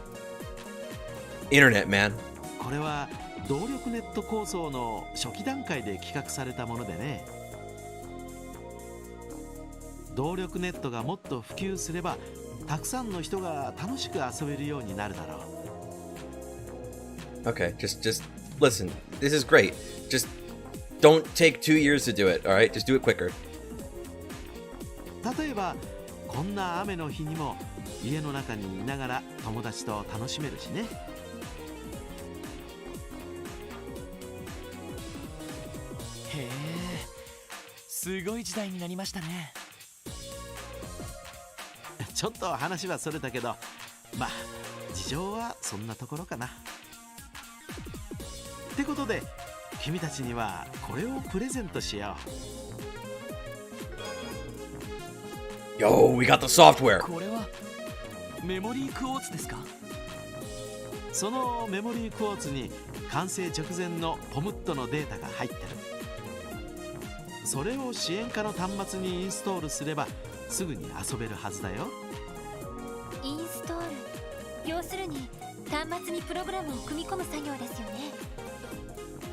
Internet, man. これは動力ネット構想の初期段階で企画されたものでね。動力ネットがもっと普及すれば、たくさんの人が楽しく遊べるようになるだろう。 Okay, just listen. This is great. Just don't take 2 years to do it, alright? Just do it quicker. 例えばこんな雨の日にも家の中にいながら友達と楽しめるしね。へえ、すごい時代になりましたね。ちょっと話はそれたけど、まあ事情はそんなところかな。ってことで君たちにはこれをプレゼントしよう。 Yo, we got the software. これはメモリークォーツですか？そのメモリークォーツに完成直前のポムットのデータが入ってる。それを支援下の端末にインストールすればすぐに遊べるはずだよ。インストール、要するに端末にプログラムを組み込む作業ですよね。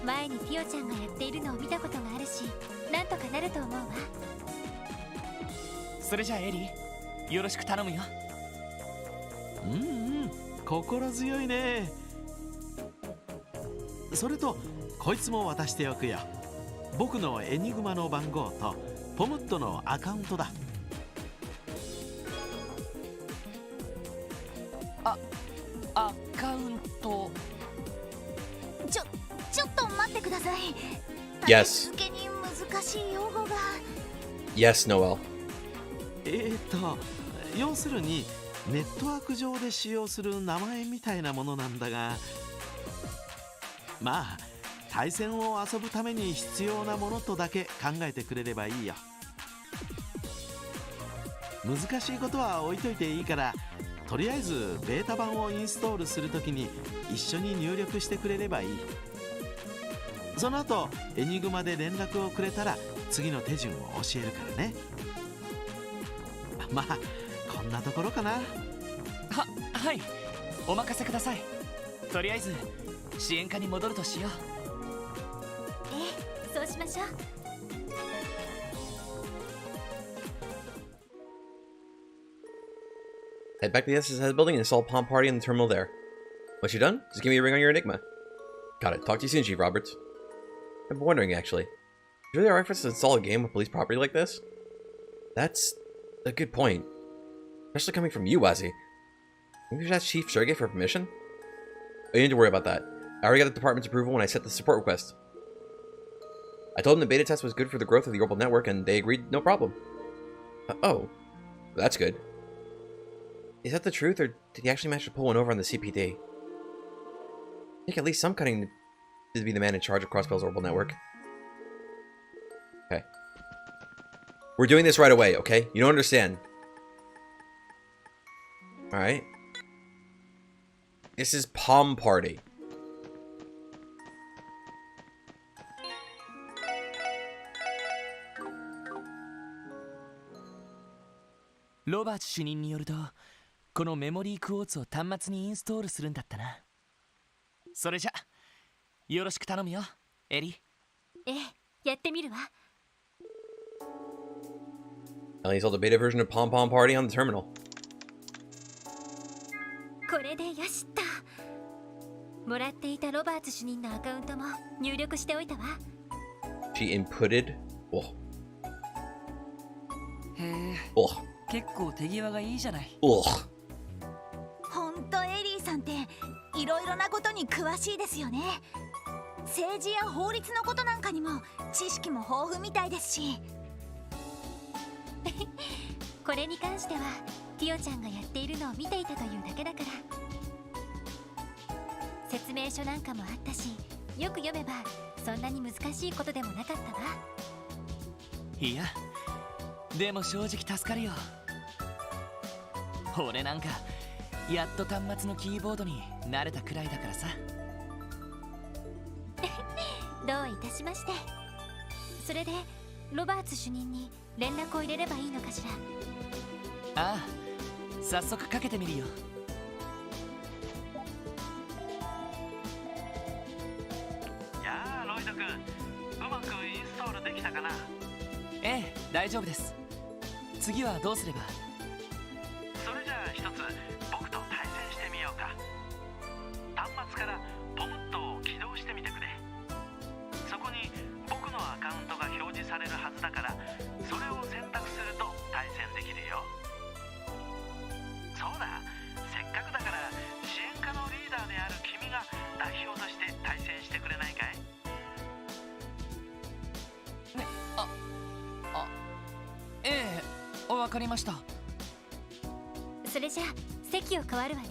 前にピオちゃんがやっているのを見たことがあるし、なんとかなると思うわ。それじゃあエリー、よろしく頼むよ。うんうん、心強いね。それとこいつも渡しておくよ。僕のエニグマの番号とポムットのアカウントだ。アカウント。ちょっと待ってください。 Yes. 立て続けに難しい用語が。 Yes, Noel. 要するにネットワーク上で使用する名前みたいなものなんだが、まあ対戦を遊ぶために必要なものとだけ考えてくれればいいよ。難しいことは置いといていいから、とりあえずベータ版をインストールするときに一緒に入力してくれればいい。その後エニグマで連絡をくれたら次の手順を教えるからね。まあこんなところかな。はい、お任せください。とりあえず支援課に戻るとしよう。ええ、そうしましょう。Head back to the SSS building and install Palm Party in the terminal there. Once you're done, just give me a ring on your Enigma. Got it. Talk to you soon, Chief Roberts. I've been wondering, actually. Is it really alright for us to install a game with police property like this? That's a good point. Especially coming from you, Wazzy. Maybe we should ask Chief Sergey for permission? Oh, you need to worry about that. I already got the department's approval when I sent the support request. I told them the beta test was good for the growth of the orbital network, and they agreed no problem. Oh. That's good. Is that the truth, or did he actually manage to pull one over on the CPD? I think at least some cutting to be the man in charge of Crossbell's orbital network. Okay. We're doing this right away, okay? You don't understand. Alright. This is Palm Party. Robert 主任によると、このメモリークォーツを端末にインストールするんだったな。それじゃよろしく頼むよ、エリ。ええ、やってみるわ。Now install the beta version of Pom Pom Party on the terminal. これでよしっと。もらっていたロバーツ主任のアカウントも入力しておいたわ。She inputted. Oh. へえ、 Oh. 結構手際がいいじゃない。 Oh. ほんとエリーさんっていろいろなことに詳しいですよね。政治や法律のことなんかにも知識も豊富みたいですし。これに関してはティオちゃんがやっているのを見ていたというだけだから。説明書なんかもあったし、よく読めばそんなに難しいことでもなかったわ。いや、でも正直助かるよ。俺なんかやっと端末のキーボードに慣れたくらいだからさ。どういたしまして。それでロバーツ主任に連絡を入れればいいのかしら。ああ、早速かけてみるよ。たかな。ええ、大丈夫です。次はどうすれば。それじゃあ一つ僕と対戦してみようか。端末からポムットを起動してみてくれ。そこに僕のアカウントが表示されるはずだから、それを選択すると対戦できるよ。そうだ、せっかくだから支援課のリーダーである君が代表として対戦してくれないかい？ね、ええ、わかりました。それじゃあ席を変わるわね。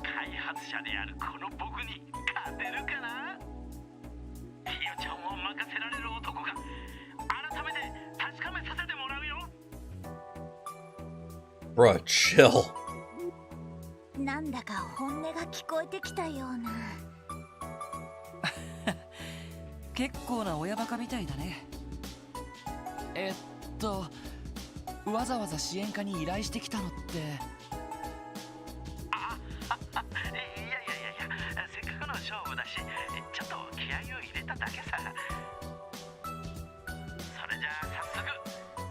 開発者であるこの僕に勝てるかな？ひよちゃんを任せられる男が改めて確かめさせてもらうよ。Bruh, chill. なんだか本音が聞こえてきたような。結構な親バカみたいだね。わざわざ支援課に依頼してきたのって。いや、せっかくの勝負だし、ちょっと気合を入れただけさ。それじゃあ早速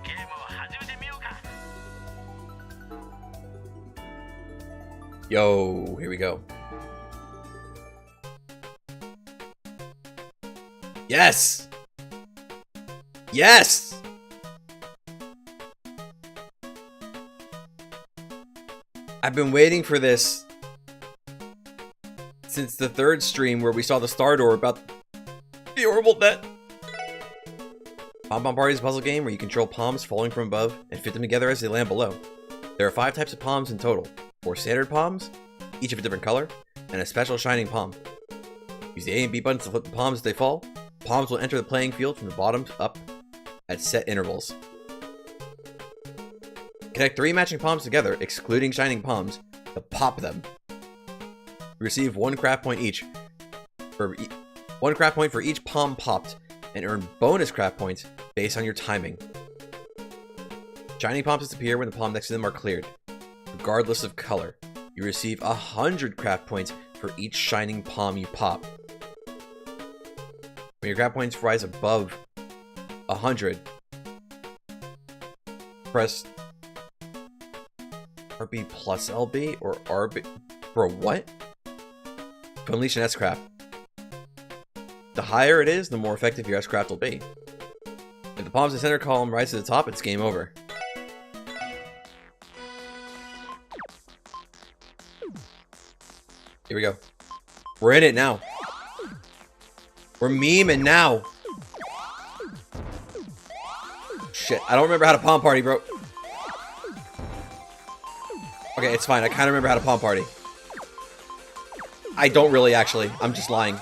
ゲームを始めてみようか。Yo, here we go. Yes! Yes! I've been waiting for this since the third stream where we saw the Star Door about the horrible net. Pom Pom Party is a puzzle game where you control palms falling from above and fit them together as they land below. There are 5 types of palms in total. 4 standard palms, each of a different color, and a special shining palm. Use the A and B buttons to flip the palms as they fall. Palms will enter the playing field from the bottom up at set intervals. Connect 3 matching palms together, excluding shining palms, to pop them. Receive 1 craft point each. 1 craft point for each palm popped, and earn bonus craft points based on your timing. Shining palms disappear when the palm next to them are cleared, regardless of color. You receive 100 craft points for each shining palm you pop. When your craft points rise above 100, press RB plus LB or RB. Bro, what? To unleash an S-craft. The higher it is, the more effective your S-craft will be. If the palms in the center column rise to the top, it's game over. Here we go. We're in it now. We're memeing now. Shit, I don't remember how to palm party, bro. Okay, it's fine. I kind of remember how to palm party. I don't really, actually. I'm just lying.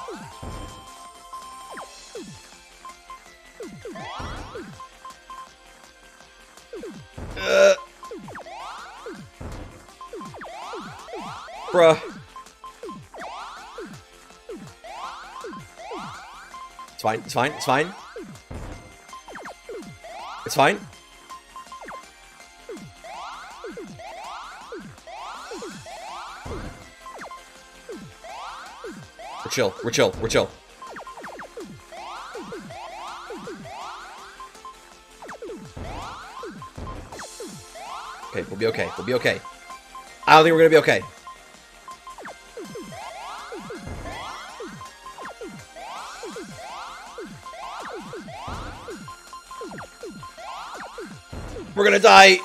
Bruh. It's fine, it's fine, it's fine. It's fine. We're chill, we're chill, we're chill. Okay, we'll be okay, we'll be okay. I don't think we're gonna be okay. We're gonna die.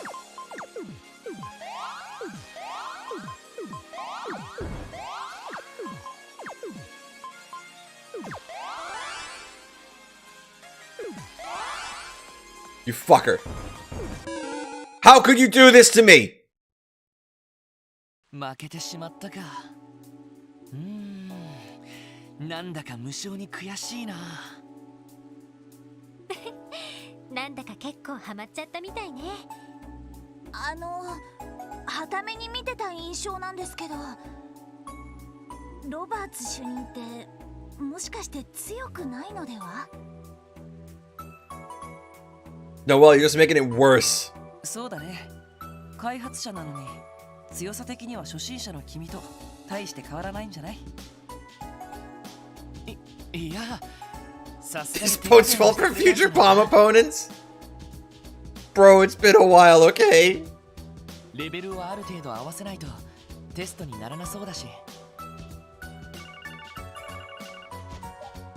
You fucker. How could you do this to me? 負けてしまったか。なんだか無性に悔しいな。なんだか結構ハマっちゃったみたいね。はために見てた印象なんですけど、ロバーツ主任ってもしかして強くないのでは？ No, well, you're just making it worse. そうだね。開発者なのに強さ的には初心者の君と大して変わらないんじゃない？いや、さすがに This post fault for future palm opponents? Bro, it's been a while, okay? レベルをある程度合わせないとテストにならなそうだし。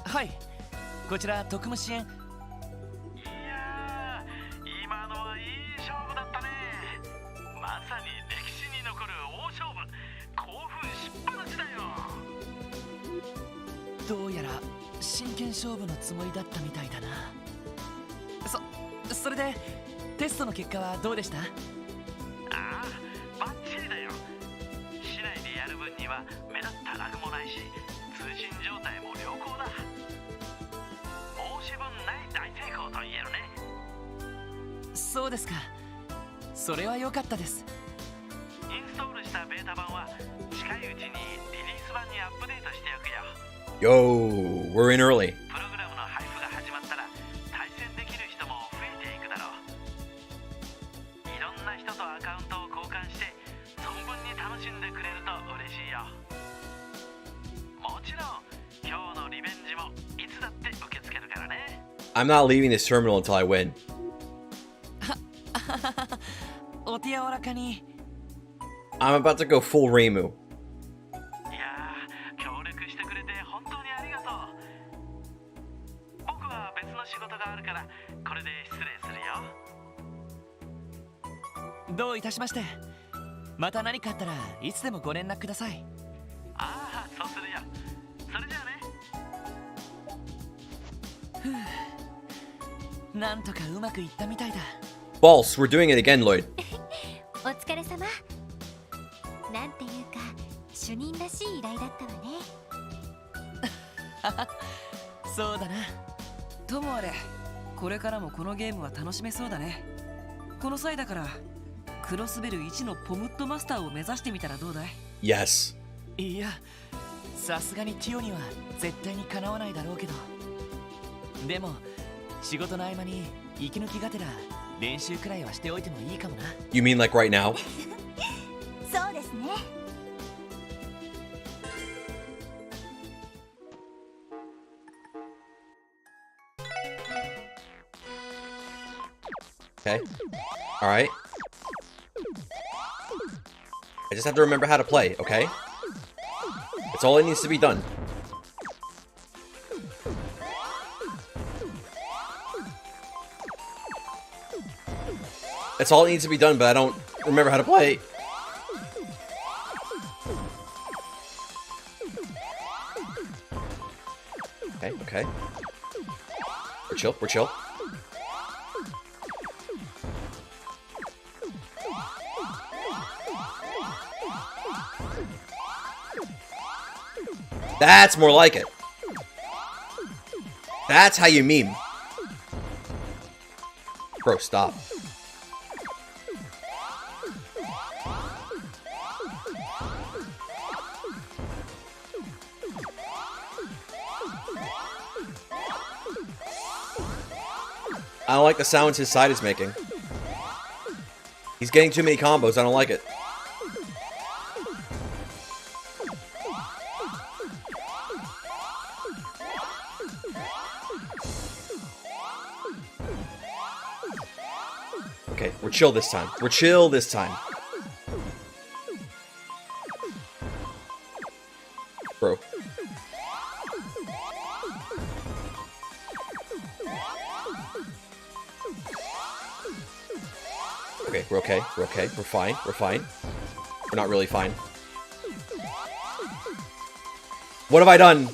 はい、こちら特務支援。いやー、今のはいい勝負だったね。まさに歴史に残る大勝負。興奮しっぱなしだよ。どうやら真剣勝負のつもりだったみたいだな。それでテストの結果はどうでした？ああ、バッチリだよ。市内でやる分には目立ったラグもないし、通信状態も良好だ。申し分ない大成功と言えるね。そうですか。それは良かったです。インストールしたベータ版は近いうちにリリース版にアップデートしておくよ。Yo, we're in early. プログラムの配布が始まったら対戦できる人も増えていくだろう。いろんな人とアカウントを交換して存分に楽しんでくれると嬉しいよ。もちろん今日のリベンジもいつだって受け付けるからね。 I'm not leaving this terminal until I win. お手柔らかに。 I'm about to go full Reimu. いやー、協力してくれて本当にありがとう。僕は別の仕事があるからこれで失礼するよ。どういたしまして。また何かあったらいつでもご連絡ください。ああ、そうするよ。それじゃあね。なんとかうまくいったみたいだ。 False, we're doing it again, Lloyd. お疲れ様。なんていうか主任らしい依頼だったわね。そうだな。ともあれ、これからもこのゲームは楽しめそうだね。この際だからクロスベル1のポムットマスターを目指してみたらどうだい？ Yes. いや、さすがにティオには絶対にかなわないだろうけど、でも仕事の合間に息抜きがてら練習くらいはしておいてもいいかもな。 You mean like right now? そうですね。Okay. Alright. I just have to remember how to play, okay? It's all that needs to be done. That's all that needs to be done, but I don't remember how to play. Okay, okay. We're chill, we're chill. That's more like it. That's how you meme. Bro, stop. I don't like the sounds his side is making. He's getting too many combos. I don't like it. Okay, we're chill this time. We're chill this time. Bro. Okay, we're okay. We're okay. We're fine. We're fine. We're not really fine. What have I done?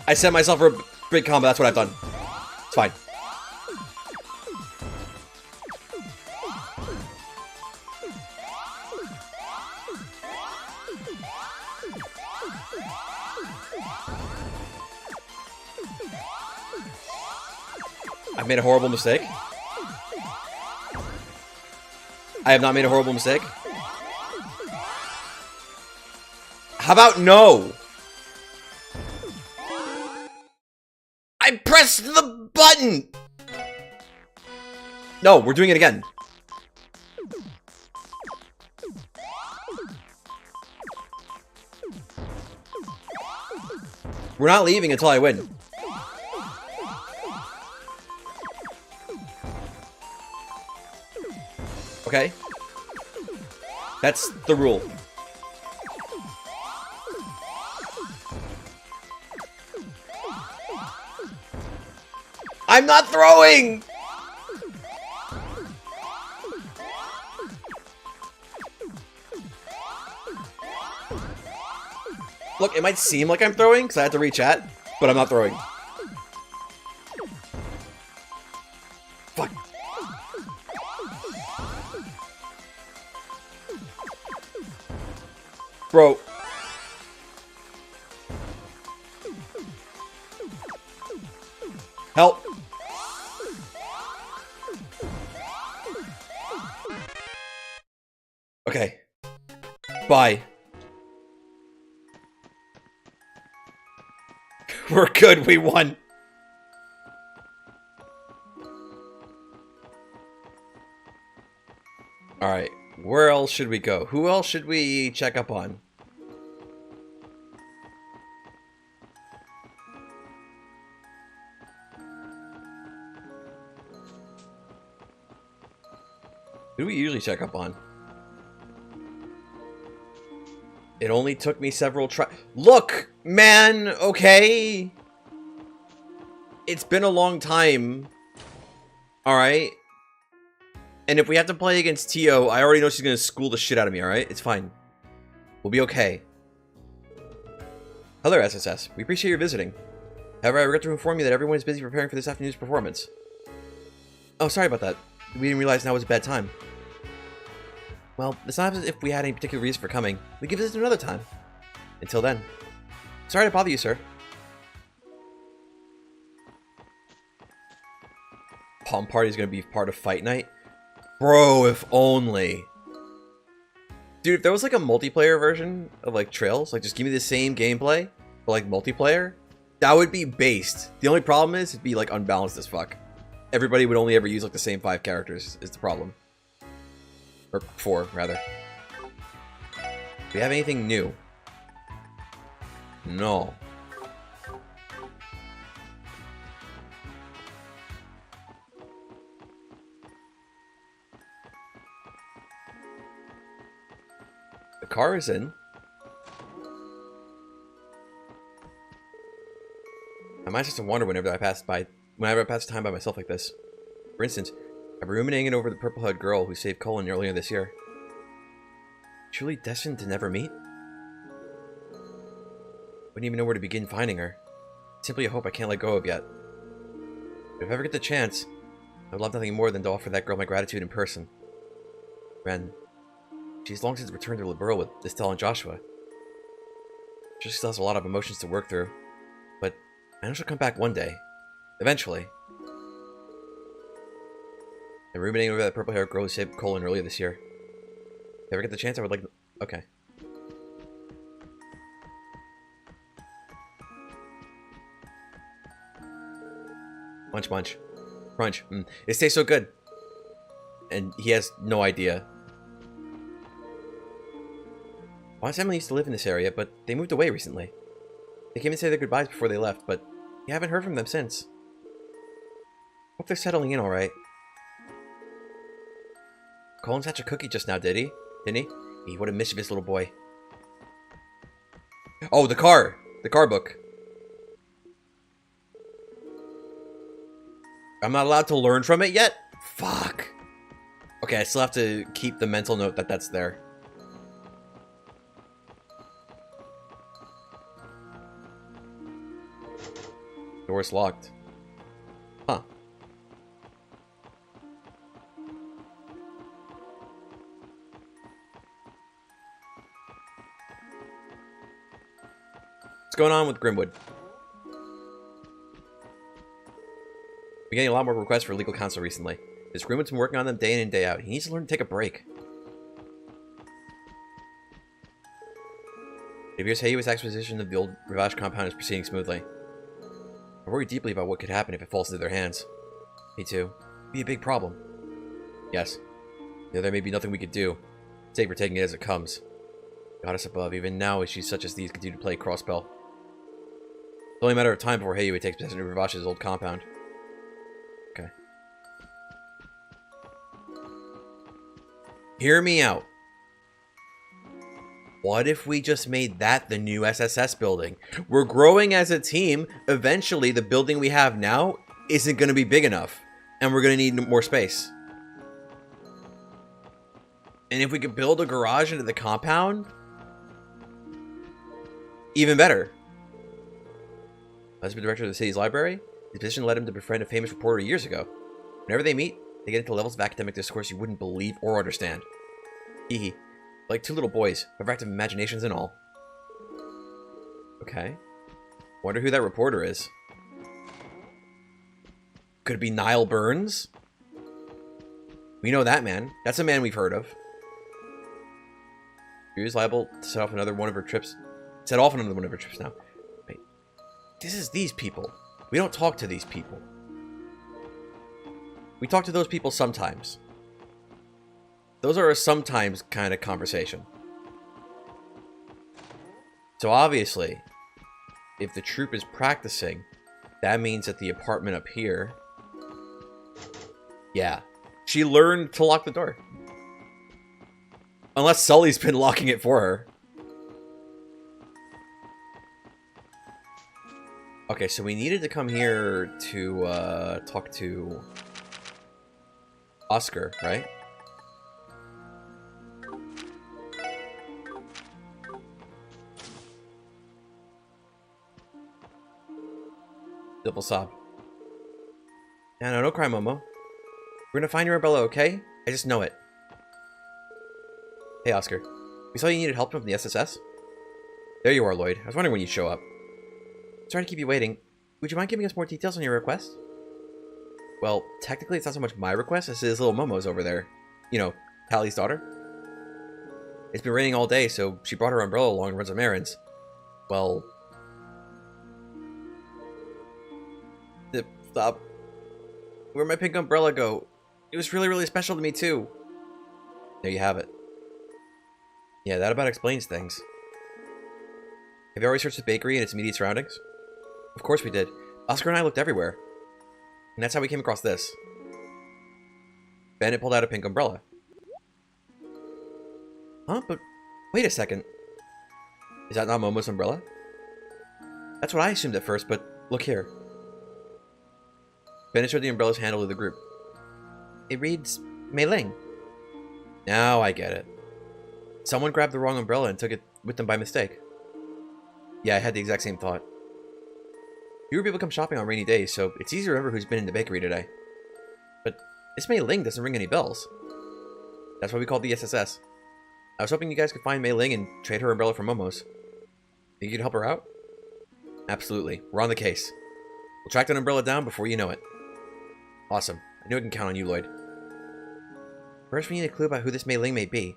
I set myself for a big combo. That's what I've done. It's fine. I've made a horrible mistake. I have not made a horrible mistake. How about no? I pressed the button! No, we're doing it again. We're not leaving until I win. Okay. That's the rule. I'm not throwing! Look, it might seem like I'm throwing because I had to reach at, but I'm not throwing. Fuck. Bro. Help. Okay. Bye. We're good, we won. Alright, where else should we go? Who else should we check up on? Who do we usually check up on? It only took me several tries. Look, man, okay? It's been a long time. Alright? And if we have to play against Tio, I already know she's gonna school the shit out of me, alright? It's fine. We'll be okay. Hello, SSS. We appreciate your visiting. However, I regret to inform you that everyone is busy preparing for this afternoon's performance. Oh, sorry about that. We didn't realize now was a bad time. Well, it's not as if we had any particular reason for coming. We can visit another time. Until then. Sorry to bother you, sir. Palm Party's gonna be part of Fight Night? Bro, if only. Dude, if there was like a multiplayer version of like Trails, like just give me the same gameplay, but like multiplayer, that would be based. The only problem is it'd be like unbalanced as fuck. Everybody would only ever use like the same 5 characters is the problem. Or 4, rather. Do we have anything new? No. The car is in. I might just wonder whenever I pass time by myself like this. For instance, I'm ruminating over the purple-haired girl who saved Colin earlier this year. Truly destined to never meet? Wouldn't even know where to begin finding her. Simply a hope I can't let go of yet. But if I ever get the chance, I would love nothing more than to offer that girl my gratitude in person. Ren. She's long since returned to Liberal with Estelle and Joshua. She still has a lot of emotions to work through, but I know she'll come back one day. Eventually. I'm ruminating over that purple-haired girl who saved Colin earlier this year. If I ever get the chance, I would like... Okay. Munch, munch. Crunch. It tastes so good. And he has no idea. Once Emily used to live in this area, but they moved away recently. They came and said their goodbyes before they left, but you haven't heard from them since. Hope they're settling in alright. Colin hatched a cookie just now, did he? Didn't he? What a mischievous little boy. Oh, the car! The car book. I'm not allowed to learn from it yet? Fuck. Okay, I still have to keep the mental note that that's there. Door's locked. Huh. What's going on with Grimwood? We're getting a lot more requests for legal counsel recently. This Grimwood's been working on them day in and day out. He needs to learn to take a break. It appears Heiwa's acquisition of the old Rivage compound is proceeding smoothly. I worry deeply about what could happen if it falls into their hands. Me too. It'd be a big problem. Yes. There may be nothing we could do. Save for taking it as it comes. Goddess above, even now issues such as these continue to play crossbell. It's only a matter of time before Heiyue takes possession of Urvash's old compound. Okay. Hear me out. What if we just made that the new SSS building? We're growing as a team. Eventually, the building we have now isn't going to be big enough. And we're going to need more space. And if we could build a garage into the compound, even better. As the director of the city's library, his position led him to befriend a famous reporter years ago. Whenever they meet, they get into levels of academic discourse you wouldn't believe or understand. Hee. Like two little boys, overactive imaginations and all. Okay. Wonder who that reporter is. Could it be Niall Burns? We know that man. That's a man we've heard of. She is liable to set off another one of her trips. Set off another one of her trips now. Wait. This is these people. We don't talk to these people. We talk to those people sometimes. Those are a sometimes kind of conversation. So obviously, if the troop is practicing, that means that the apartment up here... Yeah. She learned to lock the door. Unless Sully's been locking it for her. Okay, so we needed to come here to talk to Oscar, right? Double sob. Yeah, no, don't cry, Momo. We're gonna find your umbrella, okay? I just know it. Hey, Oscar. We saw you needed help from the SSS. There you are, Lloyd. I was wondering when you'd show up. Sorry to keep you waiting. Would you mind giving us more details on your request? Well, technically it's not so much my request as his little Momo's over there. You know, Tally's daughter. It's been raining all day, so she brought her umbrella along and run some errands. Well... Stop. Where'd my pink umbrella go? It was really, really special to me, too. There you have it. Yeah, that about explains things. Have you already searched the bakery and its immediate surroundings? Of course we did. Oscar and I looked everywhere. And that's how we came across this. Bandit pulled out a pink umbrella. Huh? But wait a second. Is that not Momo's umbrella? That's what I assumed at first, but look here. Bandit showed the umbrella's handle to the group. It reads Mei Ling. Now I get it. Someone grabbed the wrong umbrella and took it with them by mistake. Yeah, I had the exact same thought. Fewer people come shopping on rainy days, so it's easy to remember who's been in the bakery today. But this Mei Ling doesn't ring any bells. That's why we called the SSS. I was hoping you guys could find Mei Ling and trade her umbrella for Momo's. Think you could help her out? Absolutely. We're on the case. We'll track that umbrella down before you know it. Awesome. I knew I can count on you, Lloyd. First, we need a clue about who this Mei Ling may be.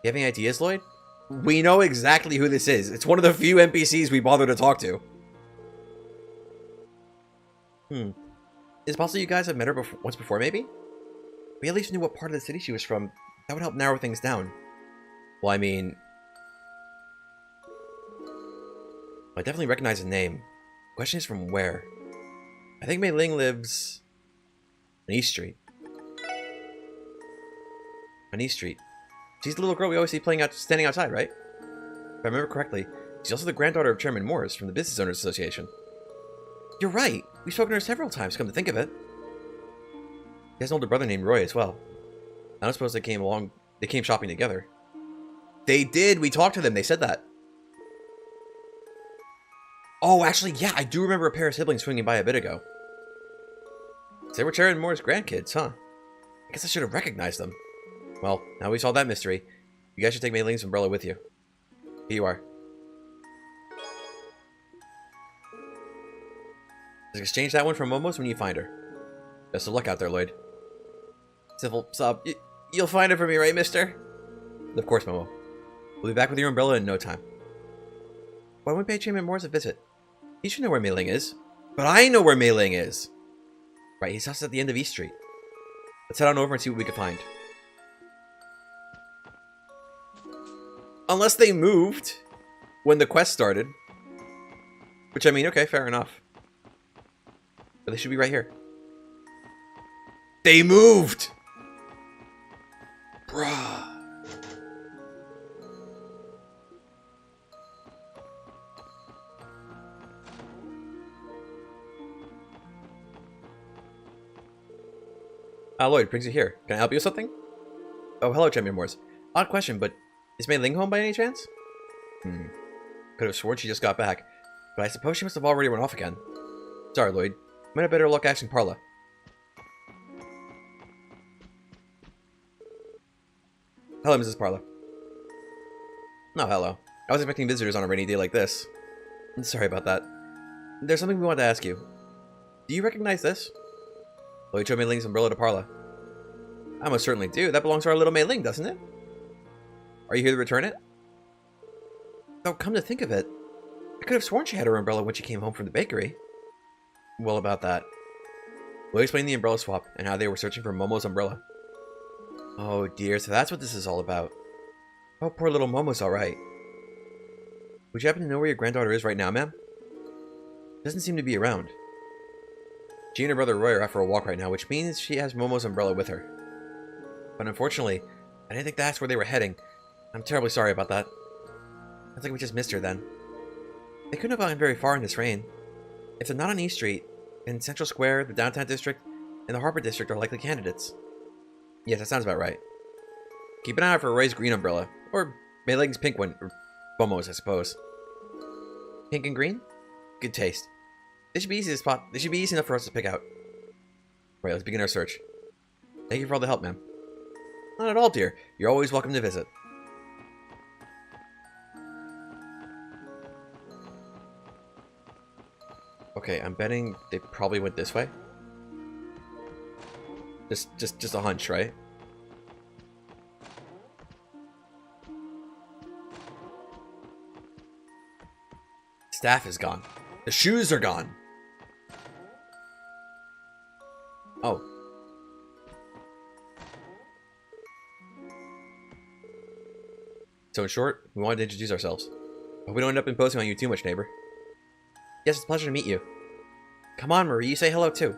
You have any ideas, Lloyd? We know exactly who this is. It's one of the few NPCs we bother to talk to. Is it possible you guys have met her once before, maybe? We at least knew what part of the city she was from. That would help narrow things down. Well, I mean... I definitely recognize the name. The question is from where? I think Mei Ling lives... on East Street. On East Street. She's the little girl we always see standing outside, right? If I remember correctly, she's also the granddaughter of Chairman Morris from the Business Owners Association. You're right! We've spoken to her several times, come to think of it. She has an older brother named Roy as well. I don't suppose they came shopping together. They did! We talked to them, they said that. Oh, actually, yeah, I do remember a pair of siblings swinging by a bit ago. They were Chairman Morris' grandkids, huh? I guess I should have recognized them. Well, now we solved that mystery. You guys should take Mei Ling's umbrella with you. Here you are. Just exchange that one for Momo's when you find her. Best of luck out there, Lloyd. Civil sub, you'll find her for me, right, mister? Of course, Momo. We'll be back with your umbrella in no time. Why won't we pay Chairman Morris a visit? He should know where Mei Ling is. But I know where Mei Ling is! Right, his house is at the end of East Street. Let's head on over and see what we can find. Unless they moved when the quest started. Which, I mean, okay, fair enough. But they should be right here. They moved! Bruh. Lloyd, brings you here. Can I help you with something? Oh, hello, Champion Wars. Odd question, but is Mei Ling home by any chance? Could have sworn she just got back, but I suppose she must have already run off again. Sorry, Lloyd. Might have better luck asking Parla. Hello, Mrs. Parla. Oh, hello. I was expecting visitors on a rainy day like this. Sorry about that. There's something we want to ask you. Do you recognize this? Lloyd showed Mei Ling's umbrella to Parla. I most certainly do. That belongs to our little Mei Ling, doesn't it? Are you here to return it? Oh, come to think of it, I could have sworn she had her umbrella when she came home from the bakery. Well, about that. Lloyd explained the umbrella swap and how they were searching for Momo's umbrella. Oh dear, so that's what this is all about. Oh, poor little Momo's alright. Would you happen to know where your granddaughter is right now, ma'am? Doesn't seem to be around. She and her brother Roy are out for a walk right now, which means she has Momo's umbrella with her. But unfortunately, I didn't think that's where they were heading. I'm terribly sorry about that. Sounds like we just missed her then. They couldn't have gone very far in this rain. If they're not on East Street, in Central Square, the Downtown District, and the Harbor District are likely candidates. Yes, that sounds about right. Keep an eye out for Roy's green umbrella, or Mei Ling's pink one, or Momo's, I suppose. Pink and green? Good taste. They should be easy to spot. They should be easy enough for us to pick out. Right, let's begin our search. Thank you for all the help, ma'am. Not at all, dear. You're always welcome to visit. Okay, I'm betting they probably went this way. Just a hunch, right? Staff is gone. The shoes are gone. Oh. So in short, we wanted to introduce ourselves. Hope we don't end up imposing on you too much, neighbor. Yes, it's a pleasure to meet you. Come on, Marie, you say hello too.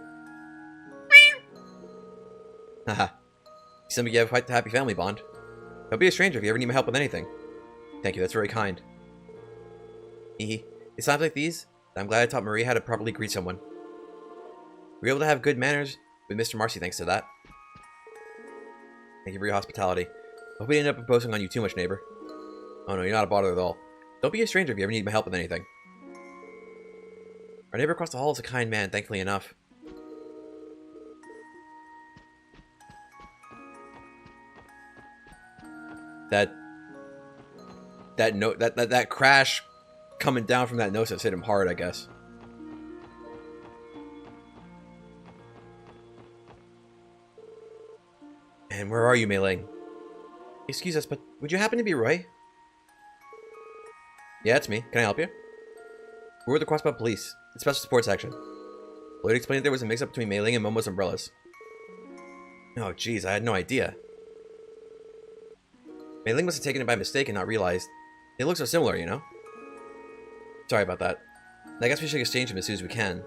Haha. You seem like you have quite the happy family bond. Don't be a stranger if you ever need my help with anything. Thank you, that's very kind. Hehe. It's times like these that I'm glad I taught Marie how to properly greet someone. We're able to have good manners with Mr. Marcy thanks to that. Thank you for your hospitality. Hope we didn't end up imposing on you too much, neighbor. Oh no, you're not a bother at all. Don't be a stranger if you ever need my help with anything. Our neighbor across the hall is a kind man, thankfully enough. That crash coming down from that nose has hit him hard, I guess. And where are you, Mei Ling? Excuse us, but would you happen to be Roy? Yeah, it's me. Can I help you? We're with the Crossbow Police. It's Special Support Section. Lloyd explained that there was a mix-up between Mei Ling and Momo's umbrellas. Oh, jeez, I had no idea. Mei Ling must have taken it by mistake and not realized. They look so similar, you know? Sorry about that. I guess we should exchange them as soon as we can.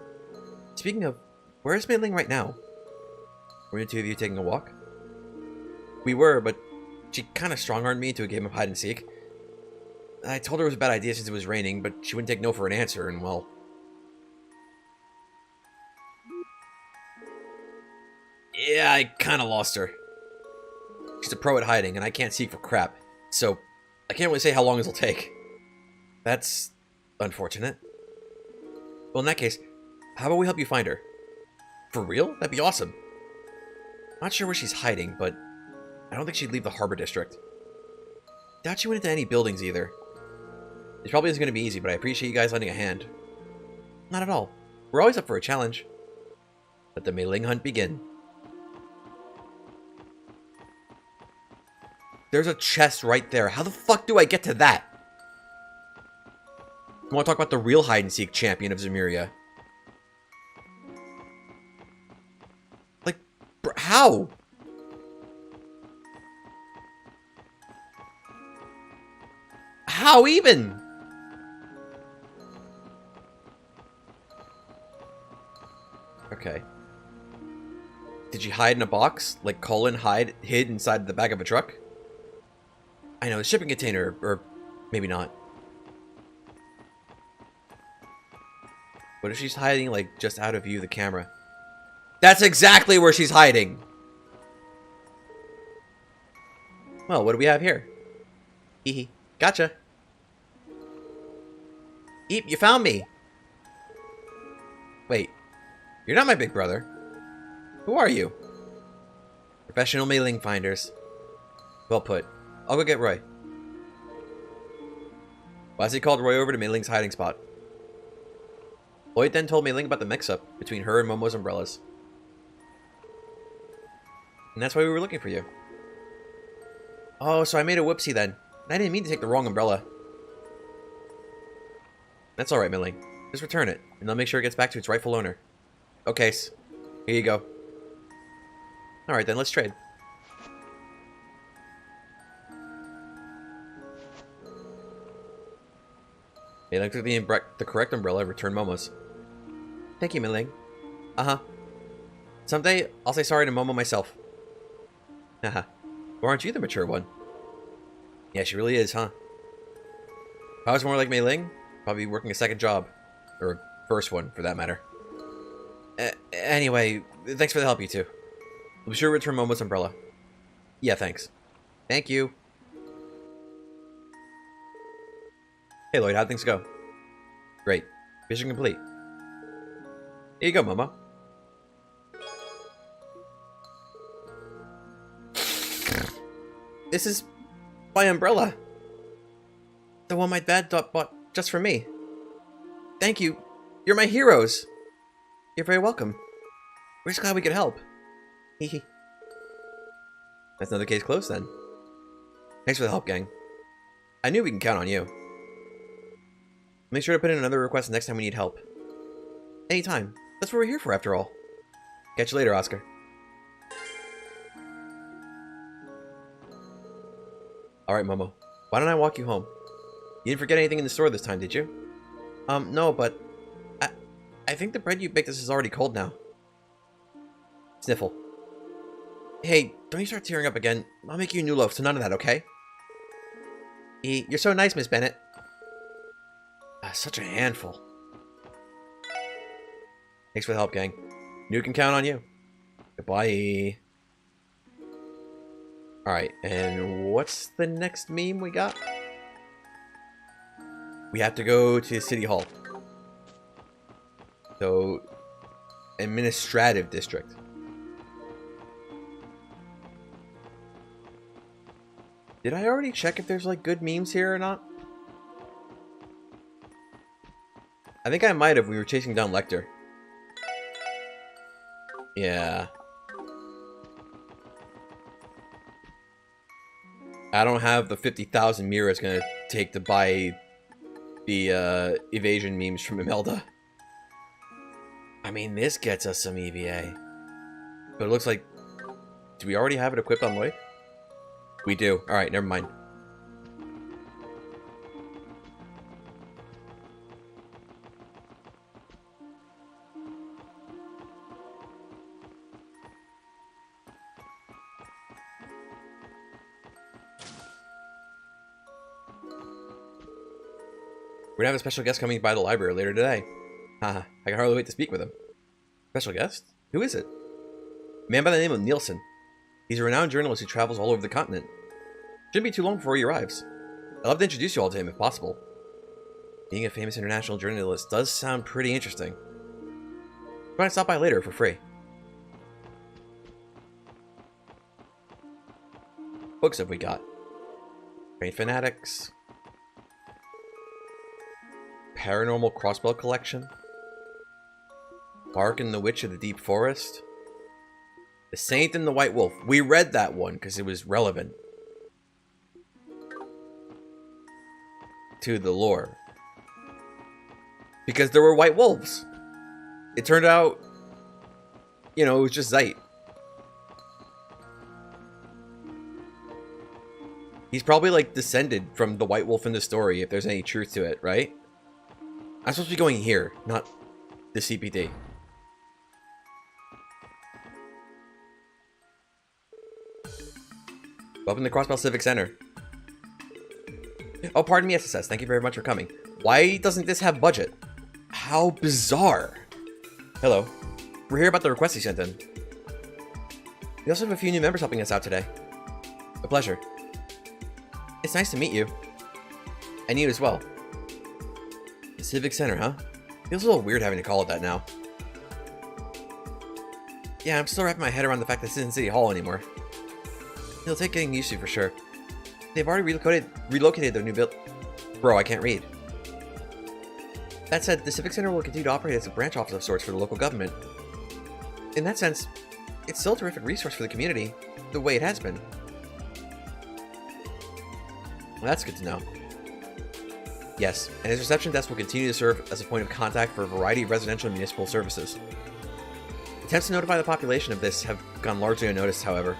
Speaking of, where is Mei Ling right now? Were the two of you taking a walk? We were, but she kind of strong-armed me into a game of hide-and-seek. I told her it was a bad idea since it was raining, but she wouldn't take no for an answer, and well... Yeah, I kind of lost her. She's a pro at hiding, and I can't seek for crap, so I can't really say how long this will take. That's unfortunate. Well, in that case, how about we help you find her? For real? That'd be awesome. Not sure where she's hiding, but I don't think she'd leave the Harbor District. Doubt she went into any buildings either. This probably isn't going to be easy, but I appreciate you guys lending a hand. Not at all. We're always up for a challenge. Let the Mei Ling hunt begin. There's a chest right there. How the fuck do I get to that? I want to talk about the real hide-and-seek champion of Zemuria. Like, how? How even? Okay. Did she hide in a box? Like Colin hid inside the back of a truck? I know, a shipping container, or maybe not. What if she's hiding, like, just out of view of the camera? That's exactly where she's hiding! Well, what do we have here? Hehe. Gotcha. Eep, you found me! Wait. You're not my big brother. Who are you? Professional mailing finders. Well put. I'll go get Roy. Lassie called Roy over to Mei Ling's hiding spot. Lloyd then told Mei Ling about the mix-up between her and Momo's umbrellas. And that's why we were looking for you. Oh, so I made a whoopsie then. I didn't mean to take the wrong umbrella. That's alright, Mei Ling. Just return it, and I'll make sure it gets back to its rightful owner. Okay, here you go. Alright then, let's trade. Mei Ling took the correct umbrella and returned Momo's. Thank you, Mei Ling. Uh-huh. Someday, I'll say sorry to Momo myself. Haha. Or aren't you the mature one? Yeah, she really is, huh? If I was more like Mei Ling, probably working a second job. Or first one, for that matter. Anyway, thanks for the help, you two. I'll be sure to return Momo's umbrella. Yeah, thanks. Thank you. Hey, Lloyd, how'd things go? Great. Mission complete. Here you go, Momo. This is my umbrella. The one my dad bought just for me. Thank you. You're my heroes. You're very welcome. We're just glad we could help. Hehe. That's another case closed then. Thanks for the help, gang. I knew we can count on you. Make sure to put in another request next time we need help. Anytime. That's what we're here for, after all. Catch you later, Oscar. Alright, Momo. Why don't I walk you home? You didn't forget anything in the store this time, did you? No, but... I think the bread you baked us is already cold now. Sniffle. Hey, don't you start tearing up again. I'll make you a new loaf, so none of that, okay? You're so nice, Miss Bennett. Such a handful. Thanks for the help, gang. You can count on you. Goodbye. Alright, and what's the next meme we got? We have to go to City Hall. So, administrative district. Did I already check if there's like good memes here or not? I think I might have. We were chasing down Lecter. Yeah. I don't have the 50,000 Mira it's gonna take to buy the evasion memes from Imelda. I mean, this gets us some EVA. But it looks like... Do we already have it equipped on Lloyd? We do. Alright, never mind. We're gonna have a special guest coming by the library later today. Haha, I can hardly wait to speak with him. Special guest? Who is it? A man by the name of Nielsen. He's a renowned journalist who travels all over the continent. Shouldn't be too long before he arrives. I'd love to introduce you all to him if possible. Being a famous international journalist does sound pretty interesting. We're gonna stop by later for free. Books have we got? Train Fanatics. Paranormal Crossbow Collection. Bark and the Witch of the Deep Forest. The Saint and the White Wolf. We read that one because it was relevant to the lore. Because there were white wolves. It turned out, you know, it was just Zeit. He's probably like descended from the white wolf in the story, if there's any truth to it, right? I'm supposed to be going here, not the CPD. Welcome to Crossbell Civic Center. Oh, pardon me, SSS. Thank you very much for coming. Why doesn't this have budget? How bizarre. Hello. We're here about the request you sent in. We also have a few new members helping us out today. A pleasure. It's nice to meet you. And you as well. The Civic Center, huh? Feels a little weird having to call it that now. Yeah, I'm still wrapping my head around the fact that this isn't City Hall anymore. It'll take getting used to for sure. They've already relocated their new Bro, I can't read. That said, the Civic Center will continue to operate as a branch office of sorts for the local government. In that sense, it's still a terrific resource for the community, the way it has been. Well, that's good to know. Yes, and his reception desk will continue to serve as a point of contact for a variety of residential and municipal services. Attempts to notify the population of this have gone largely unnoticed, however.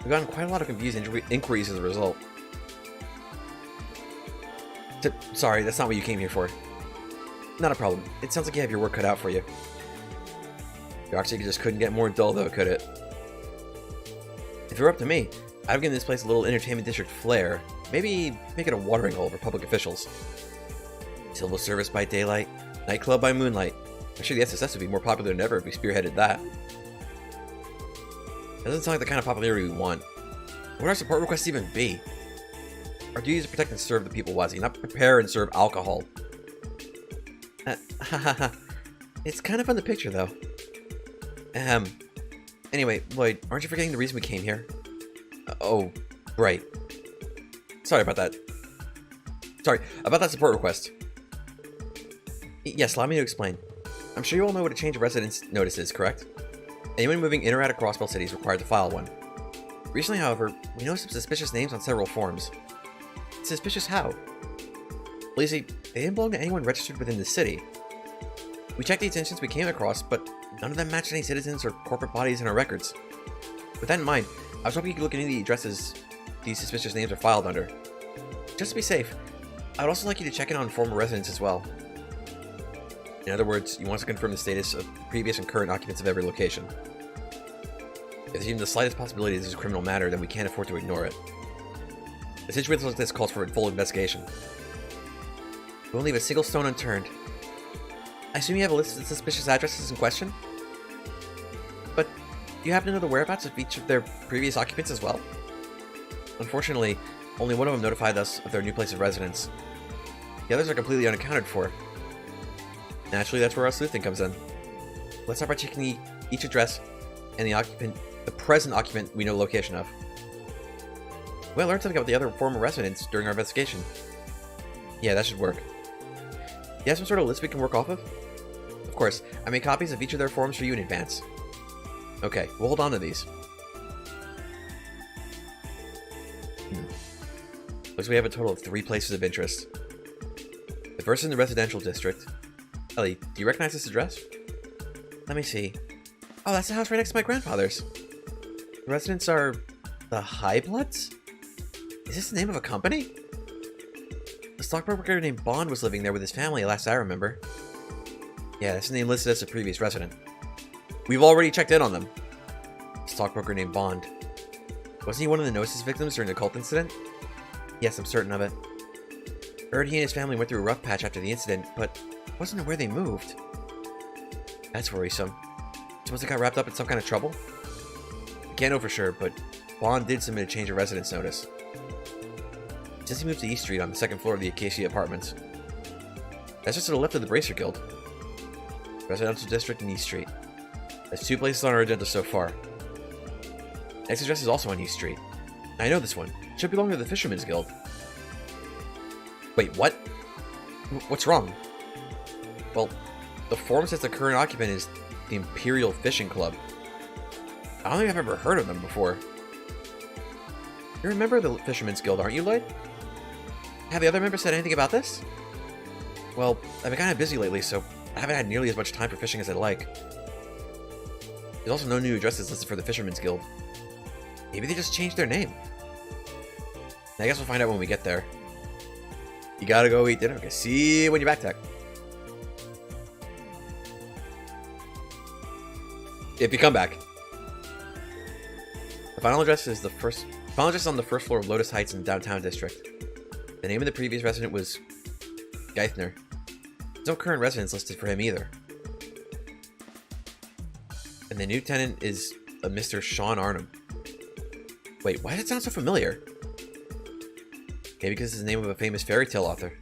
We've gotten quite a lot of confused inquiries as a result. Sorry, that's not what you came here for. Not a problem. It sounds like you have your work cut out for you. Bureaucracy just couldn't get more dull, though, could it? If it were up to me, I'd give this place a little entertainment district flair. Maybe make it a watering hole for public officials. Civil service by daylight, nightclub by moonlight. I'm sure the SSS would be more popular than ever if we spearheaded that. Doesn't sound like the kind of popularity we want. What would our support requests even be? Our duty is to protect and serve the people, Wazzy, not prepare and serve alcohol. It's kind of fun to picture, though. Anyway, Lloyd, aren't you forgetting the reason we came here? Oh, right. Sorry about that. Sorry, about that support request. Yes, allow me to explain. I'm sure you all know what a change of residence notice is, correct? Anyone moving in or out of Crossbell City is required to file one. Recently, however, we noticed some suspicious names on several forms. Suspicious how? Well, you see, they didn't belong to anyone registered within the city. We checked the attentions we came across, but none of them matched any citizens or corporate bodies in our records. With that in mind, I was hoping you could look into the addresses these suspicious names are filed under. Just to be safe, I'd also like you to check in on former residents as well. In other words, you want us to confirm the status of previous and current occupants of every location. If there's even the slightest possibility this is a criminal matter, then we can't afford to ignore it. A situation like this calls for a full investigation. We won't leave a single stone unturned. I assume you have a list of the suspicious addresses in question? But do you happen to know the whereabouts of each of their previous occupants as well? Unfortunately, only one of them notified us of their new place of residence. The others are completely unaccounted for. Naturally, that's where our sleuthing comes in. Let's start by checking each address and the present occupant we know the location of. We learned something about the other former residents during our investigation. Yeah, that should work. You have some sort of list we can work off of? Of course, I made copies of each of their forms for you in advance. Okay, we'll hold on to these. Looks like we have a total of 3 places of interest. The first is in the residential district. Ellie, do you recognize this address? Let me see. Oh, that's the house right next to my grandfather's. The residents are the Highbloods? Is this the name of a company? A stockbroker named Bond was living there with his family, last I remember. Yeah, that's the name listed as a previous resident. We've already checked in on them. A stockbroker named Bond. Wasn't he one of the Gnosis victims during the cult incident? Yes, I'm certain of it. I heard he and his family went through a rough patch after the incident, but wasn't aware they moved. That's worrisome. Suppose they got wrapped up in some kind of trouble? I can't know for sure, but Bond did submit a change of residence notice. It says he moved to East Street on the 2nd floor of the Acacia Apartments. That's just to the left of the Bracer Guild. Residential District and East Street. There's 2 places on our agenda so far. Next address is also on East Street. I know this one. It should belong to the Fisherman's Guild. Wait, what? What's wrong? Well, the form says the current occupant is the Imperial Fishing Club. I don't think I've ever heard of them before. You're a member of the Fisherman's Guild, aren't you, Lloyd? Have the other members said anything about this? Well, I've been kind of busy lately, so I haven't had nearly as much time for fishing as I'd like. There's also no new addresses listed for the Fisherman's Guild. Maybe they just changed their name. I guess we'll find out when we get there. You gotta go eat dinner. Okay, see you when you're back, Tech. If you come back. The final address is the first Found just on the first floor of Lotus Heights in the downtown district. The name of the previous resident was Geithner. There's no current residence listed for him either. And the new tenant is a Mr. Sean Arnhem. Wait, why does it sound so familiar? Maybe because it's the name of a famous fairy tale author.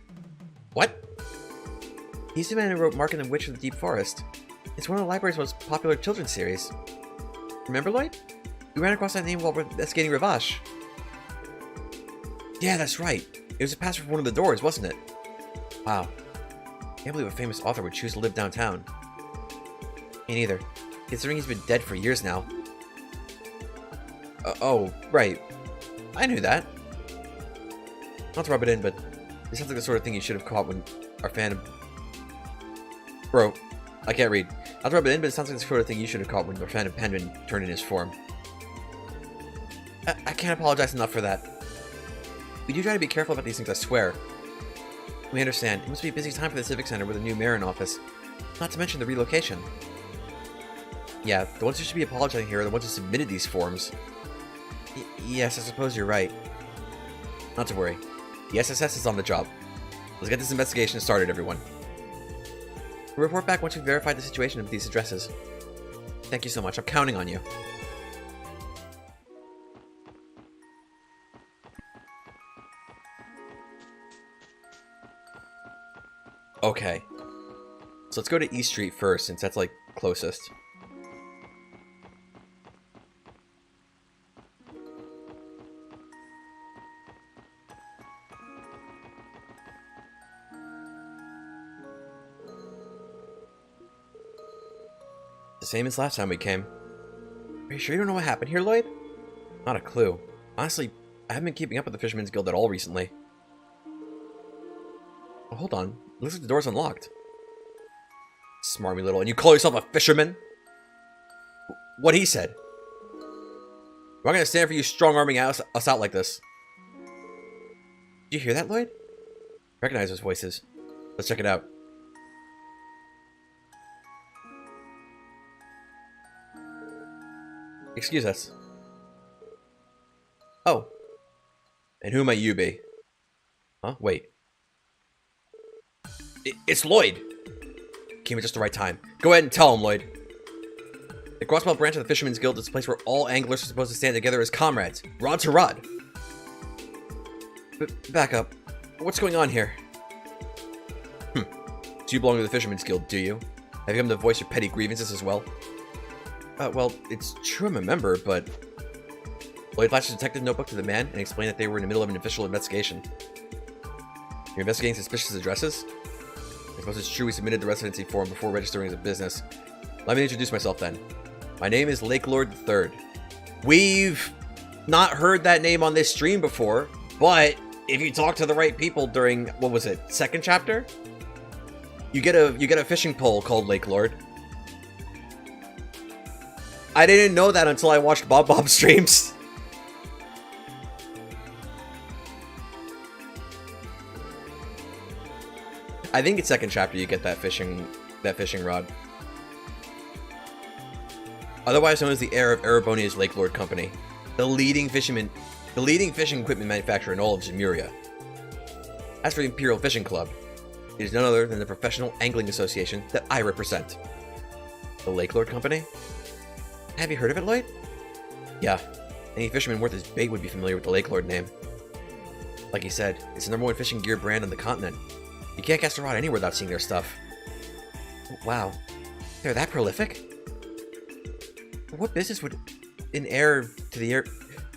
What? He's the man who wrote Mark and the Witch of the Deep Forest. It's one of the library's most popular children's series. Remember, Lloyd? We ran across that name while investigating Ravash. Yeah, that's right. It was a password for one of the doors, wasn't it? Wow. Can't believe a famous author would choose to live downtown. Me neither. Considering he's been dead for years now. Oh, right. I knew that. Not to rub it in, but this sounds like the sort of thing you should have caught when our fan... Bro, I can't read. Not to rub it in, but it sounds like the sort of thing you should have caught when our fan of Penguin turned in his form. I can't apologize enough for that. We do try to be careful about these things, I swear. We understand. It must be a busy time for the Civic Center with a new mayor in office. Not to mention the relocation. Yeah, the ones who should be apologizing here are the ones who submitted these forms. Yes, I suppose you're right. Not to worry. The SSS is on the job. Let's get this investigation started, everyone. We'll report back once we've verified the situation of these addresses. Thank you so much. I'm counting on you. Okay. So let's go to East Street first, since that's, like, closest. The same as last time we came. Are you sure you don't know what happened here, Lloyd? Not a clue. Honestly, I haven't been keeping up with the Fisherman's Guild at all recently. Oh, hold on. Looks like the door's unlocked. Smarmy little. And you call yourself a fisherman? What he said. I'm not gonna stand for you strong-arming us out like this. Did you hear that, Lloyd? Recognize those voices. Let's check it out. Excuse us. Oh. And who might you be? Huh? Wait. It's Lloyd! Came at just the right time. Go ahead and tell him, Lloyd. The Crossbelt branch of the Fisherman's Guild is a place where all anglers are supposed to stand together as comrades. Rod to rod. Back up. What's going on here? So you belong to the Fisherman's Guild, do you? Have you come to voice your petty grievances as well? Well, it's true I'm a member, but... Lloyd flashed a detective notebook to the man and explained that they were in the middle of an official investigation. You're investigating suspicious addresses? I suppose it's true we submitted the residency form before registering as a business. Let me introduce myself then. My name is Lake Lord III. We've not heard that name on this stream before, but if you talk to the right people during, what was it, second chapter? You get a fishing pole called Lake Lord. I didn't know that until I watched Bob streams. I think it's second chapter you get that fishing rod. Otherwise known as the heir of Erebonia's Lake Lord Company, the leading fishing equipment manufacturer in all of Zemuria. As for the Imperial Fishing Club, it is none other than the professional angling association that I represent. The Lake Lord Company? Have you heard of it, Lloyd? Yeah, any fisherman worth his bait would be familiar with the Lake Lord name. Like he said, it's the #1 fishing gear brand on the continent. You can't cast a rod anywhere without seeing their stuff. Wow, they're that prolific? What business would an heir to the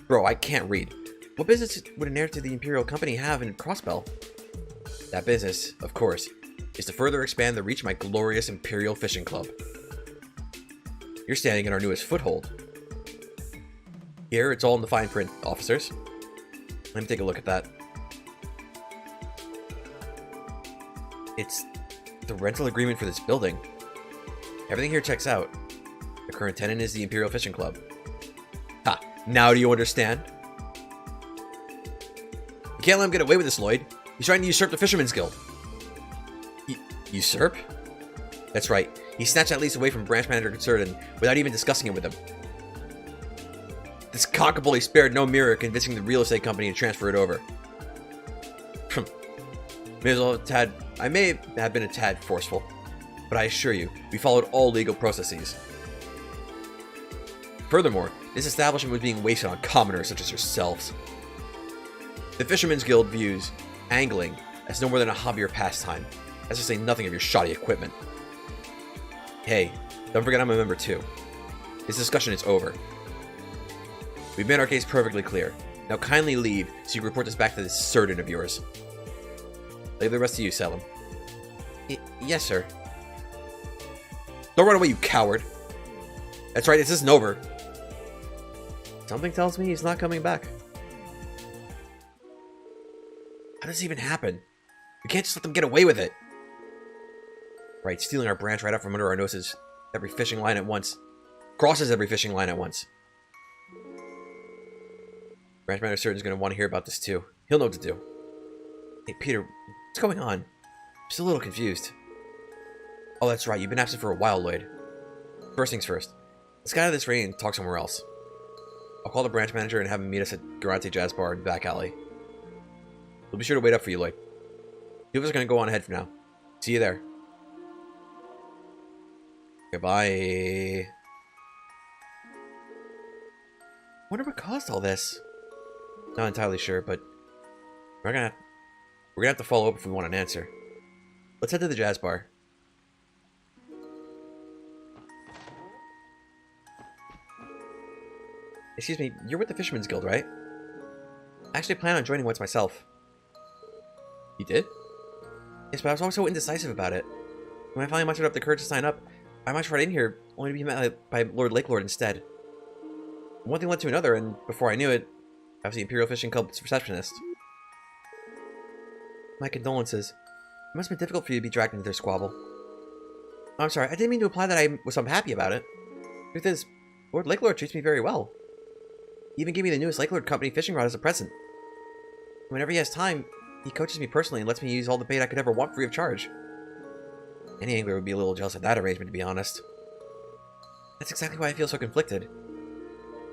Bro, I can't read. What business would an heir to the Imperial Company have in Crossbell? That business, of course, is to further expand the reach of my glorious Imperial Fishing Club. You're standing in our newest foothold. Here, it's all in the fine print, officers. Let me take a look at that. It's the rental agreement for this building. Everything here checks out. The current tenant is the Imperial Fishing Club. Ha! Now do you understand? You can't let him get away with this, Lloyd. He's trying to usurp the Fisherman's Guild. Usurp? That's right. He snatched that lease away from branch manager Concerned without even discussing it with him. This cockably spared no mirror convincing the real estate company to transfer it over. I may have been a tad forceful, but I assure you, we followed all legal processes. Furthermore, this establishment was being wasted on commoners such as yourselves. The Fisherman's Guild views angling as no more than a hobby or pastime, as to say nothing of your shoddy equipment. Hey, don't forget I'm a member too. This discussion is over. We've made our case perfectly clear. Now kindly leave so you can report this back to this surgeon of yours. Leave the rest to you, Selim. Yes, sir. Don't run away, you coward. That's right, this isn't over. Something tells me he's not coming back. How does this even happen? We can't just let them get away with it. Right, stealing our branch right out from under our noses. Every fishing line at once. Crosses every fishing line at once. Branch manager surgeon's gonna want to hear about this too. He'll know what to do. Hey, Peter, what's going on? I'm just a little confused. Oh, that's right. You've been absent for a while, Lloyd. First things first. Let's get out of this rain and talk somewhere else. I'll call the branch manager and have him meet us at Garante Jazz Bar in the back alley. We'll be sure to wait up for you, Lloyd. Two of us are going to go on ahead for now. See you there. Goodbye. Wonder what caused all this? Not entirely sure, but we're gonna have to follow up if we want an answer. Let's head to the jazz bar. Excuse me, you're with the Fisherman's Guild, right? I actually plan on joining once myself. You did? Yes, but I was always so indecisive about it. When I finally mustered up the courage to sign up, I marched right in here, only to be met by Lord Lakelord instead. One thing led to another, and before I knew it, I was the Imperial Fishing Club's receptionist. My condolences. It must have been difficult for you to be dragged into their squabble. Oh, I'm sorry, I didn't mean to imply that I was unhappy about it. The truth is, Lord Lakelord treats me very well. He even gave me the newest Lakelord Company fishing rod as a present. Whenever he has time, he coaches me personally and lets me use all the bait I could ever want free of charge. Any angler would be a little jealous of that arrangement, to be honest. That's exactly why I feel so conflicted.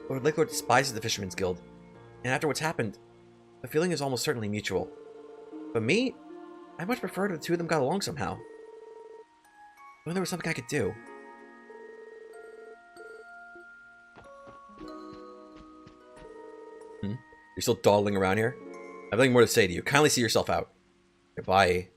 Lord Lakelord despises the Fisherman's Guild, and after what's happened, the feeling is almost certainly mutual. But me, I much prefer the two of them got along somehow. When there was something I could do. You're still dawdling around here? I have nothing more to say to you. Kindly see yourself out. Goodbye.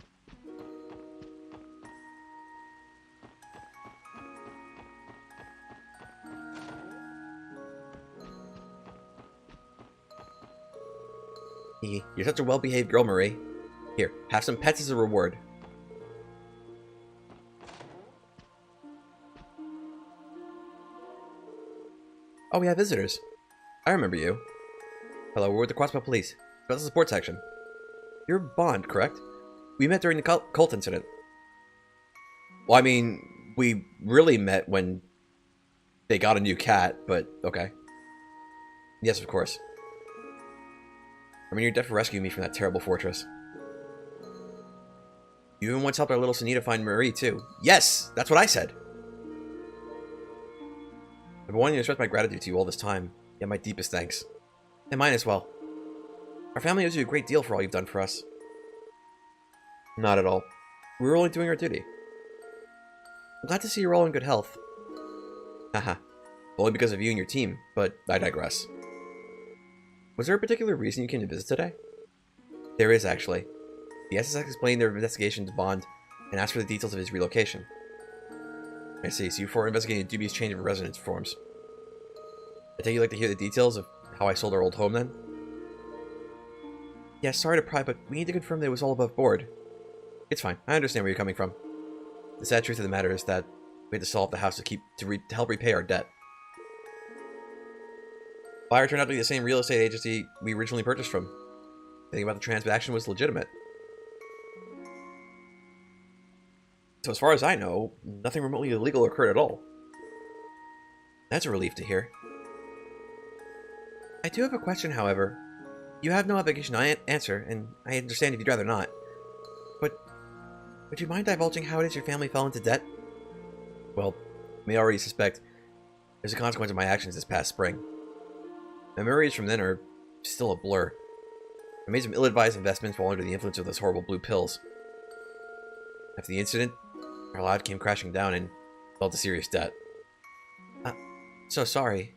You're such a well-behaved girl, Marie. Here, have some pets as a reward. Oh, we have visitors. I remember you. Hello, we're with the Crossbow Police. That's the support section. You're Bond, correct? We met during the cult incident. Well, I mean, we really met when they got a new cat, but okay. Yes, of course. I mean, you're dead for rescuing me from that terrible fortress. You even once helped our little Sunita find Marie, too. Yes! That's what I said! I've been wanting to express my gratitude to you all this time. Yeah, my deepest thanks. And mine as well. Our family owes you a great deal for all you've done for us. Not at all. We were only doing our duty. I'm glad to see you're all in good health. Haha. Only because of you and your team, but I digress. Was there a particular reason you came to visit today? There is, actually. The SSX explained their investigation to Bond and asked for the details of his relocation. I see, so you four are investigating a dubious change of residence forms. I take you'd like to hear the details of how I sold our old home, then? Yeah, sorry to pry, but we need to confirm that it was all above board. It's fine. I understand where you're coming from. The sad truth of the matter is that we had to sell off the house to help repay our debt. Buyer turned out to be the same real estate agency we originally purchased from. Thinking about the transaction was legitimate. So as far as I know, nothing remotely illegal occurred at all. That's a relief to hear. I do have a question, however. You have no obligation to answer, and I understand if you'd rather not. But would you mind divulging how it is your family fell into debt? Well, you may already suspect there's a consequence of my actions this past spring. My memories from then are still a blur. I made some ill-advised investments while under the influence of those horrible blue pills. After the incident, our lab came crashing down and fell into serious debt. So sorry.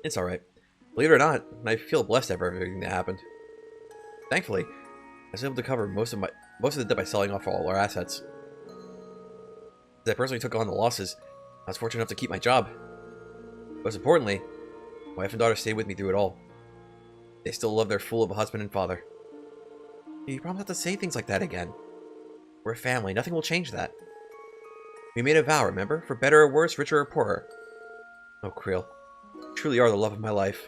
It's alright. Believe it or not, I feel blessed after everything that happened. Thankfully, I was able to cover most of the debt by selling off all our assets. As I personally took on the losses, I was fortunate enough to keep my job. Most importantly, my wife and daughter stayed with me through it all. They still love their fool of a husband and father. You promise not to say things like that again. We're a family, nothing will change that. We made a vow, remember? For better or worse, richer or poorer. Oh, Creel. You truly are the love of my life.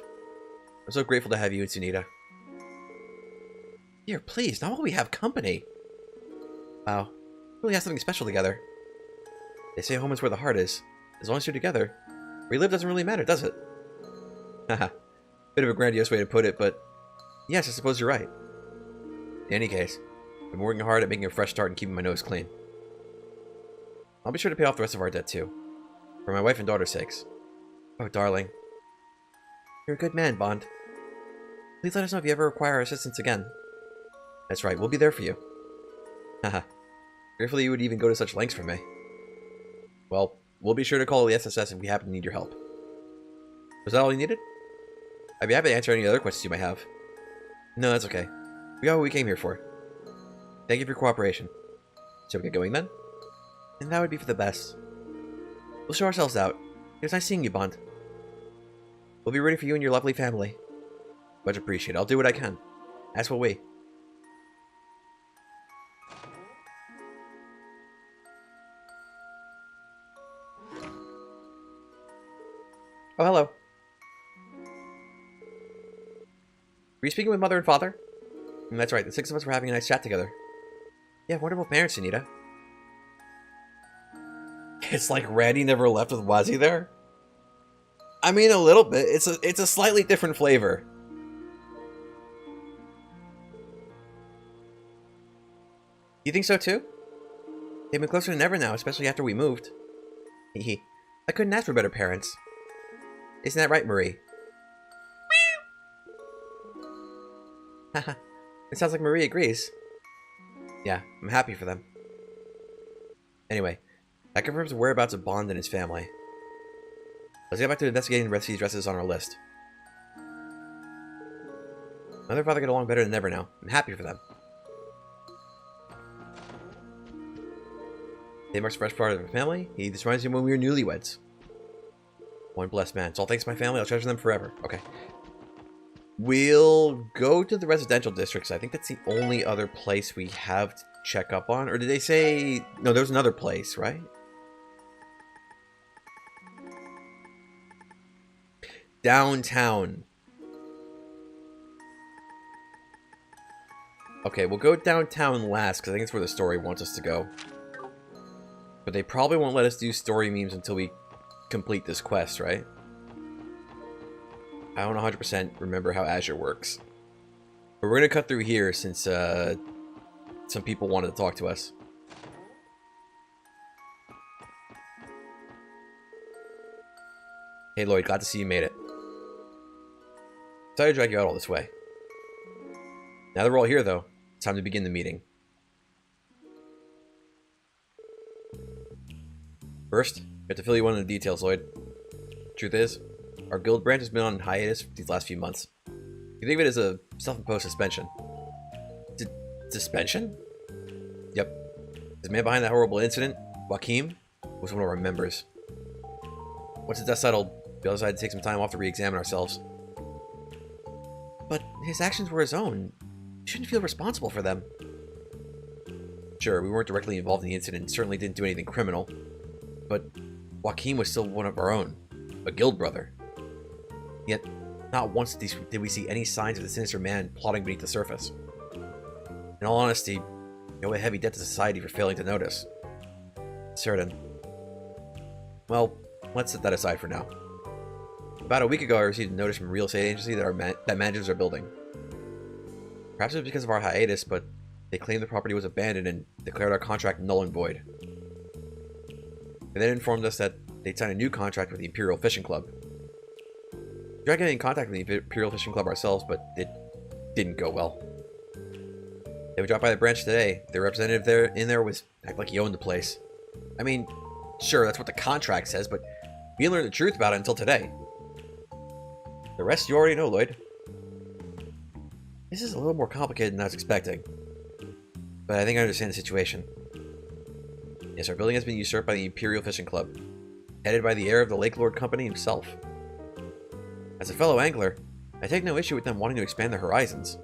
I'm so grateful to have you and Sunita. Here, please, not while we have company. Wow, we really have something special together. They say home is where the heart is. As long as you're together, where you live doesn't really matter, does it? Haha, bit of a grandiose way to put it, but yes, I suppose you're right. In any case, I'm working hard at making a fresh start and keeping my nose clean. I'll be sure to pay off the rest of our debt too, for my wife and daughter's sakes. Oh, darling. You're a good man, Bond. Please let us know if you ever require our assistance again. That's right, we'll be there for you. Haha. Gratefully you would even go to such lengths for me. Well, we'll be sure to call the SSS if we happen to need your help. Was that all you needed? I'd be happy to answer any other questions you might have. No, that's okay. We got what we came here for. Thank you for your cooperation. Shall we get going then? And that would be for the best. We'll show ourselves out. It was nice seeing you, Bond. We'll be ready for you and your lovely family. Much appreciated. I'll do what I can. As will we. Oh, hello. Were you speaking with Mother and Father? That's right, the six of us were having a nice chat together. Yeah, wonderful parents, Sunita. It's like Randy never left with Wazzy there? I mean, a little bit. It's a slightly different flavor. You think so too? They've been closer than ever now, especially after we moved. Hehe. I couldn't ask for better parents. Isn't that right, Marie? Haha. It sounds like Marie agrees. Yeah, I'm happy for them. Anyway, that confirms the whereabouts of Bond and his family. Let's get back to investigating the rest of these addresses on our list. Mother and Father get along better than ever now. I'm happy for them. They marks a fresh part of the family. This reminds me of when we were newlyweds. One blessed man. It's all thanks to my family. I'll treasure them forever. Okay. We'll go to the residential districts. I think that's the only other place we have to check up on. Or did they say... No, there's another place, right? Downtown. Okay, we'll go downtown last, because I think it's where the story wants us to go. But they probably won't let us do story memes until we complete this quest, right? I don't 100% remember how Azure works. But we're going to cut through here since some people wanted to talk to us. Hey Lloyd, glad to see you made it. Sorry to drag you out all this way. Now that we're all here though, it's time to begin the meeting. First, we have to fill you in on the details, Lloyd. Truth is, our guild branch has been on hiatus these last few months. You think of it as a self-imposed suspension. Suspension? Yep. The man behind that horrible incident, Joaquim, was one of our members. Once the dust settled, we all decided to take some time off to re-examine ourselves. But his actions were his own. You shouldn't feel responsible for them. Sure, we weren't directly involved in the incident and certainly didn't do anything criminal. But Joaquim was still one of our own. A guild brother. Yet, not once did we see any signs of the sinister man plotting beneath the surface. In all honesty, you owe a heavy debt to society for failing to notice. Certain. Well, let's set that aside for now. About a week ago, I received a notice from a real estate agency that manages our building. Perhaps it was because of our hiatus, but they claimed the property was abandoned and declared our contract null and void. They then informed us that they'd signed a new contract with the Imperial Fishing Club. We tried getting in contact with the Imperial Fishing Club ourselves, but it didn't go well. They would drop by the branch today. The representative in there was act like he owned the place. I mean, sure, that's what the contract says, but we didn't learn the truth about it until today. The rest you already know, Lloyd. This is a little more complicated than I was expecting. But I think I understand the situation. Yes, our building has been usurped by the Imperial Fishing Club, headed by the heir of the Lake Lord Company himself. As a fellow angler, I take no issue with them wanting to expand their horizons.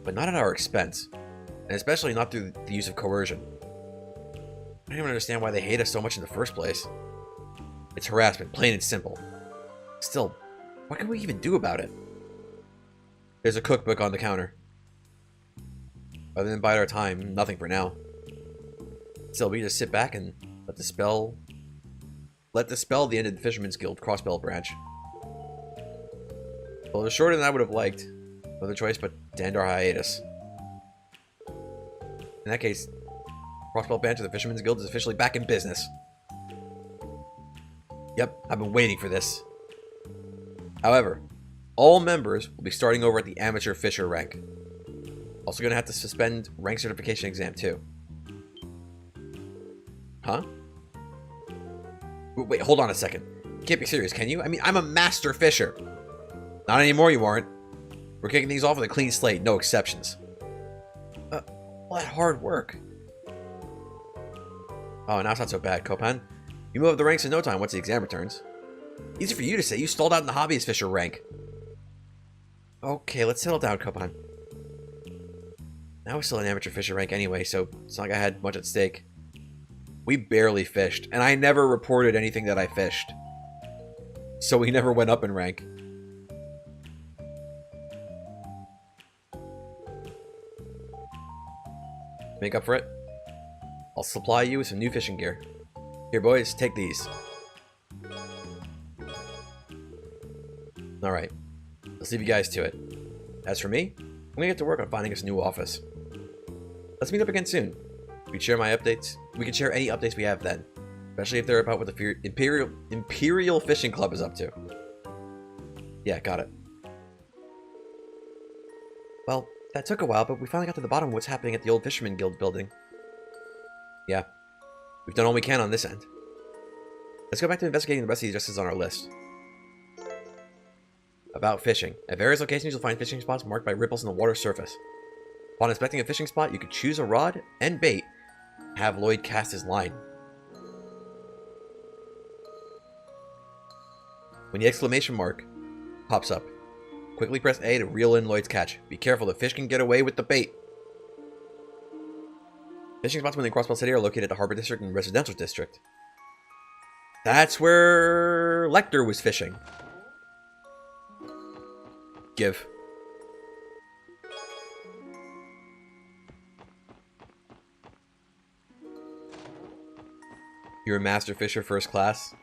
But not at our expense, and especially not through the use of coercion. I don't even understand why they hate us so much in the first place. It's harassment, plain and simple. Still, what can we even do about it? There's a cookbook on the counter. Other than bide our time, nothing for now. Still, we just sit back and let the spell the end of the Fisherman's Guild Crossbell branch. Well, it was shorter than I would have liked. No other choice but to end our hiatus. In that case, Crossbell branch of the Fisherman's Guild is officially back in business. Yep, I've been waiting for this. However, all members will be starting over at the amateur fisher rank. Also going to have to suspend rank certification exam too. Huh? Wait, hold on a second. You can't be serious, can you? I mean, I'm a master fisher. Not anymore, you aren't. We're kicking things off with a clean slate, no exceptions. All that hard work. Oh, now it's not so bad, Copan. You move up the ranks in no time once the exam returns. Easy for you to say. You stalled out in the hobbyist fisher rank. Okay, let's settle down, Copan. Now we're still in amateur fisher rank anyway, so it's not like I had much at stake. We barely fished, and I never reported anything that I fished. So we never went up in rank. Make up for it? I'll supply you with some new fishing gear. Here, boys, take these. Alright. Let's leave you guys to it. As for me, I'm gonna get to work on finding us a new office. Let's meet up again soon. We can share my updates. We can share any updates we have then. Especially if they're about what the Imperial Fishing Club is up to. Yeah, got it. Well, that took a while, but we finally got to the bottom of what's happening at the old Fisherman Guild building. Yeah. We've done all we can on this end. Let's go back to investigating the rest of the addresses on our list. About fishing. At various locations, you'll find fishing spots marked by ripples in the water surface. Upon inspecting a fishing spot, you can choose a rod and bait. Have Lloyd cast his line. When the exclamation mark pops up, quickly press A to reel in Lloyd's catch. Be careful, the fish can get away with the bait. Fishing spots within Crossbell City are located at the Harbor District and Residential District. That's where Lecter was fishing. Give. You're a master fisher first class.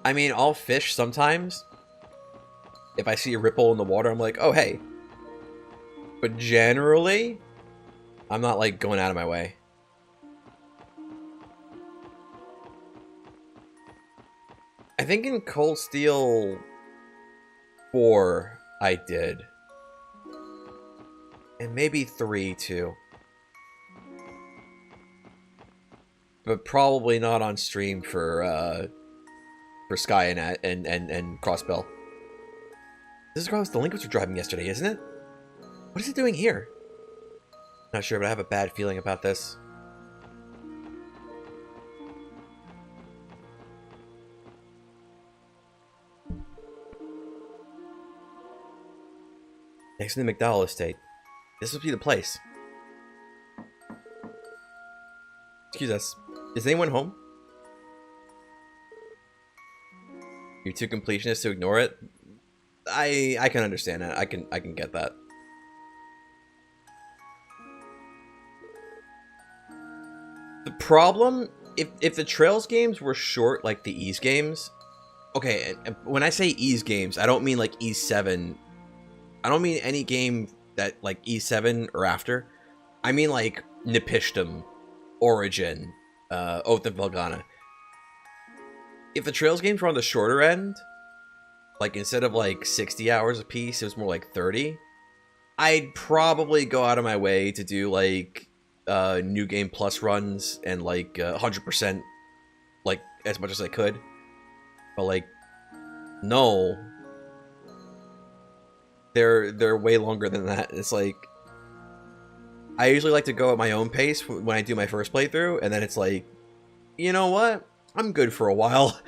I mean, I'll fish sometimes. If I see a ripple in the water, I'm like, oh, hey. But generally, I'm not, like, going out of my way. I think in Cold Steel 4, I did. And maybe 3, too. But probably not on stream for Sky and Crossbell. This is across the Linkwoods were driving yesterday, isn't it? What is it doing here? Not sure, but I have a bad feeling about this. Next to the McDowell estate. This will be the place. Excuse us. Is anyone home? You're too completionist to ignore it? I can understand that. I can get that. The problem, if the Trails games were short like the Ease games, okay, and when I say Ease games, I don't mean like Ease 7. I don't mean any game that like Ease 7 or after. I mean like Nipishtim, Origin, Oath of Volgana. if the Trails games were on the shorter end, like instead of like 60 hours a piece, it was more like 30, I'd probably go out of my way to do like New Game Plus runs and like 100%, like as much as I could. But like, no, they're way longer than that. It's like, I usually like to go at my own pace when I do my first playthrough, and then it's like, you know what? I'm good for a while.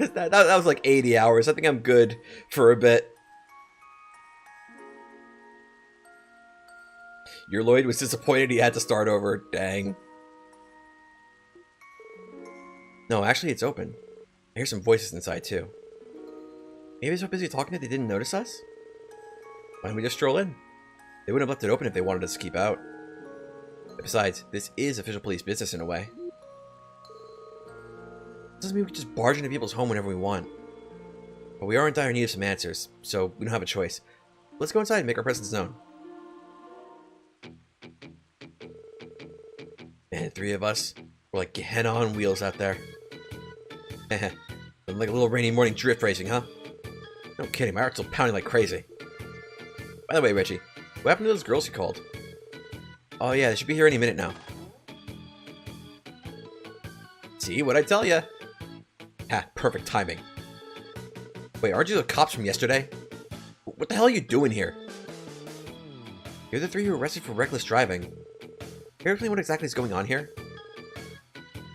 that was like 80 hours. I think I'm good for a bit. Your Lloyd was disappointed he had to start over. Dang. No, actually it's open. I hear some voices inside too. Maybe they're so busy talking that they didn't notice us? Why don't we just stroll in? They wouldn't have left it open if they wanted us to keep out. Besides, this is official police business in a way. Doesn't mean we can just barge into people's home whenever we want. But we are in dire need of some answers, so we don't have a choice. Let's go inside and make our presence known. Man, 3 of us, we're like Gehenna on wheels out there. I'm like a little rainy morning drift racing, huh? No kidding, my heart's still pounding like crazy. By the way, Richie, what happened to those girls you called? Oh yeah, they should be here any minute now. See, what'd I tell ya? Ha, perfect timing. Wait, aren't you the cops from yesterday? What the hell are you doing here? You're the 3 who were arrested for reckless driving. Can you explain what exactly is going on here?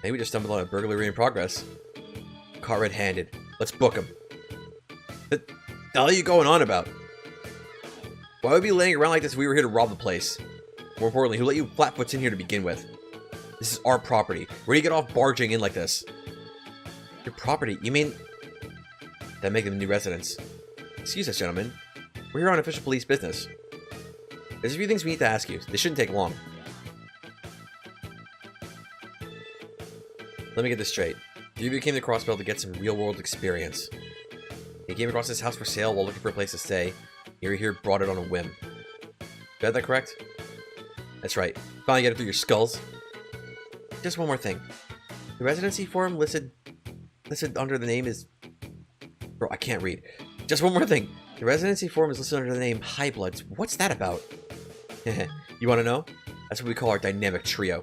Maybe we just stumbled on a burglary in progress. Caught red-handed. Let's book him. What the hell are you going on about? Why would we be laying around like this if we were here to rob the place? More importantly, who let you flatfoots in here to begin with? This is our property. Where do you get off barging in like this? Your property? You mean... That make them new residents. Excuse us, gentlemen. We're here on official police business. There's a few things we need to ask you. This shouldn't take long. Let me get this straight. You came to Crossbell to get some real-world experience. You came across this house for sale while looking for a place to stay. You're here brought it on a whim. Got that correct? That's right. Finally get it through your skulls. Just one more thing. The residency form listed under the name is... Bro, I can't read. Just one more thing. The residency form is listed under the name High Bloods. What's that about? You want to know? That's what we call our dynamic trio.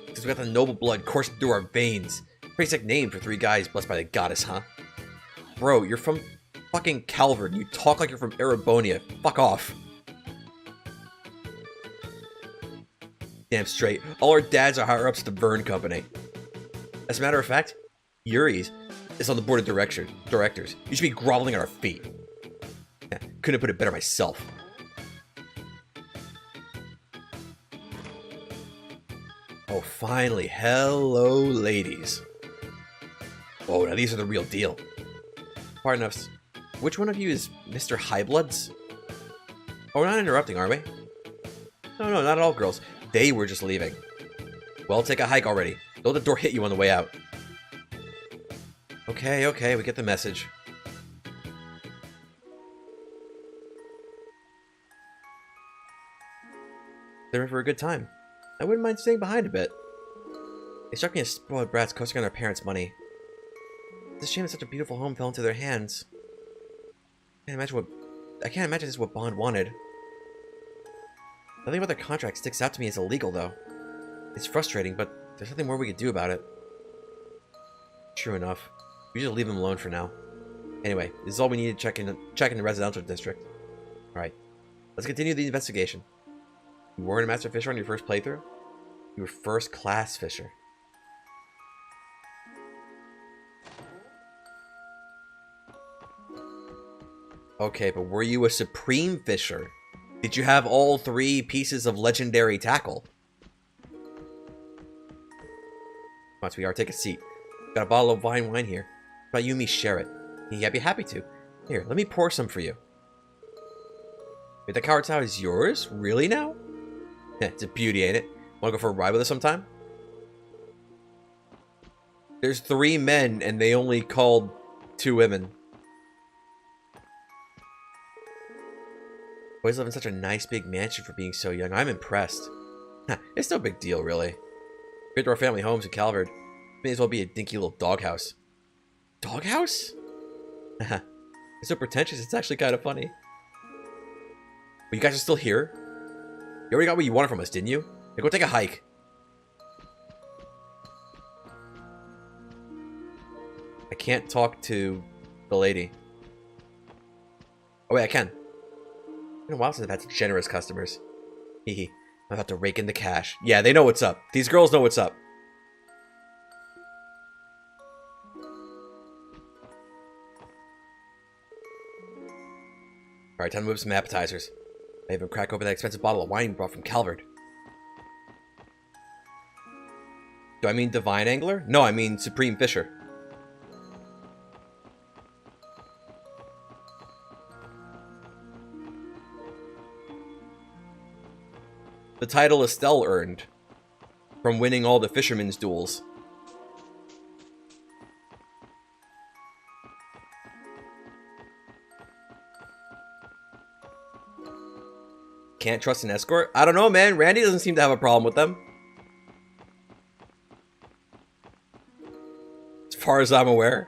Because we got the noble blood coursing through our veins. Pretty sick name for 3 guys blessed by the goddess, huh? Bro, you're from fucking Calvert. You talk like you're from Erebonia. Fuck off. Damn straight. All our dads are higher ups at the Vern Company. As a matter of fact, Yuri's is on the board of directors. You should be groveling at our feet. Couldn't have put it better myself. Oh, finally. Hello, ladies. Oh, now these are the real deal. Pardon us. Which one of you is Mr. Highbloods? Oh, we're not interrupting, are we? No, not at all, girls. They were just leaving. Well, take a hike already. Don't let the door hit you on the way out. Okay, we get the message. They're in for a good time. I wouldn't mind staying behind a bit. They struck me as spoiled brats coasting on their parents' money. It's a shame that such a beautiful home fell into their hands. I can't imagine this is what Bond wanted. Nothing about their contract sticks out to me as illegal, though. It's frustrating, but there's nothing more we could do about it. True enough. We should leave them alone for now. Anyway, this is all we need to check in the residential district. Alright. Let's continue the investigation. You weren't a master fisher on your first playthrough? You were first-class fisher. Okay, but were you a supreme fisher? Did you have all 3 pieces of legendary tackle? Come on, sweetheart, take a seat. Got a bottle of wine here. How about you and me share it? Yeah, I'd be happy to. Here, let me pour some for you. Wait, the coward's house is yours? Really now? Yeah, it's a beauty, ain't it? Wanna go for a ride with us sometime? There's 3 men, and they only called 2 women. Boys live in such a nice big mansion for being so young. I'm impressed. It's no big deal, really. Compared to our family homes in Calvert, it may as well be a dinky little doghouse. Doghouse? It's so pretentious, it's actually kind of funny. But you guys are still here? You already got what you wanted from us, didn't you? Now go take a hike. I can't talk to the lady. Oh wait, I can. It's been a while since I've had such generous customers. Hehe. I'm about to rake in the cash. Yeah, they know what's up. These girls know what's up. Alright, time to move some appetizers. I even crack open that expensive bottle of wine you brought from Calvert. Do I mean Divine Angler? No, I mean Supreme Fisher. The title Estelle earned from winning all the fishermen's duels. Can't trust an escort? I don't know, man. Randy doesn't seem to have a problem with them. As far as I'm aware.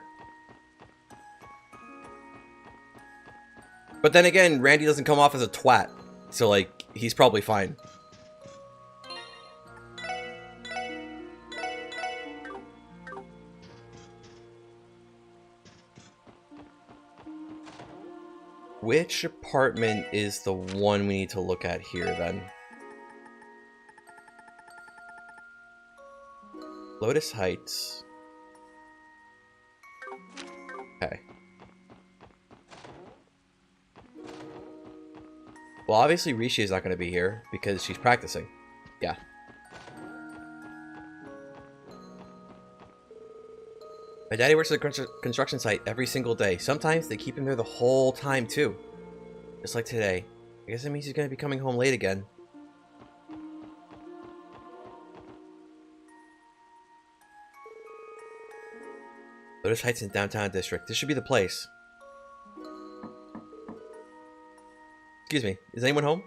But then again, Randy doesn't come off as a twat. So, like, he's probably fine. Which apartment is the one we need to look at here, then? Lotus Heights. Okay. Well, obviously Rishi is not going to be here because she's practicing. Yeah. My daddy works at a construction site every single day. Sometimes they keep him there the whole time, too. Just like today. I guess that means he's going to be coming home late again. Lotus Heights in downtown district. This should be the place. Excuse me. Is anyone home?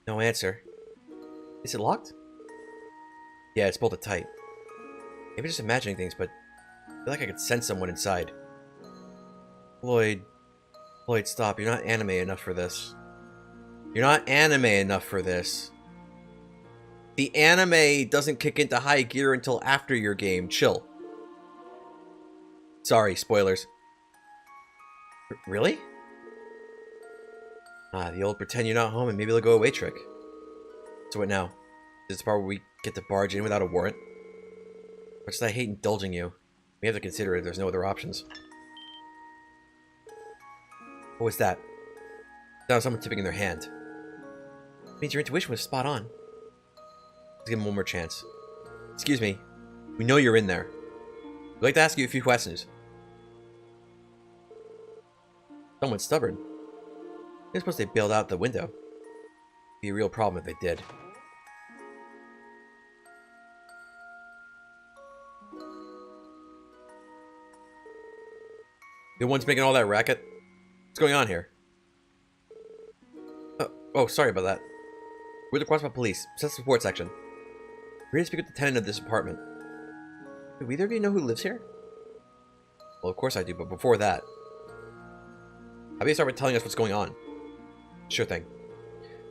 No answer. Is it locked? Yeah, it's bolted tight. Maybe just imagining things, but I feel like I could sense someone inside. Lloyd, stop. You're not anime enough for this. You're not anime enough for this. The anime doesn't kick into high gear until after your game. Chill. Sorry, spoilers. Really? Ah, the old pretend you're not home and maybe they'll go away trick. So what now? This is the part where we get to barge in without a warrant? Much as I hate indulging you, we have to consider it. There's no other options. What was that? That was someone tipping in their hand. It means your intuition was spot on. Let's give him one more chance. Excuse me. We know you're in there. We'd like to ask you a few questions. Someone's stubborn. I suppose they bailed out the window. It'd be a real problem if they did. The ones making all that racket? What's going on here? Oh, sorry about that. We're the Crossbow Police. Access support section. We're here to speak with the tenant of this apartment. Do either of you know who lives here? Well, of course I do, but before that... how about you start with telling us what's going on? Sure thing.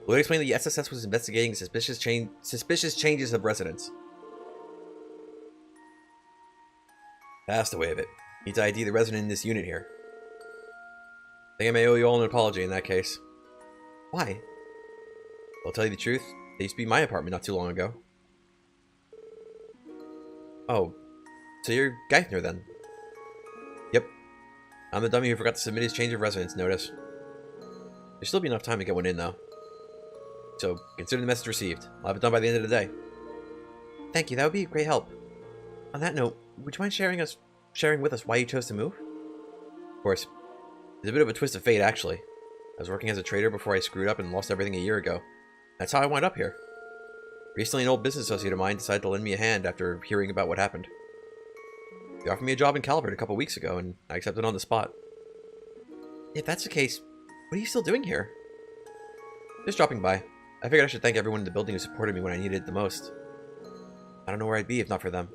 Lloyd explained that the SSS was investigating suspicious changes of residents. That's the way of it. You need to ID the resident in this unit here. I think I may owe you all an apology in that case. Why? I'll tell you the truth. They used to be my apartment not too long ago. Oh, so you're Geithner then? Yep. I'm the dummy who forgot to submit his change of residence notice. There'll still be enough time to get one in, though. So, consider the message received. I'll have it done by the end of the day. Thank you, that would be a great help. On that note, would you mind sharing with us why you chose to move? Of course. It's a bit of a twist of fate, actually. I was working as a trader before I screwed up and lost everything a year ago. That's how I wound up here. Recently, an old business associate of mine decided to lend me a hand after hearing about what happened. They offered me a job in Calvert a couple weeks ago, and I accepted on the spot. If that's the case, what are you still doing here? Just dropping by. I figured I should thank everyone in the building who supported me when I needed it the most. I don't know where I'd be if not for them.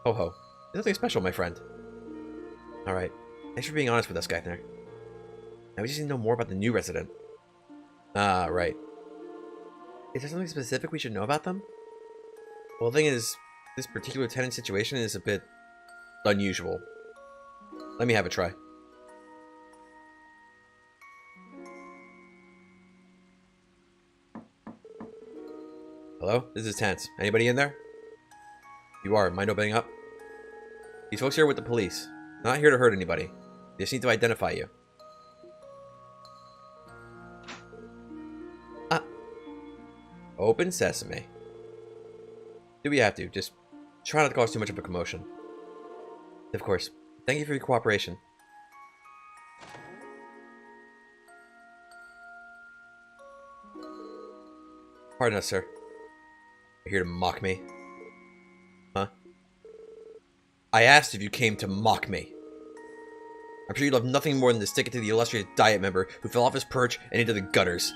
Ho ho. There's nothing special, my friend. Alright. Thanks for being honest with us, Geithner. Now we just need to know more about the new resident. Ah, right. Is there something specific we should know about them? Well, the thing is, this particular tenant situation is a bit unusual. Let me have a try. Hello? This is Tense. Anybody in there? You are. Mind opening up? These folks here with the police. They're not here to hurt anybody. They just need to identify you. Ah. Open sesame. Do we have to? Just try not to cause too much of a commotion. Of course. Thank you for your cooperation. Pardon us, sir. You're here to mock me? Huh? I asked if you came to mock me. I'm sure you'd love nothing more than to stick it to the illustrious Diet member who fell off his perch and into the gutters.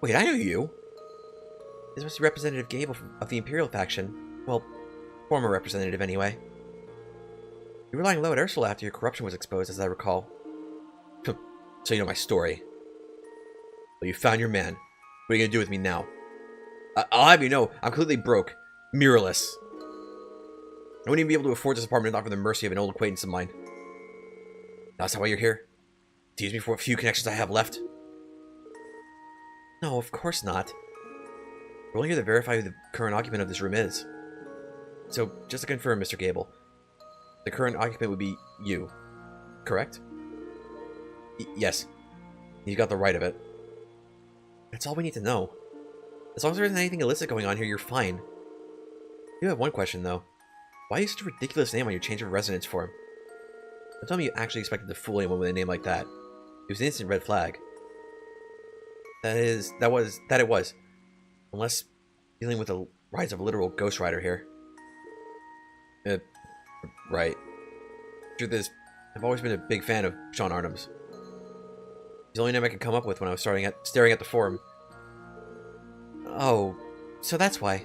Wait, I know you. This must be Representative Gable of the Imperial faction. Well, former representative anyway. You were lying low at Ursula after your corruption was exposed, as I recall. So you know my story. Well, you found your man. What are you gonna do with me now? I'll have you know, I'm completely broke. Mirrorless. I wouldn't even be able to afford this apartment not for the mercy of an old acquaintance of mine. That's why you're here? To use me for what few connections I have left? No, of course not. We're only here to verify who the current occupant of this room is. So, just to confirm, Mr. Gable, the current occupant would be you, correct? Yes. You got the right of it. That's all we need to know. As long as there isn't anything illicit going on here, you're fine. I do have one question, though. Why use such a ridiculous name on your change of residence form? Don't tell me you actually expected to fool anyone with a name like that. It was an instant red flag. That it was. Unless dealing with the rise of a literal Ghost Rider here. Right. Truth is, I've always been a big fan of Sean Arnham's. He's the only name I could come up with when I was staring at the forum. Oh, so that's why.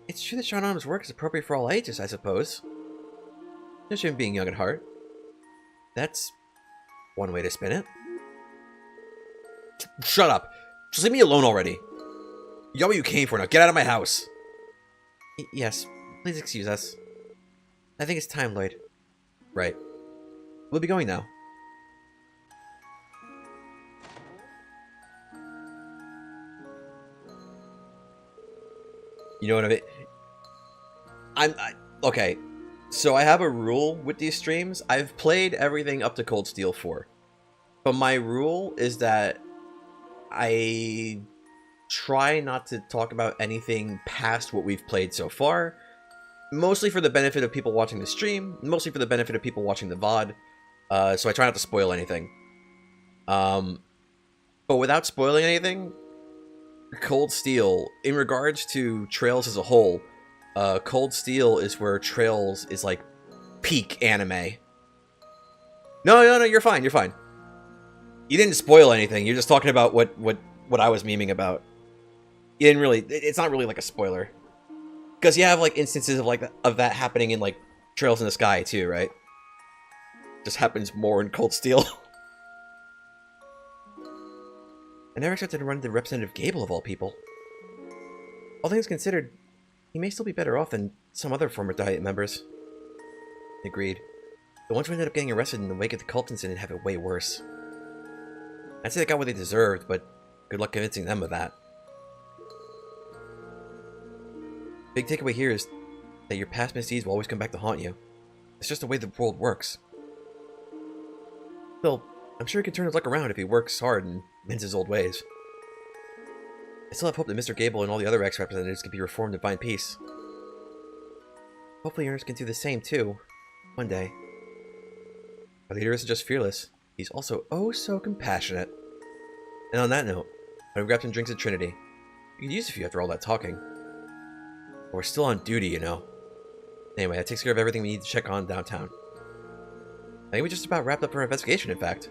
It's true that Sean Arnham's work is appropriate for all ages, I suppose. No shame in being young at heart. That's one way to spin it. Shut up. Just leave me alone already. You got what you came for, now get out of my house. Yes, please excuse us. I think it's time, Lloyd. Right. We'll be going now. You know what I mean? Okay. So I have a rule with these streams. I've played everything up to Cold Steel 4. But my rule is that I try not to talk about anything past what we've played so far. Mostly for the benefit of people watching the stream. Mostly for the benefit of people watching the VOD. So I try not to spoil anything. But without spoiling anything, Cold Steel, in regards to Trails as a whole, Cold Steel is where Trails is like peak anime. No, you're fine, you're fine. You didn't spoil anything, you're just talking about what I was memeing about. You didn't really, it's not really like a spoiler. Because you have like instances of that happening in like Trails in the Sky too, right? Just happens more in Cold Steel. I never expected to run into Representative Gable of all people. All things considered, he may still be better off than some other former Diet members. Agreed. The ones who ended up getting arrested in the wake of the cult incident have it way worse. I'd say they got what they deserved, but good luck convincing them of that. Big takeaway here is that your past misdeeds will always come back to haunt you. It's just the way the world works. Still, I'm sure he can turn his luck around if he works hard and mends his old ways. I still have hope that Mr. Gable and all the other ex-representatives can be reformed and find peace. Hopefully Ernest can do the same too, one day. Our leader isn't just fearless, he's also oh so compassionate. And on that note, I've grabbed some drinks at Trinity. You could use a few after all that talking. But we're still on duty, you know. Anyway, that takes care of everything we need to check on downtown. I think we just about wrapped up our investigation, in fact.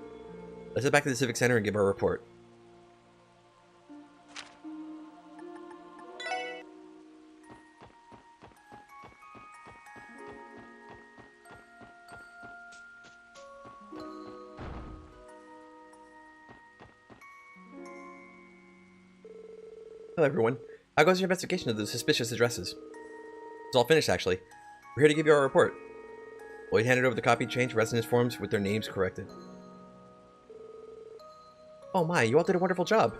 Let's head back to the Civic Center and give our report. Hello, everyone. How goes your investigation of the suspicious addresses? It's all finished, actually. We're here to give you our report. Lloyd handed over the copy change residence forms with their names corrected. Oh my, you all did a wonderful job.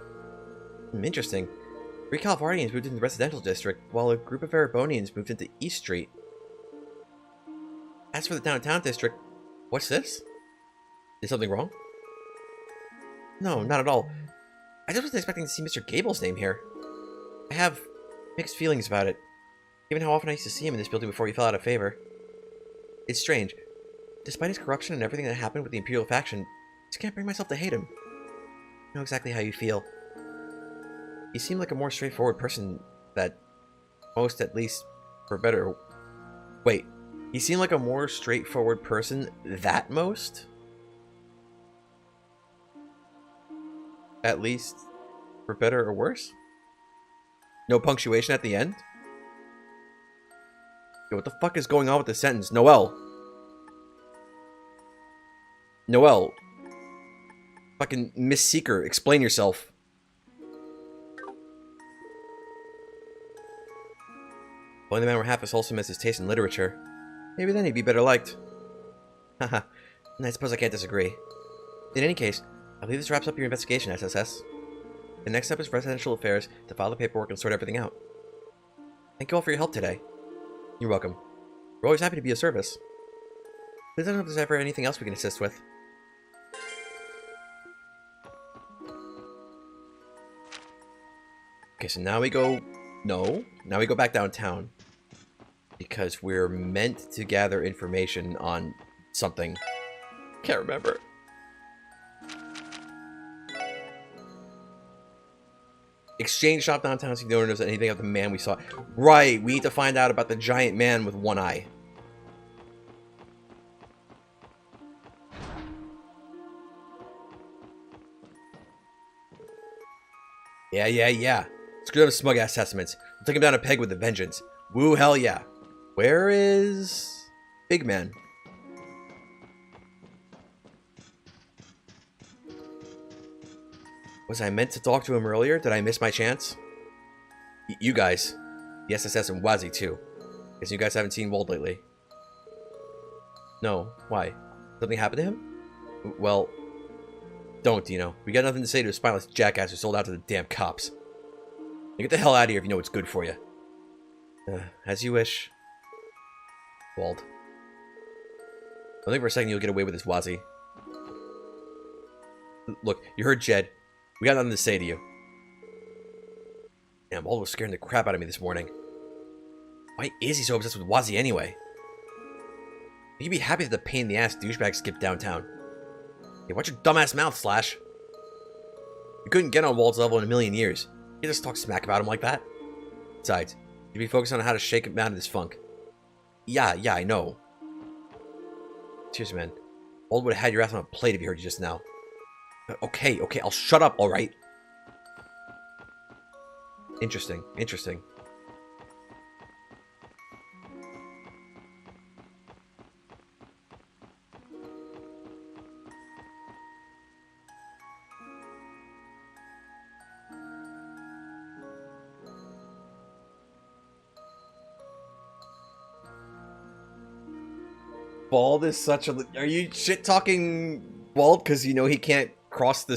Interesting. 3 Californians moved into the residential district, while a group of Erebonians moved into East Street. As for the downtown district, what's this? Is something wrong? No, not at all. I just wasn't expecting to see Mr. Gable's name here. I have mixed feelings about it, given how often I used to see him in this building before he fell out of favor. It's strange. Despite his corruption and everything that happened with the Imperial faction, I just can't bring myself to hate him. I know exactly how you feel. You seem like a more straightforward person that most, at least, for better... Wait, you seem like a more straightforward person that most? At least, for better or worse? No punctuation at the end? Yo, what the fuck is going on with this sentence? Noelle! Noelle! Fucking Miss Seeker, explain yourself. If only the man were half as wholesome as his taste in literature. Maybe then he'd be better liked. Haha, I suppose I can't disagree. In any case, I believe this wraps up your investigation, SSS. The next step is residential affairs to file the paperwork and sort everything out. Thank you all for your help today. You're welcome. We're always happy to be of service. Please let us know if there's ever anything else we can assist with. Okay, so now we go... No. Now we go back downtown. Because we're meant to gather information on something. Can't remember. Exchange shop downtown, see if no one knows anything about the man we saw. Right, we need to find out about the giant man with one eye. Yeah. Screw those smug-ass testaments. We'll take him down a peg with a vengeance. Woo, hell yeah. Where is... Big Man? Was I meant to talk to him earlier? Did I miss my chance? You guys. The SSS and Wazi, too. Guess you guys haven't seen Wold lately. No. Why? Something happened to him? Well... Don't, Dino. We got nothing to say to a spineless jackass who sold out to the damn cops. Now get the hell out of here if you know what's good for you. As you wish. Wald. I think for a second you'll get away with this, Wazi. Look, you heard Jed. We got nothing to say to you. Damn, Wald was scaring the crap out of me this morning. Why is he so obsessed with Wazi anyway? You'd be happy that the pain in the ass douchebag skipped downtown. Hey, watch your dumbass mouth, Slash. You couldn't get on Wald's level in a million years. You just talk smack about him like that. Besides, you'd be focused on how to shake him out of this funk. Yeah, I know. Seriously, man. Wald would have had your ass on a plate if he heard you just now. Okay, I'll shut up, alright? Interesting. Bald is such a... Are you shit-talking Bald because you know he can't cross the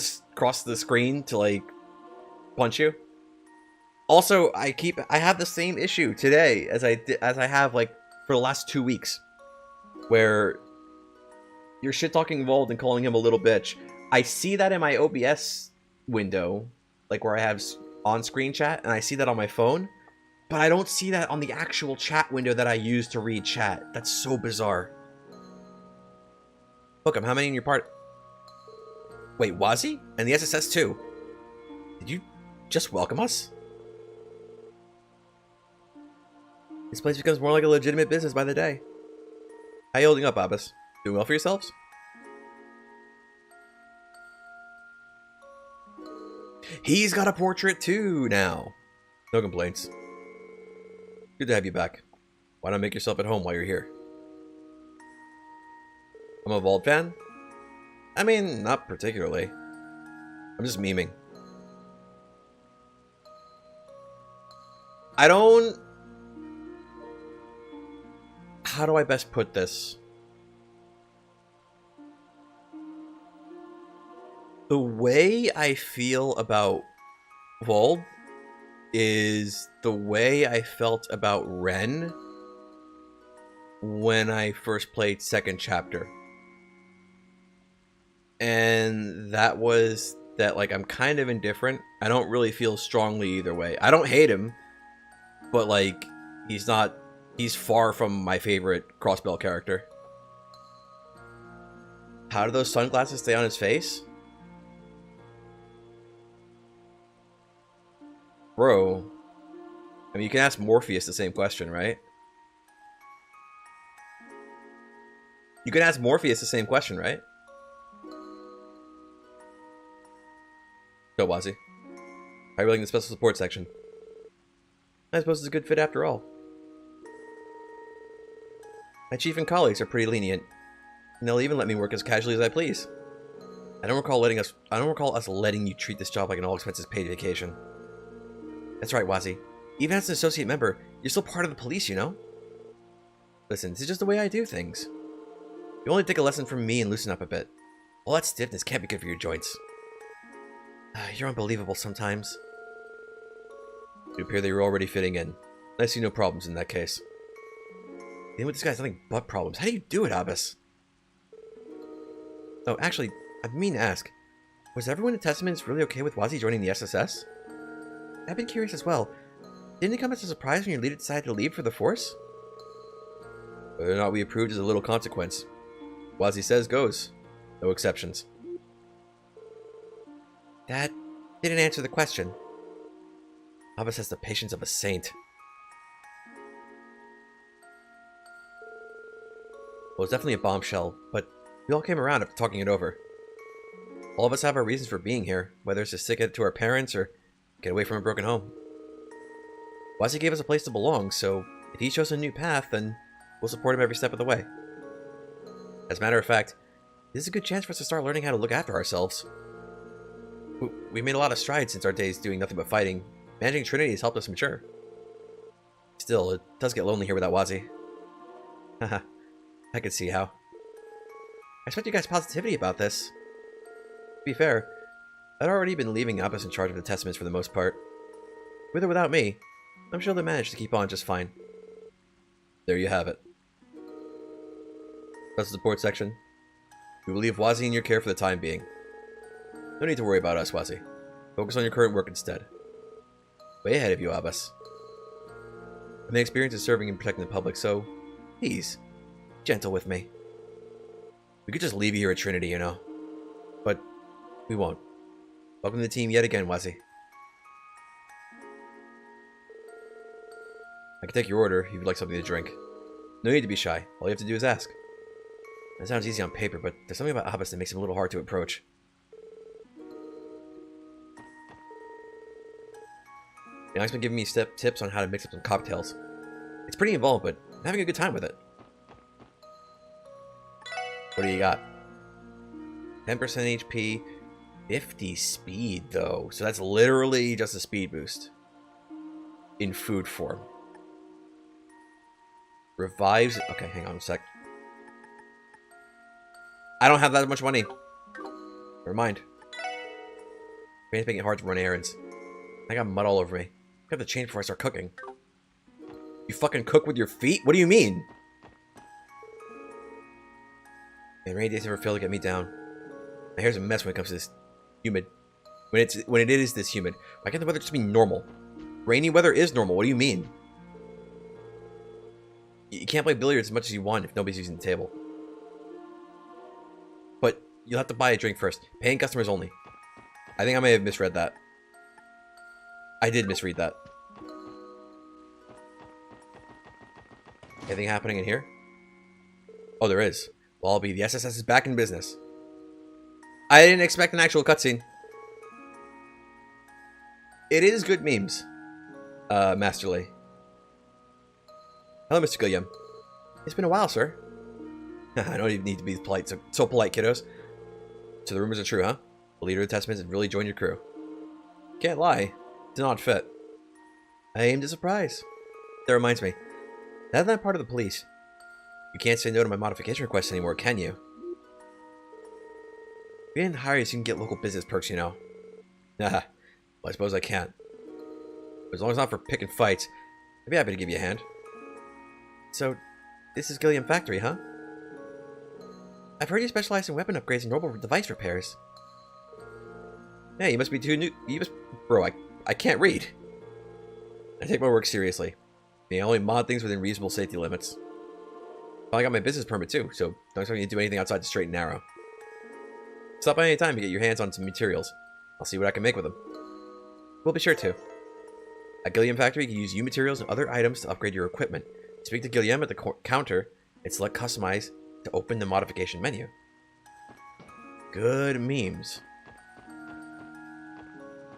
screen to, like, punch you? Also, I have the same issue today as I have, like, for the last 2 weeks. Where you're shit-talking Bald and calling him a little bitch. I see that in my OBS window, like, where I have on-screen chat, and I see that on my phone. But I don't see that on the actual chat window that I use to read chat. That's so bizarre. Look, how many in your part? Wait, Wazi? And the SSS too? Did you just welcome us? This place becomes more like a legitimate business by the day. How you holding up, Abbas? Doing well for yourselves? He's got a portrait too now. No complaints. Good to have you back. Why not make yourself at home while you're here? I'm a Vault fan? I mean, not particularly. I'm just memeing. I don't... How do I best put this? The way I feel about Volb is the way I felt about Ren when I first played second chapter. And that was that, like, I'm kind of indifferent. I don't really feel strongly either way. I don't hate him, but, like, he's far from my favorite Crossbell character. How do those sunglasses stay on his face? Bro, I mean, you can ask Morpheus the same question, right? You can ask Morpheus the same question, right? So, Wazzy, how are you liking the special support section? I suppose it's a good fit after all. My chief and colleagues are pretty lenient, and they'll even let me work as casually as I please. I don't recall us letting you treat this job like an all-expenses paid vacation. That's right, Wazzy. Even as an associate member, you're still part of the police, you know? Listen, this is just the way I do things. You only take a lesson from me and loosen up a bit. All that stiffness can't be good for your joints. You're unbelievable sometimes. You appear that you're already fitting in. I see no problems in that case. Dealing with this guy has nothing but problems. How do you do it, Abbas? Oh, actually, I mean to ask. Was everyone in Testaments really okay with Wazzy joining the SSS? I've been curious as well. Didn't it come as a surprise when your leader decided to leave for the Force? Whether or not we approved is a little consequence. Wazzy says goes. No exceptions. That didn't answer the question. Abbas has the patience of a saint. Well, it's definitely a bombshell, but we all came around after talking it over. All of us have our reasons for being here, whether it's to stick it to our parents or get away from a broken home. Wazzy gave us a place to belong, so if he chose a new path, then we'll support him every step of the way. As a matter of fact, this is a good chance for us to start learning how to look after ourselves. We've made a lot of strides since our days doing nothing but fighting. Managing Trinity has helped us mature. Still, it does get lonely here without Wazzy. Haha, I can see how. I expect you guys' positivity about this. To be fair, I'd already been leaving Abbas in charge of the Testaments for the most part. With or without me, I'm sure they'll manage to keep on just fine. There you have it. That's the support section. We will leave Wazzy in your care for the time being. No need to worry about us, Wazzy. Focus on your current work instead. Way ahead of you, Abbas. I've been experienced in serving and protecting the public, so please, gentle with me. We could just leave you here at Trinity, you know. But we won't. Welcome to the team yet again, Wazzy. I can take your order if you'd like something to drink. No need to be shy. All you have to do is ask. That sounds easy on paper, but there's something about Abbas that makes him a little hard to approach. Now he's been giving me tips on how to mix up some cocktails. It's pretty involved, but I'm having a good time with it. What do you got? 10% HP, 50 speed, though. So that's literally just a speed boost. In food form. Revives... Okay, hang on a sec. I don't have that much money. Never mind. Rain's making it hard to run errands. I got mud all over me. I have to change before I start cooking. You fucking cook with your feet? What do you mean? Man, rainy days never fail to get me down. My hair's a mess when it comes to this humid. When it is this humid. Why can't the weather just be normal? Rainy weather is normal. What do you mean? You can't play billiards as much as you want if nobody's using the table. But you'll have to buy a drink first. Paying customers only. I think I may have misread that. I did misread that. Anything happening in here? Oh, there is. Well, I'll be. The SSS is back in business. I didn't expect an actual cutscene. It is good memes. Masterly. Hello, Mr. Gilliam. It's been a while, sir. I don't even need to be polite. So polite, kiddos. So the rumors are true, huh? The leader of the Testaments has really joined your crew. Can't lie. It's an odd fit. I aimed a surprise. That reminds me. Now that I'm part of the police, you can't say no to my modification requests anymore, can you? We didn't hire you so you can get local business perks, you know. Nah, well, I suppose I can't. But as long as it's not for picking fights, I'd be happy to give you a hand. So, this is Gilliam Factory, huh? I've heard you specialize in weapon upgrades and mobile device repairs. Yeah, you must be too new. Bro, I can't read. I take my work seriously. I only mod things within reasonable safety limits. Well, I got my business permit too, so don't expect me to do anything outside the straight and narrow. Stop by any time to get your hands on some materials. I'll see what I can make with them. We'll be sure to. At Gilliam Factory, you can use U materials and other items to upgrade your equipment. Speak to Gilliam at the counter and select Customize to open the modification menu. Good memes.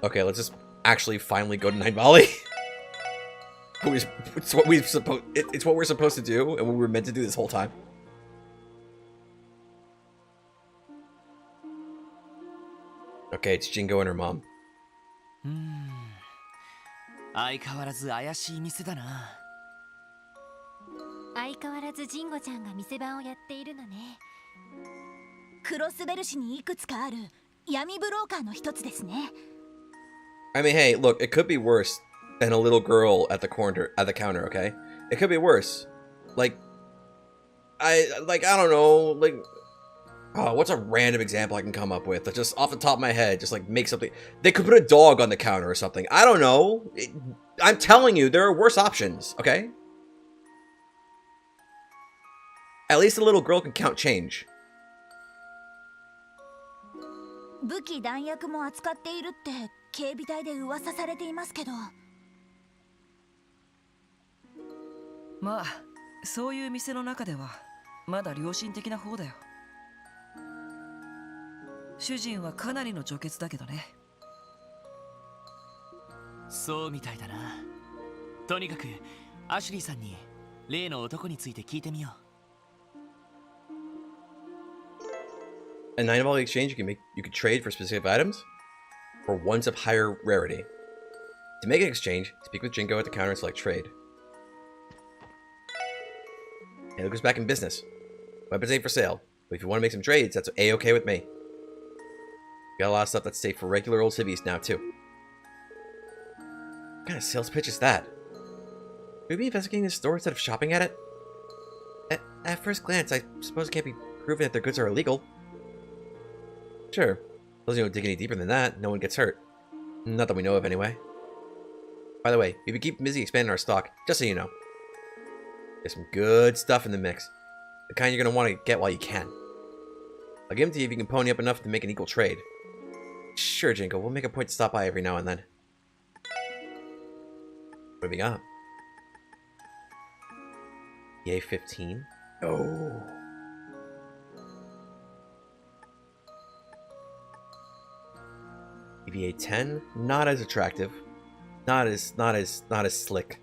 Okay, let's just actually finally go to Night Valley. It's what we're supposed to do, and what we were meant to do this whole time. Okay, it's Jingo and her mom. 相変わらず怪しい店だな。相変わらずジンゴちゃんが店番をやっているのね。クロスベル市にいくつかある闇ブローカーの一つですね。I mean, hey, look, it could be worse than a little girl at the counter, okay? It could be worse. Like, I don't know, like, oh, what's a random example I can come up with that just off the top of my head, just like make something. They could put a dog on the counter or something. I don't know. I'm telling you, there are worse options, okay? At least a little girl can count change. 武器弾薬も扱っているって警備隊で噂されていますけど。まあそういう店の中ではまだ良心的な方だよ。主人はかなりの女傑だけどね。そうみたいだな。とにかくアシュリーさんに例の男について聞いてみよう。A 9 volley exchange you can trade for specific items or ones of higher rarity. To make an exchange, speak with Jingo at the counter and select trade. And it goes back in business. Weapons ain't for sale, but if you want to make some trades, that's a-okay with me. Got a lot of stuff that's safe for regular old civvies now too. What kind of sales pitch is that? Should we be investigating this store instead of shopping at it? At first glance, I suppose it can't be proven that their goods are illegal. Sure. As you don't dig any deeper than that, no one gets hurt. Not that we know of, anyway. By the way, if we keep busy expanding our stock, just so you know, there's some good stuff in the mix. The kind you're going to want to get while you can. I'll give them to you if you can pony up enough to make an equal trade. Sure, Jinko, we'll make a point to stop by every now and then. What have we got? EA 15? Oh. EVA 10, not as attractive, not as slick.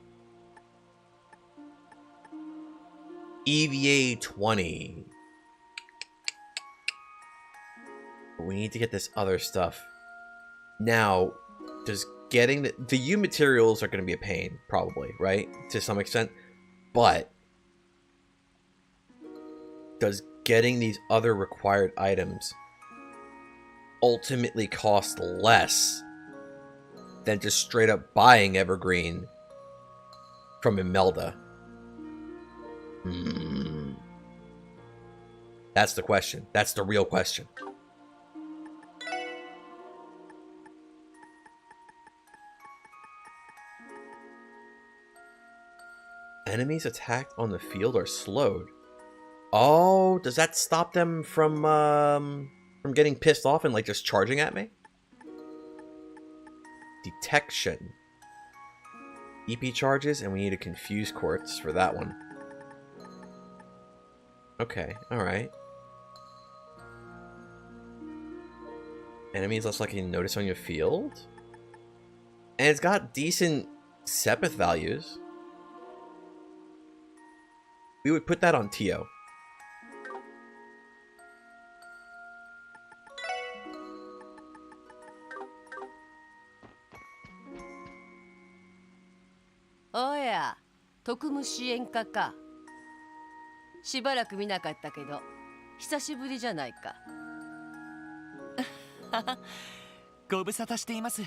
EVA 20. But we need to get this other stuff. Now, does getting the U materials are going to be a pain, probably, right? To some extent. But does getting these other required items ultimately cost less than just straight up buying Evergreen from Imelda? That's the question. That's the real question. Enemies attacked on the field are slowed. Oh, does that stop them from getting pissed off and like just charging at me? Detection. EP charges, and we need a confuse quartz for that one. Okay, alright. Enemies less likely to notice on your field? And it's got decent Sepith values. We would put that on Tio. や、特務支援課か。しばらく見なかったけど久しぶりじゃないか。ご無沙汰しています。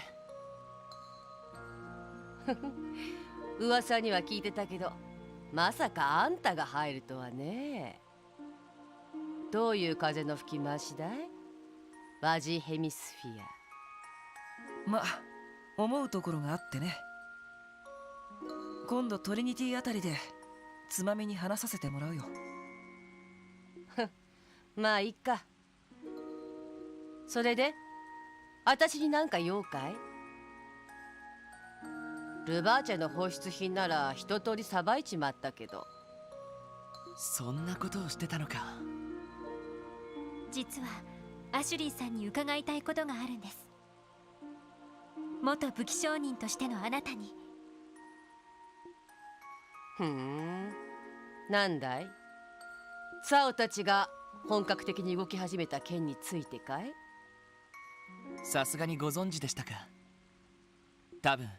噂には聞いてたけど、まさかあんたが入るとはね。どういう風の吹き回しだい？バジヘミスフィア。ま、思うところがあってね。今度トリニティあたりでつまみに話させてもらうよ。まあいいか。それで私に何か用かい？ルバーチェの放出品なら一通りさばいちまったけど。そんなことをしてたのか。実はアシュリーさんに伺いたいことがあるんです。元武器商人としてのあなたに。なんだい？サオたちが本格的に動き始めた件についてかい？さすがにご存知でしたか。多分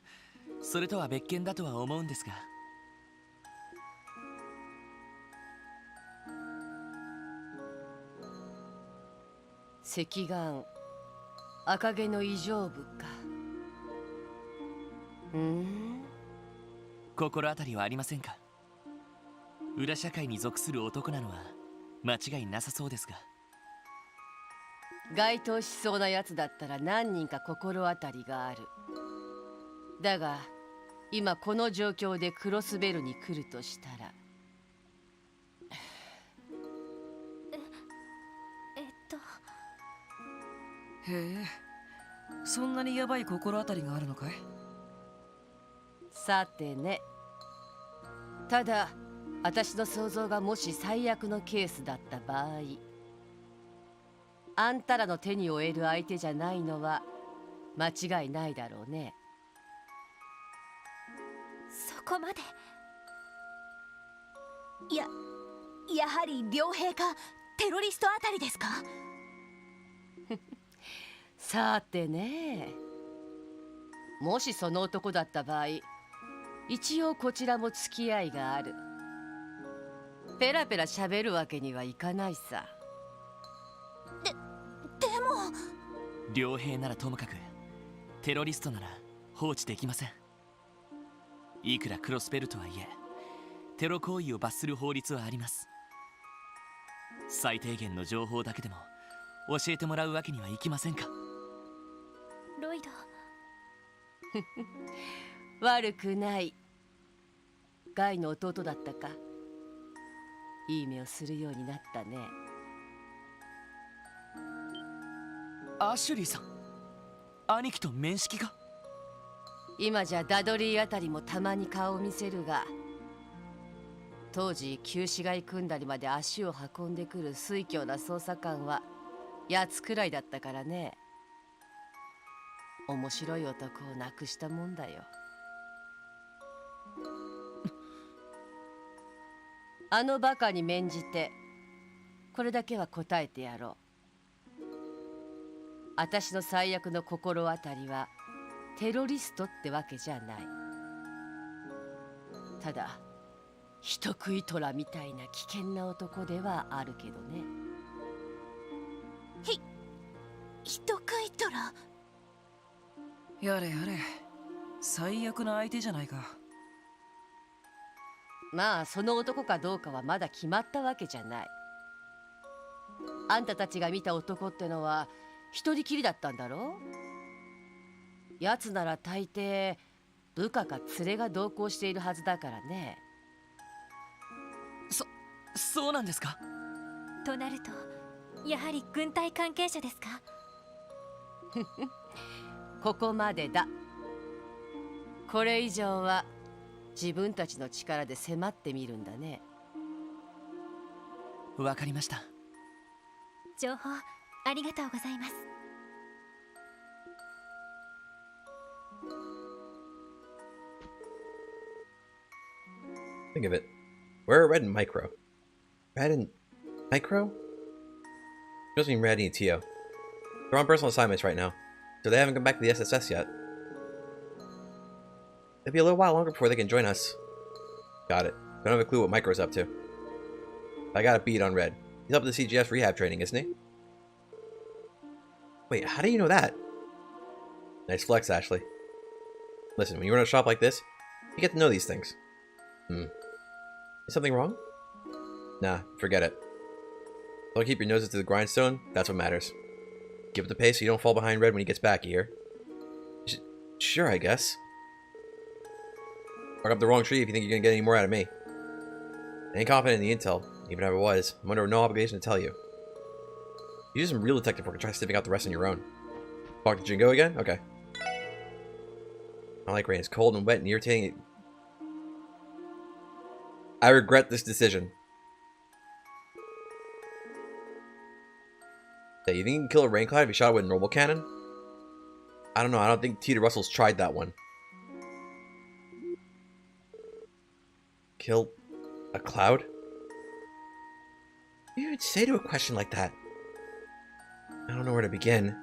それとは別件だとは思うんですが。赤眼赤毛の異常部か。心当たりはありませんか。裏社会に属する男なのは間違いなさそうですが。該当しそうなやつだったら何人か心当たりがある。だが今この状況でクロスベルに来るとしたら。へえ、そんなにヤバい心当たりがあるのかい？さてね。ただ私の想像がもし最悪のケースだった場合、あんたらの手に負える相手じゃないのは間違いないだろうね。そこまで。やはり両兵かテロリストあたりですか？さてね。もしその男だった場合、一応こちらも付き合いがある。ペラペラ喋るわけにはいかないさ。でも両兵ならともかくテロリストなら放置できません。いくらクロスベルとはいえテロ行為を罰する法律はあります。最低限の情報だけでも教えてもらうわけにはいきませんか。ロイド。悪くない。ガイの弟だったか。いい目をするようになったね。アシュリーさん、兄貴と面識が？今じゃダドリーあたりもたまに顔を見せるが、当時旧市街組んだりまで足を運んでくる酔狂な捜査官はやつくらいだったからね。面白い男を亡くしたもんだよ。あのバカに免じてこれだけは答えてやろう。私の最悪の心当たりはテロリストってわけじゃない。ただ人食い虎みたいな危険な男ではあるけどね。人食い虎？やれやれ、最悪な相手じゃないか。まあその男かどうかはまだ決まったわけじゃない。あんたたちが見た男ってのは一人きりだったんだろう。やつなら大抵部下か連れが同行しているはずだからね。そうなんですか？となるとやはり軍隊関係者ですか？ここまでだ。これ以上は自分たちの力で迫ってみるんだね。わかりました。情報ありがとうございます。Think of it. Where are Red and Micro? Red and Micro? Doesn't mean Red and Tio. They're on personal assignments right now, so they haven't come back to the SSS yet. It'll be a little while longer before they can join us. Got it. Don't have a clue what Micro's up to. I got a beat on Red. He's up to the CGS rehab training, isn't he? Wait, how do you know that? Nice flex, Ashley. Listen, when you run a shop like this, you get to know these things. Is something wrong? Nah, forget it. Don't keep your noses to the grindstone, that's what matters. Give it the pace so you don't fall behind Red when he gets back, you hear? Sure, I guess. Bark up the wrong tree if you think you're gonna get any more out of me. I ain't confident in the intel, even if I was. I'm under no obligation to tell you. You do some real detective work and try sniffing out the rest on your own. Talk to Jingo again? Okay. I like rain. It's cold and wet and irritating. I regret this decision. Yeah, you think you can kill a rain cloud if you shot it with a normal cannon? I don't know. I don't think Tita Russell's tried that one. Kill a cloud? What do you would say to a question like that? I don't know where to begin.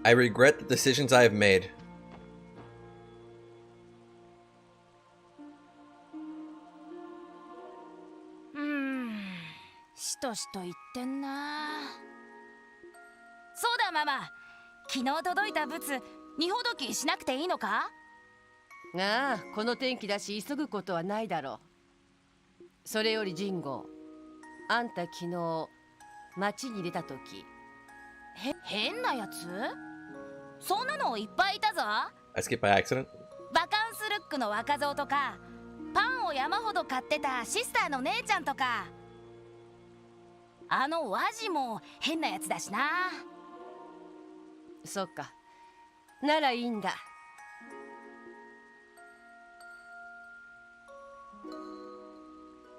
I regret the decisions I have made. Shito shito言ってんな。そうだママ。昨日届いた物、荷ほどきしなくていいのか？ああ、この天気だし急ぐことはないだろう。それよりジンゴ、あんた昨日町に出た時、変なやつ？そんなのいっぱいいたぞ。I skipped by accident? バカンスルックの若造とか、パンを山ほど買ってたシスターの姉ちゃんとか、あのワジも変なやつだしな。そっか、ならいいんだ。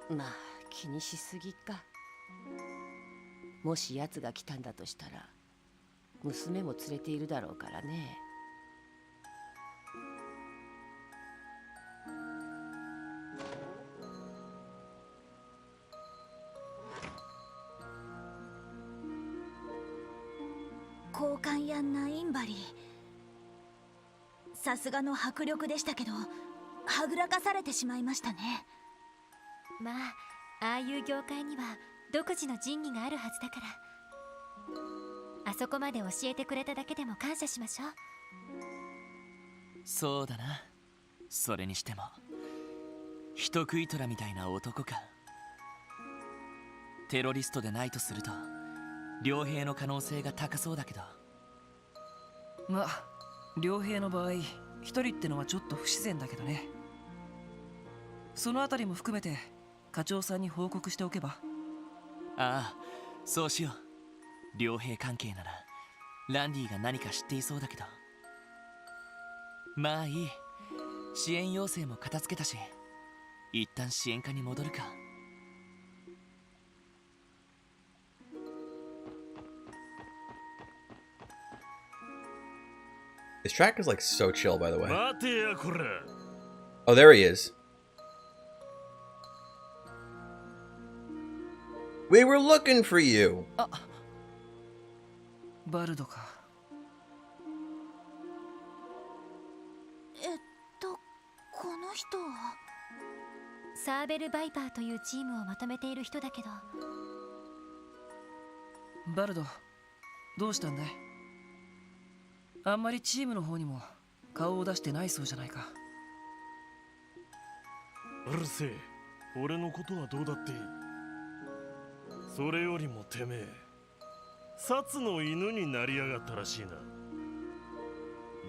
まあ気にしすぎか。もし奴が来たんだとしたら娘も連れているだろうからね。交換やナインバリー、さすがの迫力でしたけどはぐらかされてしまいましたね。まあああいう業界には独自の仁義があるはずだから、あそこまで教えてくれただけでも感謝しましょう。そうだな。それにしても人食い虎みたいな男か。テロリストでないとすると良平の可能性が高そうだけど。まあ良平の場合一人ってのはちょっと不自然だけどね。そのあたりも含めて課長さんに報告しておけば。ああ、そうしよう。良平関係ならランディが何か知っていそうだけど。まあいい。支援要請も片付けたし、一旦支援課に戻るか。This track is like so chill, by the way. 待てやこら。 Oh, there he is. We were looking for you. バルドか。この人はサーベルバイパーというチームをまとめている人だけど。バルド、どうしたんだい？あんまりチームの方にも顔を出してないそうじゃないか。うるせえ、俺のことはどうだっていい。それよりもてめえ、殺の犬になりやがったらしいな。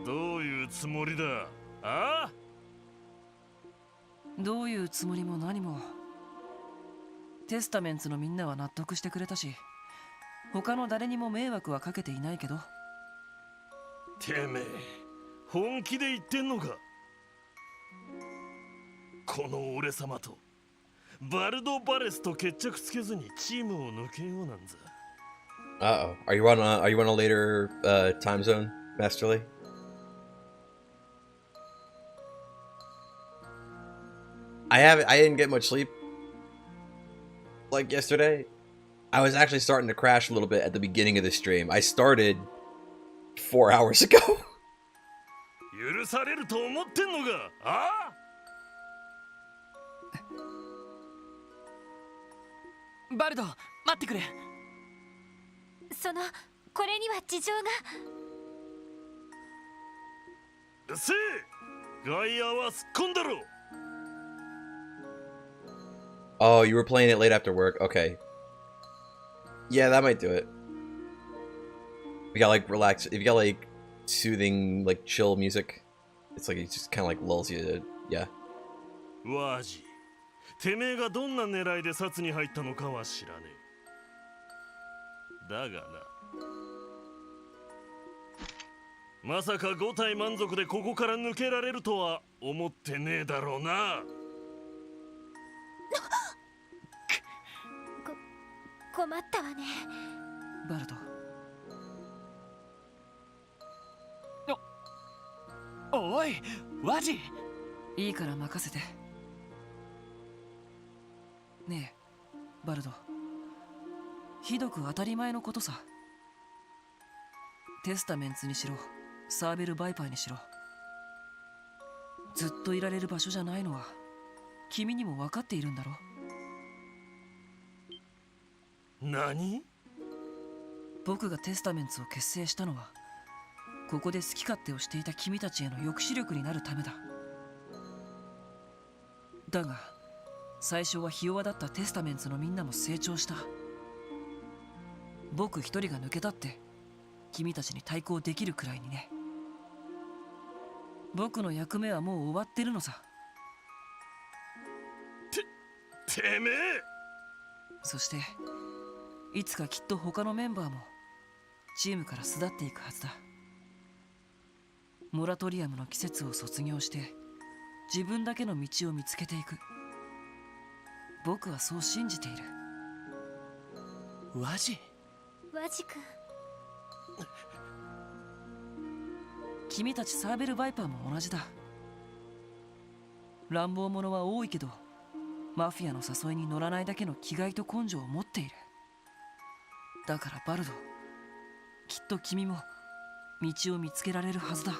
どういうつもりだ？ああ？どういうつもりも何も。テスタメンツのみんなは納得してくれたし、他の誰にも迷惑はかけていないけど。てめえ、本気で言ってんのか？この俺様とバルド・バレスと決着つけずにチームを抜けようなんざ。Uh-oh. Are you on a later time zone, Masterly? I didn't get much sleep like yesterday. I was actually starting to crash a little bit at the beginning of the stream. I started 4 hours ago. 許されると思ってんのか。ああバルド、待ってくれ。これには事情が。せえ、ガイアはすっ込んだろ。 Oh, you were playing it late after work. Okay. Yeah, that might do it. If you got like relax, if you got like soothing, like chill music, it's like it just kind of like lulls you to, yeah. ワジ、てめえがどんな狙いで殺に入ったのかは知らねえ。だがな、まさか5体満足でここから抜けられるとは思ってねえだろうな。困ったわね。バルト。おい、ワジ。いいから任せて。ねえ、バルド。ひどく当たり前のことさ。テスタメンツにしろ、サーベルバイパーにしろ。ずっといられる場所じゃないのは、君にも分かっているんだろ。何？僕がテスタメンツを結成したのは、ここで好き勝手をしていた君たちへの抑止力になるためだ。だが、最初はひ弱だったテスタメンツのみんなも成長した。僕一人が抜けたって、君たちに対抗できるくらいにね。僕の役目はもう終わってるのさ。てめえ！そして、いつかきっと他のメンバーもチームから巣立っていくはずだ。モラトリアムの季節を卒業して自分だけの道を見つけていく。僕はそう信じている。ワジ君。君たちサーベルバイパーも同じだ。乱暴者は多いけど、マフィアの誘いに乗らないだけの気概と根性を持っている。だからバルド、きっと君も道を見つけられるはずだ。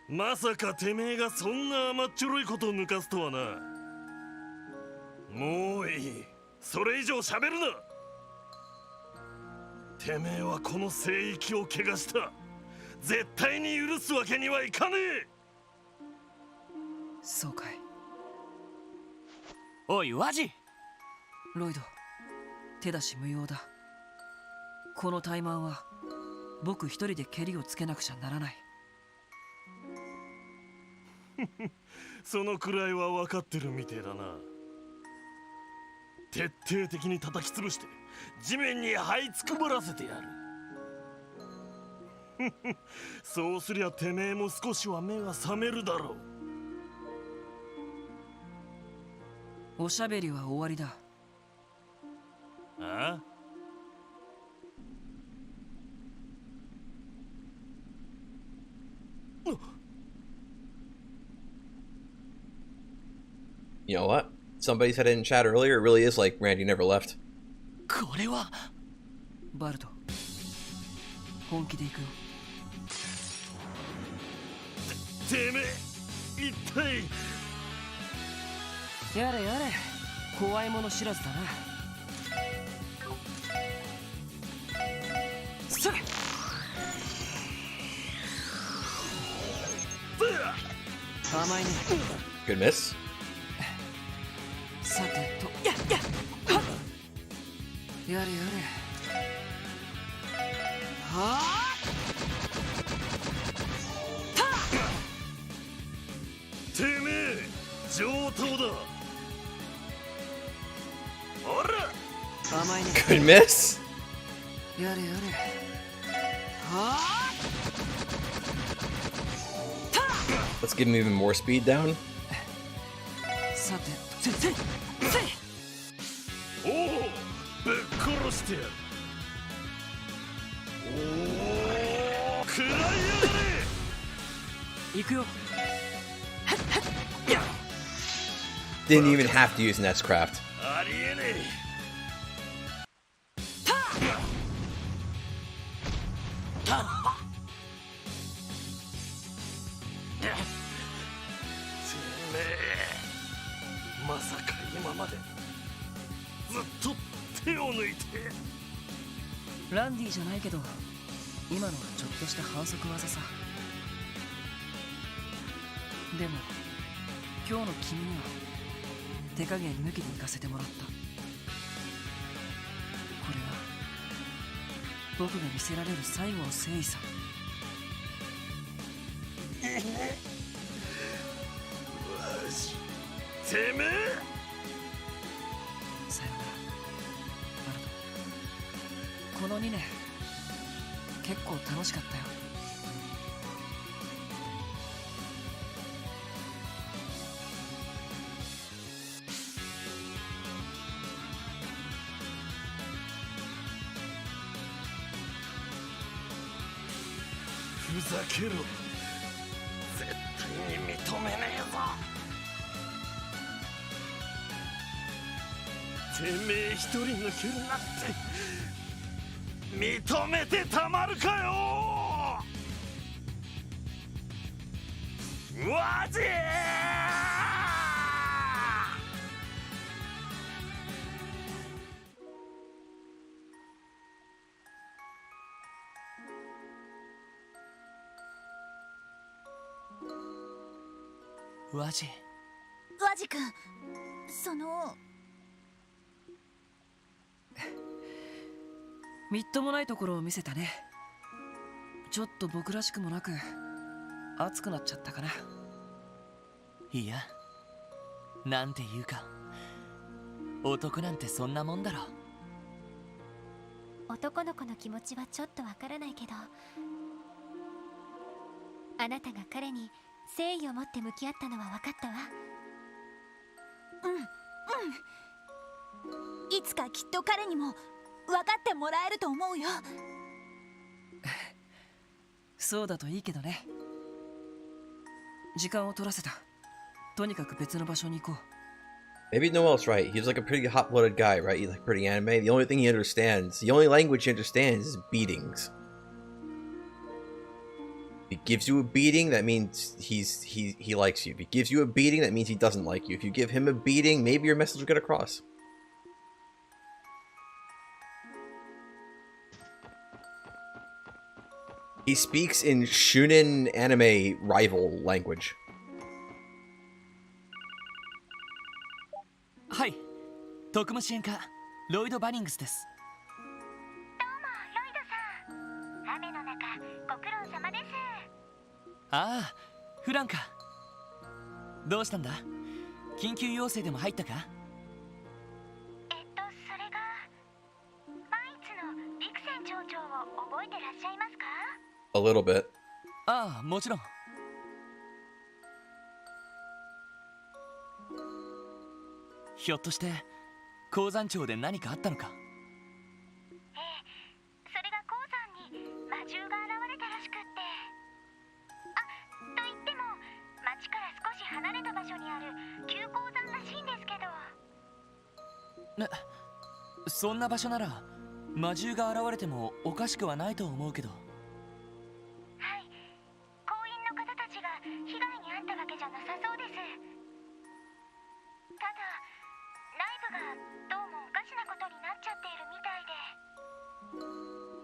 まさかてめえがそんな甘っちょろいことを抜かすとはな。もういい、それ以上喋るな。てめえはこの聖域を汚した。絶対に許すわけにはいかねえ。そうかい。おいワジ。ロイド、手出し無用だ。この怠慢は僕一人でケリをつけなくちゃならない。そのくらいは分かってるみてえだな。徹底的に叩き潰して地面に這いつくばらせてやる。そうすりゃてめえも少しは目が覚めるだろう。おしゃべりは終わりだ。ああYou know what? Somebody said it in chat earlier. It really is like Randy never left. これはバルト、本気で行くよ。てめえ、一体。やれやれ、怖いもの知らずだな。それ。甘いね。Good miss. さてと、やれやれ。はあ。てめえ、上等だ。おら。甘いね。Good miss. やれやれ。はあ。Let's give him even more speed down. さて、おお、ぶっ殺してやる。おお、食らいやがれ。行くよ。Didn't even have to use Nestcraft. ありえねまさか今までずっと手を抜いて。ランディじゃないけど今のはちょっとした反則技さ。でも今日の君には手加減抜きで行かせてもらった。これは僕が見せられる最後の誠意さ。マジてめえ。さよならバルト。この2年結構楽しかったよ。ふざけろ。絶対に認めねえぞ。てめえ一人抜けるなんて認めてたまるかよ。マジ。ワジ。ワジ君、そのみっともないところを見せたね。ちょっと僕らしくもなく熱くなっちゃったかな。いや、なんていうか男なんてそんなもんだろ。男の子の気持ちはちょっとわからないけど、あなたが彼に誠意を持って向き合ったのは分かったわ。いつかきっと彼にも分かってもらえると思うよ。そうだといいけどね。時間を取らせた。とにかく別の場所に行こう。 Maybe Noel's right. He's like a pretty hot-blooded guy, right? He's like pretty anime. The only thing he understands, the only language he understands is beatings. If he gives you a beating, that means he likes you. If he gives you a beating, that means he doesn't like you. If you give him a beating, maybe your message will get across. He speaks in Shunin anime rival language. はい、特務支援課ロイド・バニングスです。どうもロイドさん、雨の中ご苦労様です。ああ、フランか。どうしたんだ？緊急要請でも入ったか？それがマイツのリクセン町長を覚えてらっしゃいますか？ A little bit. ああ、もちろん。ひょっとして鉱山町で何かあったのか？それが鉱山に魔獣が現れたらしくって。と言っても町から少し離れた場所にある旧鉱山らしいんですけど。そんな場所なら魔獣が現れてもおかしくはないと思うけど。はい、工員の方たちが被害に遭ったわけじゃなさそうです。ただ内部がどうもおかしなことになっちゃっているみたいで、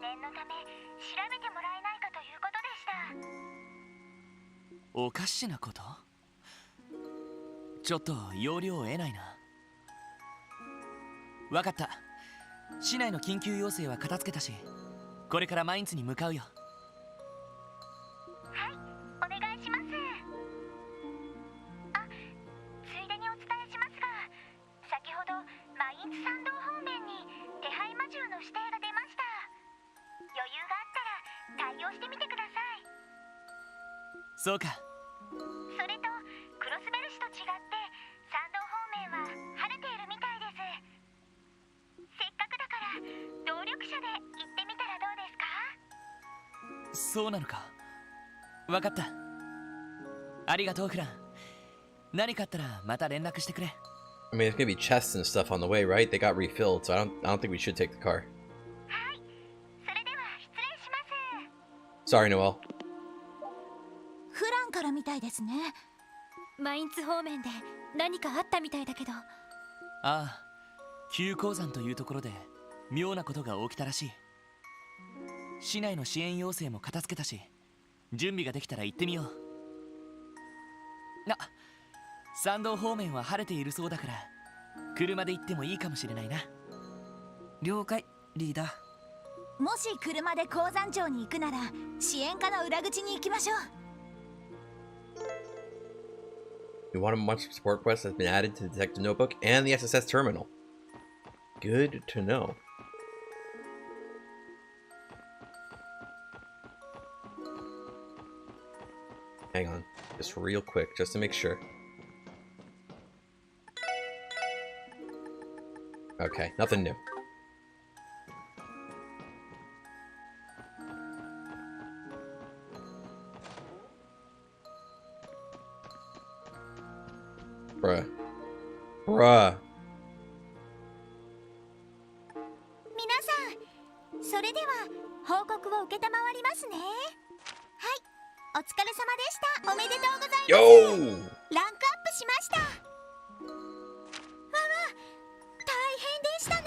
念のため調べてもらえないかということでした。おかしなこと？ちょっと要領を得ないな。わかった。市内の緊急要請は片付けたし、これからマインツに向かうよ。はい、お願いします。ついでにお伝えしますが、先ほどマインツ参道方面に手配魔獣の指定が出ました。余裕があったら対応してみてください。そうか。それとクロスベル市と違って参道方面は晴れているみたいです。せっかくだから動力車で行ってみたらどうですか？そうなのか。わかった。ありがとうフラン。何かあったらまた連絡してくれ。I mean, there's gonna be chests and stuff on the way, right? They got refilled, so I don't think we should take the car. はい、それでは失礼します。Sorry, Noel. フランからみたいですね。マインツ方面で何かあったみたいだけど。ああ、旧鉱山というところで妙なことが起きたらしい。市内の支援要請も片付けたし、準備ができたら行ってみよう。あ、山道方面は晴れているそうだから車で行ってもいいかもしれないな。了解、リーダー。もし車で鉱山町に行くなら支援課の裏口に行きましょう。We want a bunch of support quests has been added to the detective notebook and the SSS terminal. Good to know. Hang on, just real quick, just to make sure. Okay, nothing new. Bruh. Bruh. 皆さん、それでは報告を受けたまわりますね。はい、お疲れ様でした。おめでとうございます。Yo! ランクアップしました。わわ、大変でしたね。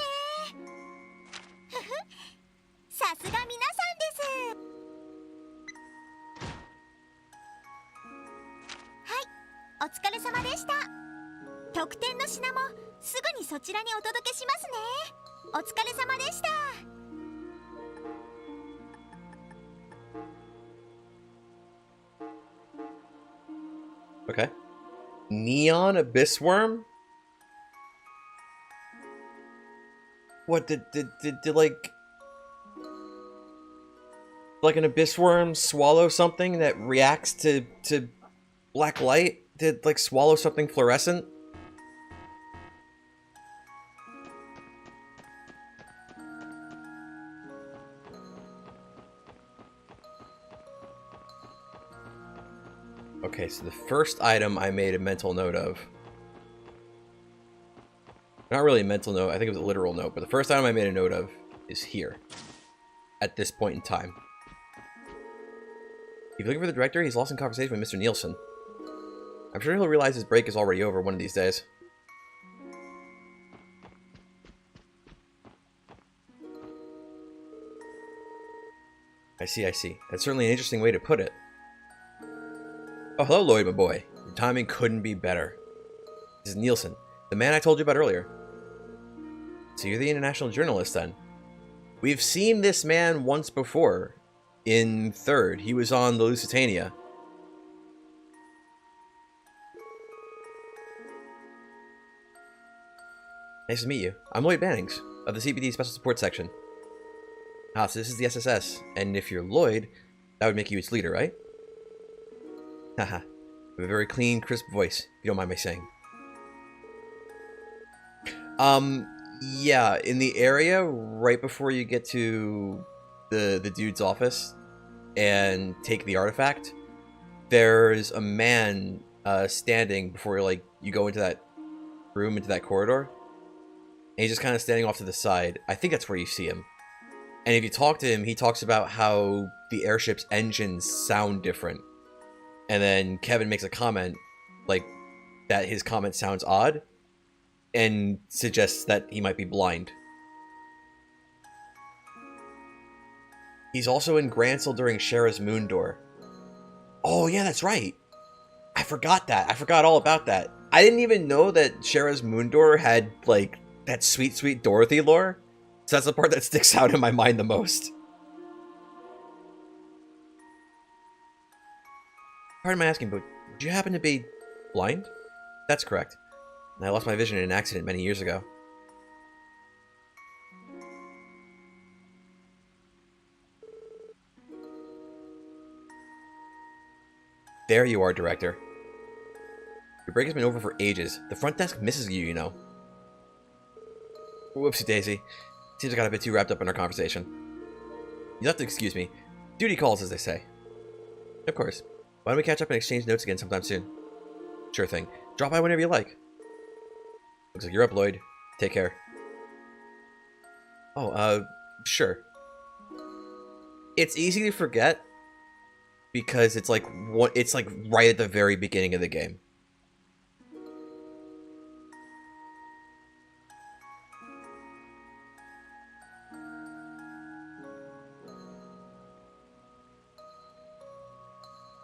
ふふ、さすが皆さんです。はい、お疲れ様でした。特典の品もすぐにそちらにお届けしますね。お疲れ様でした。Okay. Neon Abyss Worm? What did like an abyss worm swallow something that reacts to black light? Did like swallow something fluorescent? Okay, so the first item I made a mental note of. Not really a mental note, I think it was a literal note, but the first item I made a note of is here. At this point in time. If you're looking for the director, he's lost in conversation with Mr. Nielsen. I'm sure he'll realize his break is already over one of these days. I see. That's certainly an interesting way to put it. Oh, hello, Lloyd, my boy. Your timing couldn't be better. This is Nielsen, the man I told you about earlier. So you're the international journalist, then? We've seen this man once before. In 3rd. He was on the Lusitania. Nice to meet you. I'm Lloyd Bannings, of the CPD Special Support Section. Ah, so this is the SSS, and if you're Lloyd, that would make you its leader, right? Haha. You have a very clean, crisp voice, if you don't mind my saying. Yeah, in the area right before you get to the dude's office and take the artifact, there's a man standing before you go into that room, into that corridor. And he's just kind of standing off to the side. I think that's where you see him. And if you talk to him, he talks about how the airship's engines sound different. And then Kevin makes a comment, like, that his comment sounds odd, and suggests that he might be blind. He's also in Gransel during Shara's Moon Door. Oh, yeah, that's right. I forgot that. I forgot all about that. I didn't even know that Shara's Moon Door had, like, that sweet, sweet Dorothy lore. So that's the part that sticks out in my mind the most. Pardon my asking, but did you happen to be blind? That's correct. I lost my vision in an accident many years ago. There you are, Director. Your break has been over for ages. The front desk misses you, you know. Whoopsie daisy. Seems I got a bit too wrapped up in our conversation. You'll have to excuse me. Duty calls, as they say. Of course. Why don't we catch up and exchange notes again sometime soon? Sure thing. Drop by whenever you like. Looks like you're up, Lloyd. Take care. Oh, sure. It's easy to forget because it's like it's like right at the very beginning of the game.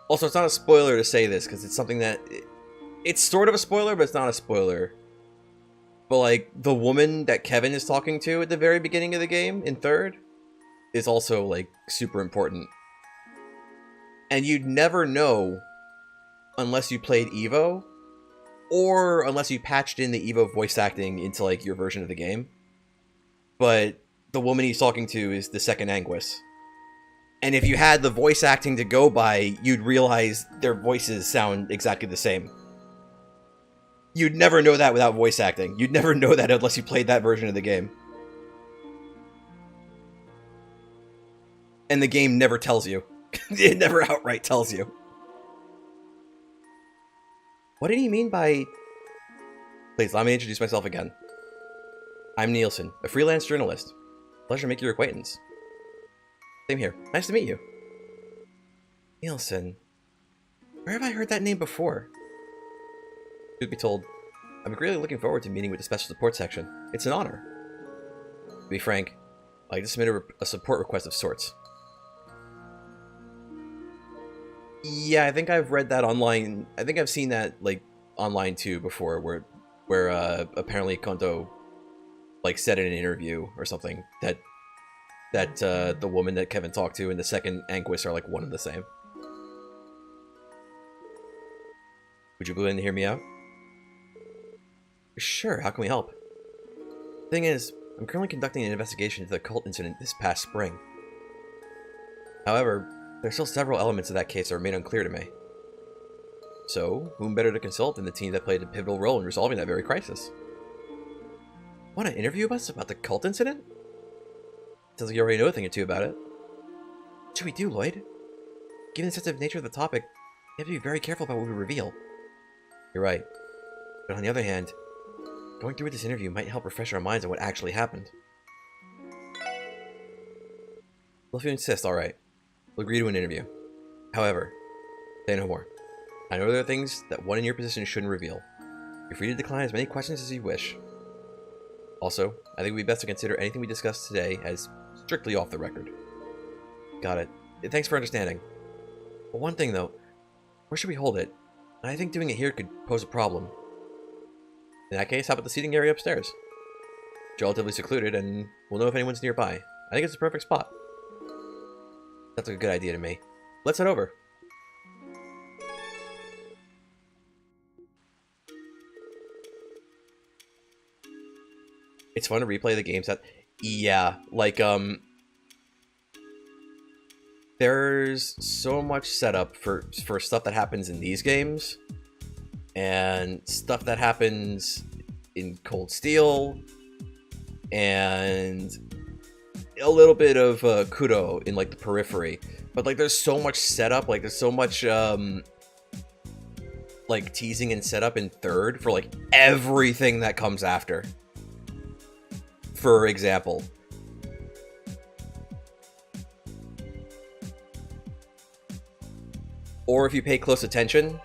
Also, it's not a spoiler to say this because it's something that it's sort of a spoiler, but it's not a spoiler. But like the woman that Kevin is talking to at the very beginning of the game in third is also like super important. And you'd never know unless you played Evo or unless you patched in the Evo voice acting into like your version of the game. But the woman he's talking to is the second Anguis. And if you had the voice acting to go by, you'd realize their voices sound exactly the same. You'd never know that without voice acting. You'd never know that unless you played that version of the game. And the game never tells you. It never outright tells you. What did he mean by... Please, allow me to introduce myself again. I'm Nielsen, a freelance journalist. Pleasure to make your acquaintance. Same here. Nice to meet you. Nielsen. Where have I heard that name before? Truth be told, I'm really looking forward to meeting with the Special Support Section. It's an honor. To be frank, I'd like to submit a support request of sorts. Yeah, I think I've read that online. I think I've seen that like online too before, where apparently Konto like said in an interview or something that the woman that Kevin talked to and the second Anguis are like one and the same. Would you be willing to hear me out? Sure, how can we help? Thing is, I'm currently conducting an investigation into the cult incident this past spring. However, there's still several elements of that case that remain unclear to me. So, whom better to consult than the team that played a pivotal role in resolving that very crisis? Want to interview us about the cult incident? Sounds like you already know a thing or two about it. What should we do, Lloyd? Given the sensitive nature of the topic, we have to be very careful about what we reveal. You're right. But on the other hand, going through with this interview might help refresh our minds on what actually happened. Well, if you insist, alright. We'll agree to an interview. However, say no more. I know there are things that one in your position shouldn't reveal. You're free to decline as many questions as you wish. Also, I think it would be best to consider anything we discussed today as strictly off the record. Got it. Thanks for understanding. But one thing though, where should we hold it? I think doing it here could pose a problem. In that case, how about the seating area upstairs? It's relatively secluded, and we'll know if anyone's nearby. I think it's a perfect spot. That's a good idea to me. Let's head over. It's fun to replay the games that... Yeah, like, there's so much setup for stuff that happens in these games, and stuff that happens in Cold Steel, and a little bit of Kudo in like the periphery. But like there's so much setup, like there's so much like teasing and setup in third for like everything that comes after. For example, or if you pay close attention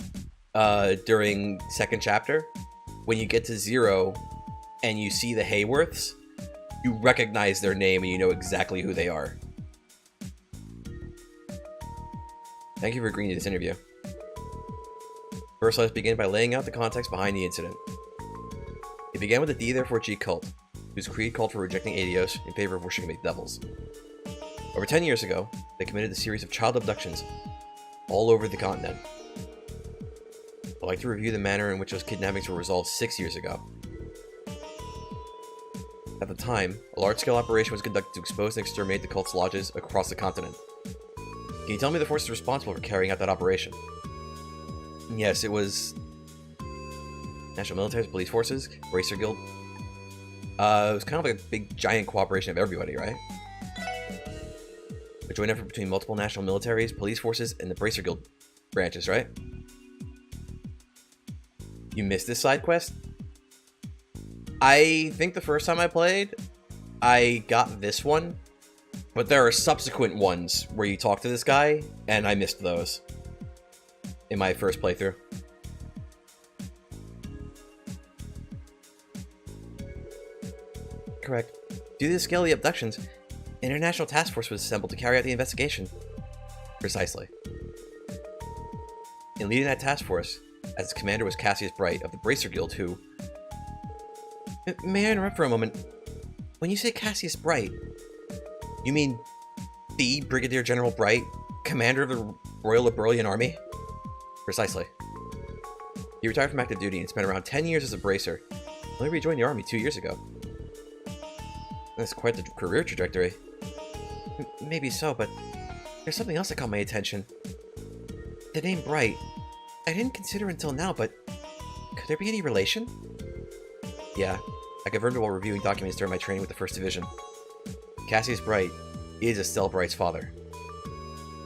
during second chapter, when you get to 0 and you see the Hayworths, you recognize their name and you know exactly who they are. Thank you for agreeing to this interview. First, let's begin by laying out the context behind the incident. It began with the D therefore G cult, whose creed called for rejecting Adios in favor of worshiping the devils. Over 10 years ago, they committed a series of child abductions all over the continent. I'd like to review the manner in which those kidnappings were resolved 6 years ago. At the time, a large-scale operation was conducted to expose and exterminate the cult's lodges across the continent. Can you tell me the forces responsible for carrying out that operation? Yes, it was... National Military, Police Forces, Bracer Guild. It was kind of like a big, giant cooperation of everybody, right? A joint effort between multiple national militaries, police forces, and the Bracer Guild branches, right? You missed this side quest? I think the first time I played, I got this one, But there are subsequent ones where you talk to this guy, and I missed those in my first playthrough. Correct. Due to the scale of the abductions, an international task force was assembled to carry out the investigation. Precisely. In leading that task force, as its commander was Cassius Bright of the Bracer Guild, who... May I interrupt for a moment? When you say Cassius Bright, you mean the Brigadier General Bright, commander of the Royal Liberalian Army? Precisely. He retired from active duty and spent around 10 years as a bracer. Only rejoined the army 2 years ago. That's quite the career trajectory. Maybe so, but there's something else that caught my attention. The name Bright, I didn't consider until now, but could there be any relation? Yeah, I confirmed it while reviewing documents during my training with the 1st Division. Cassius Bright is Estelle Bright's father,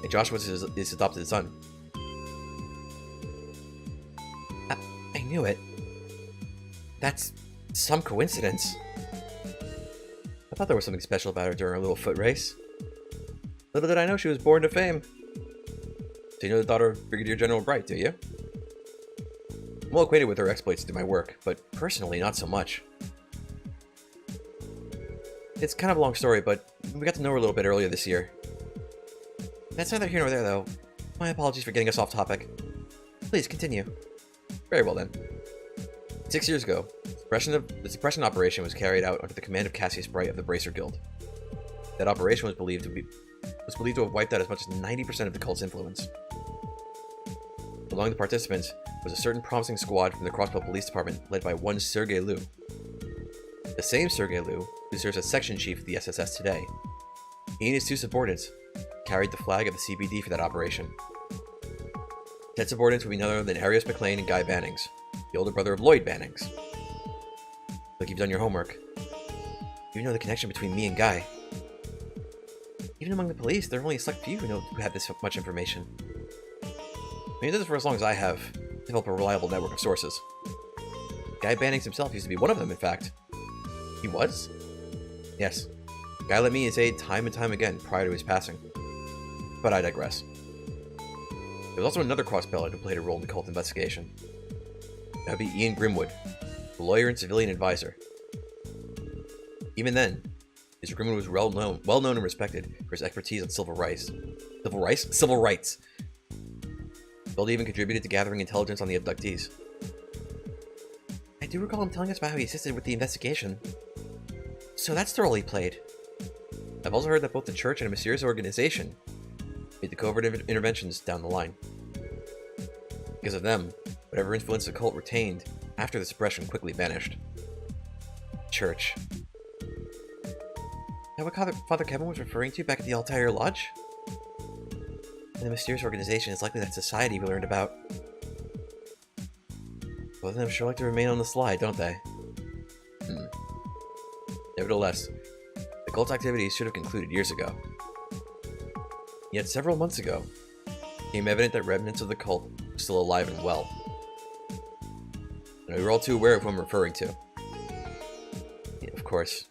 and Joshua is his adopted son. I knew it. That's some coincidence. I thought there was something special about her during our little foot race. Little did I know she was born to fame. So you know the daughter of Brigadier General Bright, do you? I'm well acquainted with her exploits through my work, but personally not so much. It's kind of a long story, but we got to know her a little bit earlier this year. That's neither here nor there, though. My apologies for getting us off topic. Please, continue. Very well, then. 6 years ago, the suppression operation was carried out under the command of Cassius Bright of the Bracer Guild. That operation was believed to have wiped out as much as 90% of the cult's influence. Among the participants was a certain promising squad from the Crossbow Police Department led by one Sergei Liu. The same Sergei Liu who serves as section chief of the SSS today. He and his 2 subordinates carried the flag of the CBD for that operation. Said subordinates would be none other than Arius McLean and Guy Bannings, the older brother of Lloyd Bannings. Look, you've done your homework. You know the connection between me and Guy. Even among the police, there are only a select few who have this much information. I mean, this is for as long as I have developed a reliable network of sources. Guy Bannings himself used to be one of them, in fact. He was? Yes. Guy lent me his aid time and time again prior to his passing. But I digress. There was also another crossbellet who played a role in the cult investigation. That would be Ian Grimwood, a lawyer and civilian advisor. Even then, Mr. Grimwood was well known and respected for his expertise on civil rights. Civil rights! Bill even contributed to gathering intelligence on the abductees. I do recall him telling us about how he assisted with the investigation. So that's the role he played. I've also heard that both the church and a mysterious organization made the covert interventions down the line. Because of them, whatever influence the cult retained after the suppression quickly vanished. Church. That what Father Kevin was referring to back at the Altair Lodge? And the mysterious organization is likely that society we learned about. Both of them sure like to remain on the slide, don't they? Nevertheless, the cult's activities should have concluded years ago. Yet several months ago, it became evident that remnants of the cult were still alive and well. And we were all too aware of who I'm referring to. Yeah, of course,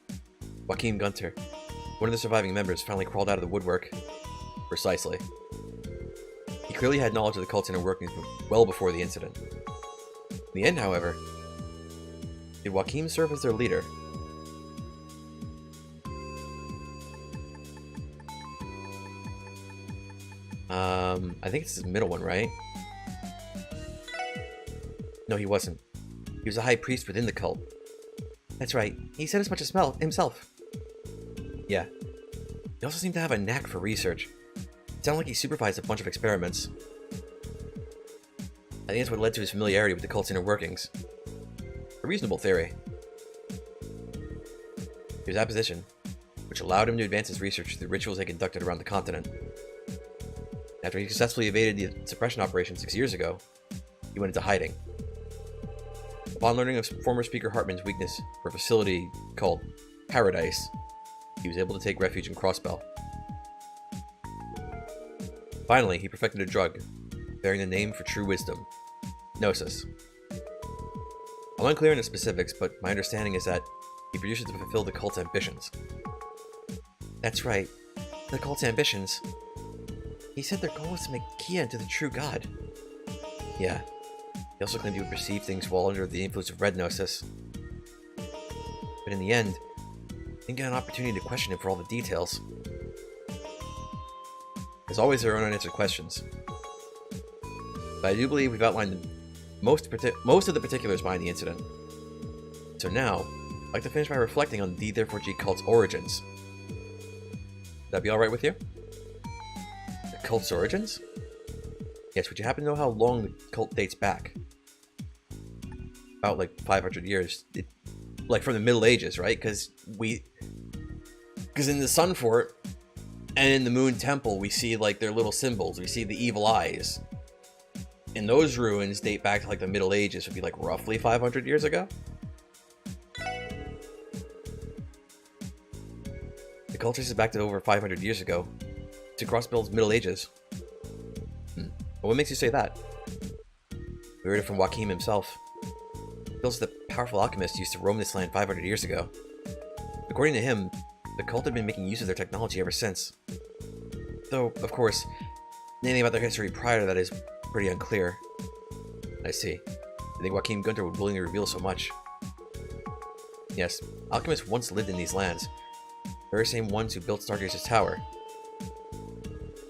Joachim Gunter, one of the surviving members, finally crawled out of the woodwork. Precisely. He clearly had knowledge of the cult's inner workings well before the incident. In the end, however, did Joachim serve as their leader? I think it's his middle one, right? No, he wasn't. He was a high priest within the cult. That's right, he said as much as himself. Yeah. He also seemed to have a knack for research. It sounded like he supervised a bunch of experiments. I think that's what led to his familiarity with the cult's inner workings. A reasonable theory. His opposition, which allowed him to advance his research through the rituals they conducted around the continent. After he successfully evaded the suppression operation 6 years ago, he went into hiding. Upon learning of former Speaker Hartman's weakness for a facility called Paradise, he was able to take refuge in Crossbell. Finally, he perfected a drug bearing the name for true wisdom, Gnosis. I'm unclear in the specifics, but my understanding is that he produced it to fulfill the cult's ambitions. That's right. the cult's ambitions. He said their goal was to make Kia into the true god. Yeah. He also claimed he would perceive things while under the influence of red gnosis. But in the end, I didn't get an opportunity to question him for all the details. As always, there are unanswered questions. But I do believe we've outlined most of the particulars behind the incident. So now, I'd like to finish by reflecting on the D-Therefore-G cult's origins. Would that be alright with you? The cult's origins? Yes, would you happen to know how long the cult dates back? About like 500 years. Like from the Middle Ages, right? Because in the Sun Fort and in the Moon Temple, we see like their little symbols. We see the evil eyes. And those ruins date back to like the Middle Ages, would be like roughly 500 years ago. The cult traces back to over 500 years ago, to Crossbill's Middle Ages. Well, what makes you say that? We heard it from Joachim himself. Bill's the powerful alchemist used to roam this land 500 years ago. According to him, the cult had been making use of their technology ever since. Though, of course, anything about their history prior to that is pretty unclear. I see. I think Joachim Gunther would willingly reveal so much. Yes, alchemists once lived in these lands. The very same ones who built Stargazer's tower.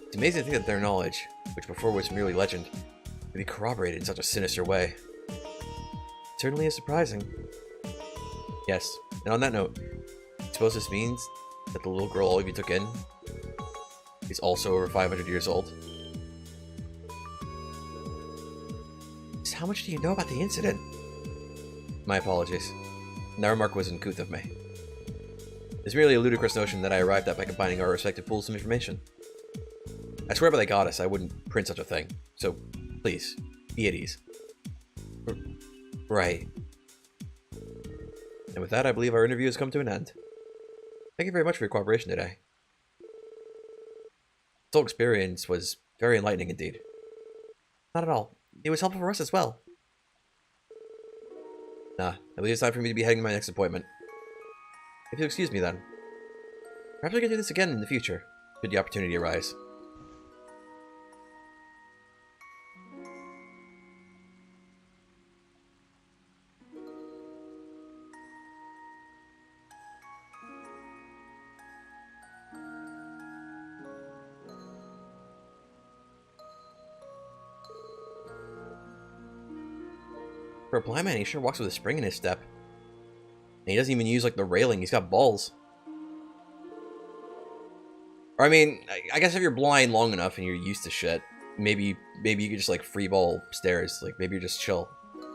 It's amazing to think that their knowledge, which before was merely legend, could be corroborated in such a sinister way. It certainly is surprising. Yes, and on that note, I suppose this means that the little girl all of you took in is also over 500 years old. So how much do you know about the incident? My apologies. That remark was uncouth of me. It's merely a ludicrous notion that I arrived at by combining our respective pools of information. I swear by the goddess I wouldn't print such a thing, so please, be at ease. Right. And with that, I believe our interview has come to an end. Thank you very much for your cooperation today. This whole experience was very enlightening indeed. Not at all. It was helpful for us as well. I believe it's time for me to be heading to my next appointment. If you'll excuse me then. Perhaps we can do this again in the future, should the opportunity arise. For a blind man, he sure walks with a spring in his step. And he doesn't even use, like, the railing. He's got balls. Or, I mean, I guess if you're blind long enough and you're used to shit, maybe you could just, like, freeball stairs. Like, maybe you're just chill.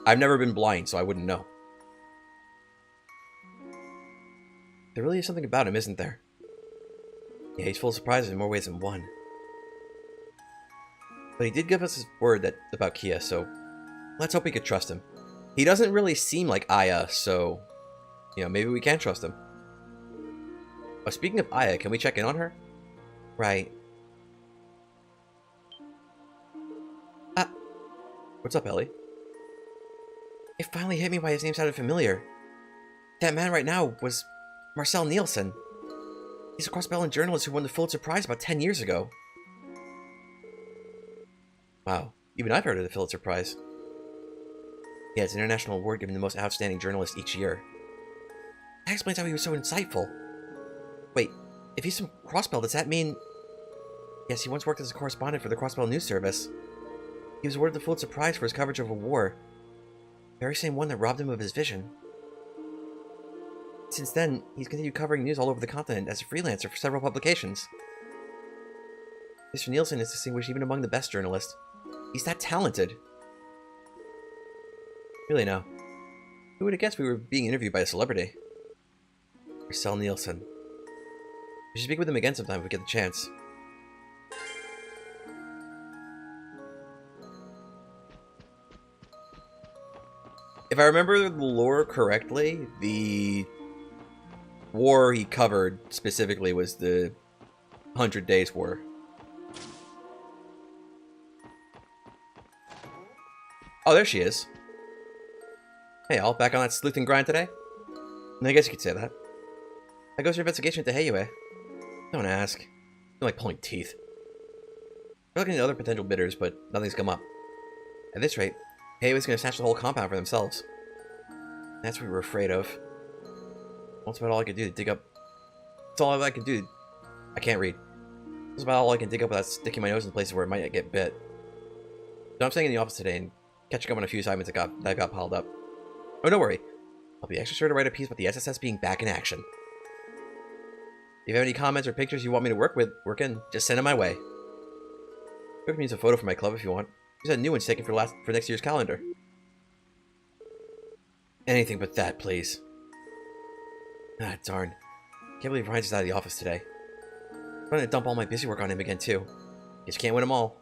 I've never been blind, so I wouldn't know. There really is something about him, isn't there? Yeah, he's full of surprises in more ways than one. But he did give us his word about Kia, so let's hope we could trust him. He doesn't really seem like Aya, so, you know, maybe we can trust him. Oh, speaking of Aya, can we check in on her? Right. What's up, Ellie? It finally hit me why his name sounded familiar. That man right now was Marcel Nielsen. He's a cross-Belgian journalist who won the Pulitzer Prize about 10 years ago. Wow, even I've heard of the Pulitzer Prize. Yeah, it's an international award given to the most outstanding journalist each year. That explains how he was so insightful. Wait, if he's from Crossbell, does that mean... Yes, he once worked as a correspondent for the Crossbell News Service. He was awarded the Pulitzer Prize for his coverage of a war. The very same one that robbed him of his vision. Since then, he's continued covering news all over the continent as a freelancer for several publications. Mr. Nielsen is distinguished even among the best journalists. He's that talented. Really now, who would have guessed we were being interviewed by a celebrity? Marcel Nielsen. We should speak with him again sometime if we get the chance. If I remember the lore correctly, the war he covered specifically was the 100 Days War. Oh, there she is. Hey, all back on that sleuthing grind today? I guess you could say that. How goes your investigation at the Heiue? Don't ask. I'm like pulling teeth. We're looking at other potential bidders, but nothing's come up. At this rate, Hayway's gonna snatch the whole compound for themselves. That's what we were afraid of. That's about all I could do to dig up. That's all I can do. I can't read. That's about all I can dig up without sticking my nose in places where it might get bit. So I'm staying in the office today and catching up on a few assignments that got piled up. Oh, don't worry. I'll be extra sure to write a piece about the SSS being back in action. If you have any comments or pictures you want me to work in, just send them my way. You can use a photo for my club if you want. There's a new one taken for next year's calendar. Anything but that, please. Ah, darn. Can't believe Ryan's out of the office today. I'm trying to dump all my busy work on him again, too. Just can't win them all.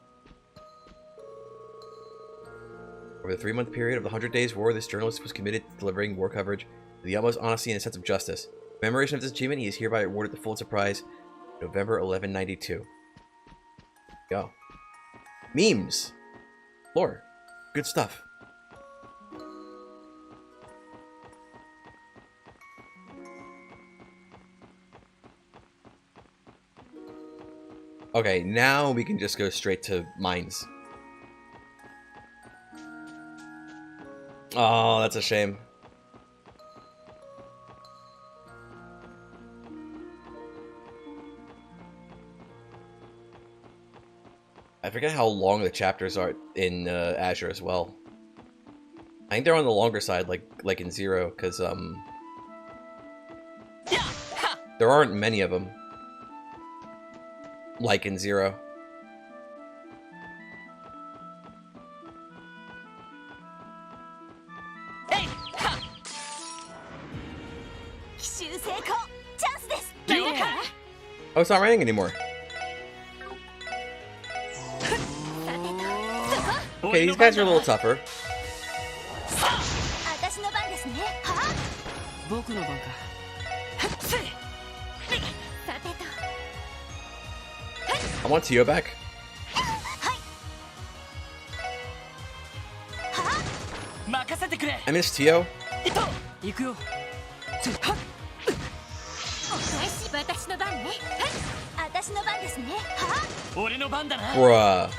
Over the 3-month period of the 100 Days War, this journalist was committed to delivering war coverage with the utmost honesty and a sense of justice. In commemoration of this achievement, he is hereby awarded the Pulitzer Prize, November 1192. Go. Memes! Lore. Good stuff. Okay, now we can just go straight to mines. Oh, that's a shame. I forget how long the chapters are in Azure as well. I think they're on the longer side, like in Zero, because there aren't many of them. Like in Zero. Oh, it's not raining anymore. Okay, these guys are a little tougher. I want Tio back. I miss Tio. Bruh.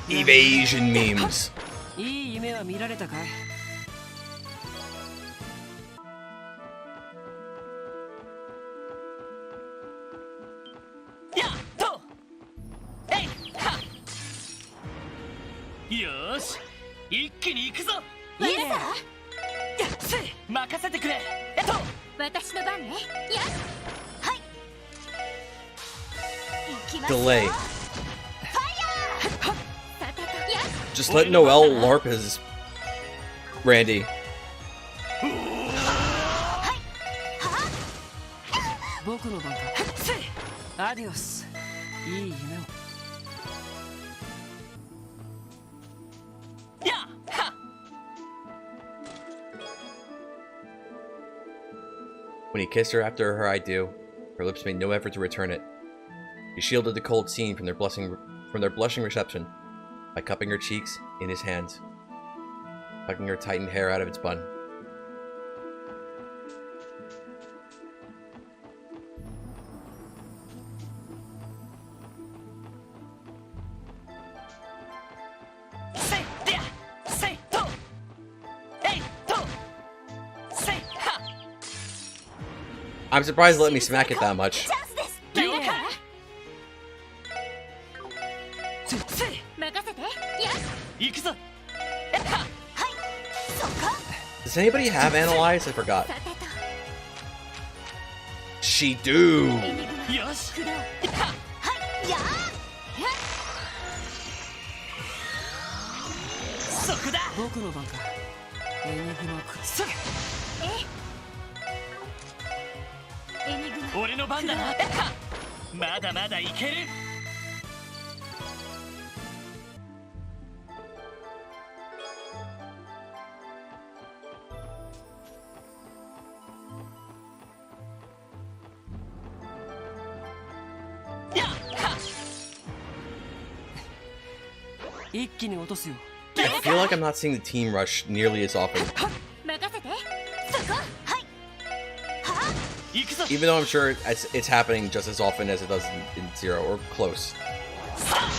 Evasion memes. Delay. Just let Noelle LARP his Randy. Adios. When he kissed her after her I do, her lips made no effort to return it. He shielded the cold scene from their blushing reception by cupping her cheeks in his hands, tucking her tightened hair out of its bun. I'm surprised they let me smack it that much. Does anybody have Analyze? I forgot. She do. I feel like I'm not seeing the team rush nearly as often. Even though I'm sure it's happening just as often as it does in Zero, or close.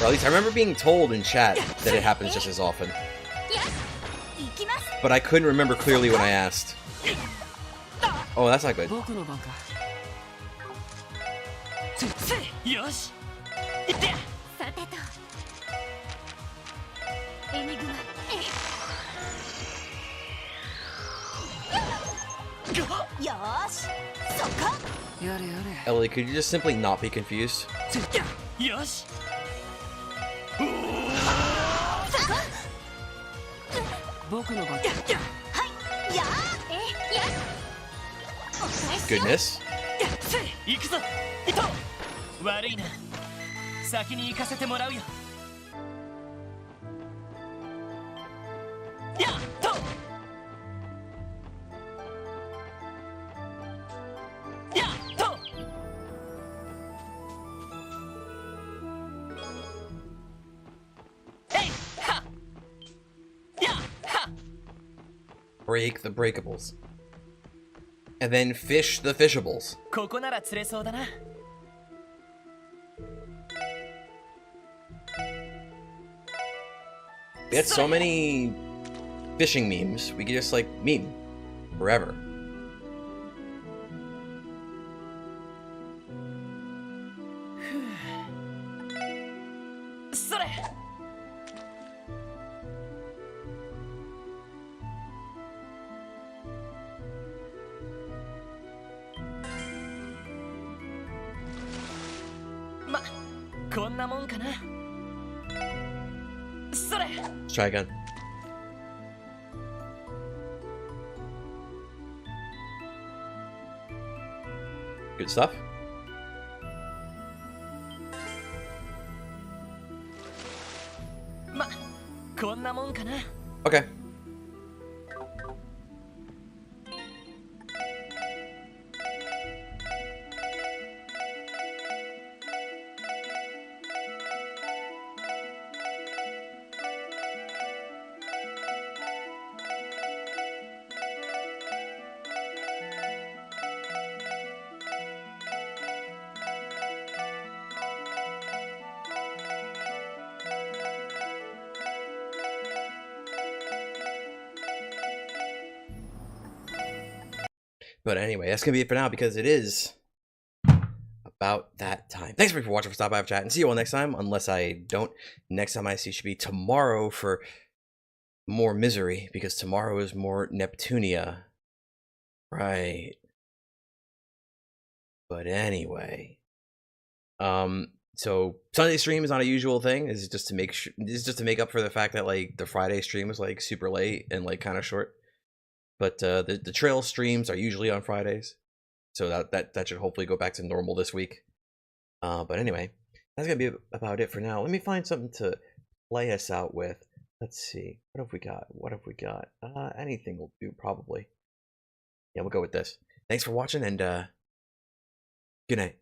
Or at least I remember being told in chat that it happens just as often. But I couldn't remember clearly when I asked. Oh, that's not good. Ellie, could you just simply not be confused? Goodness. 悪いな。先に行かせてもらうよ。やっと。やっと。えいは。やは。 Break the breakables. And then fish the fishables. ここなら釣れそうだな。 We had so many fishing memes, we could just like meme forever. Let's try again. Good stuff. Okay. But anyway, that's gonna be it for now because it is about that time. Thanks for watching, for stopping by, for chat, and see you all next time. Unless I don't, next time I see should be tomorrow for more misery, because tomorrow is more Neptunia, right? But anyway, so Sunday stream is not a usual thing. This is just to make sure, this is just to make up for the fact that like the Friday stream was like super late and like kind of short. But the trail streams are usually on Fridays, so that should hopefully go back to normal this week. But anyway, that's gonna be about it for now. Let me find something to play us out with. Let's see, what have we got? What have we got? Anything will do probably. Yeah, we'll go with this. Thanks for watching, and good night.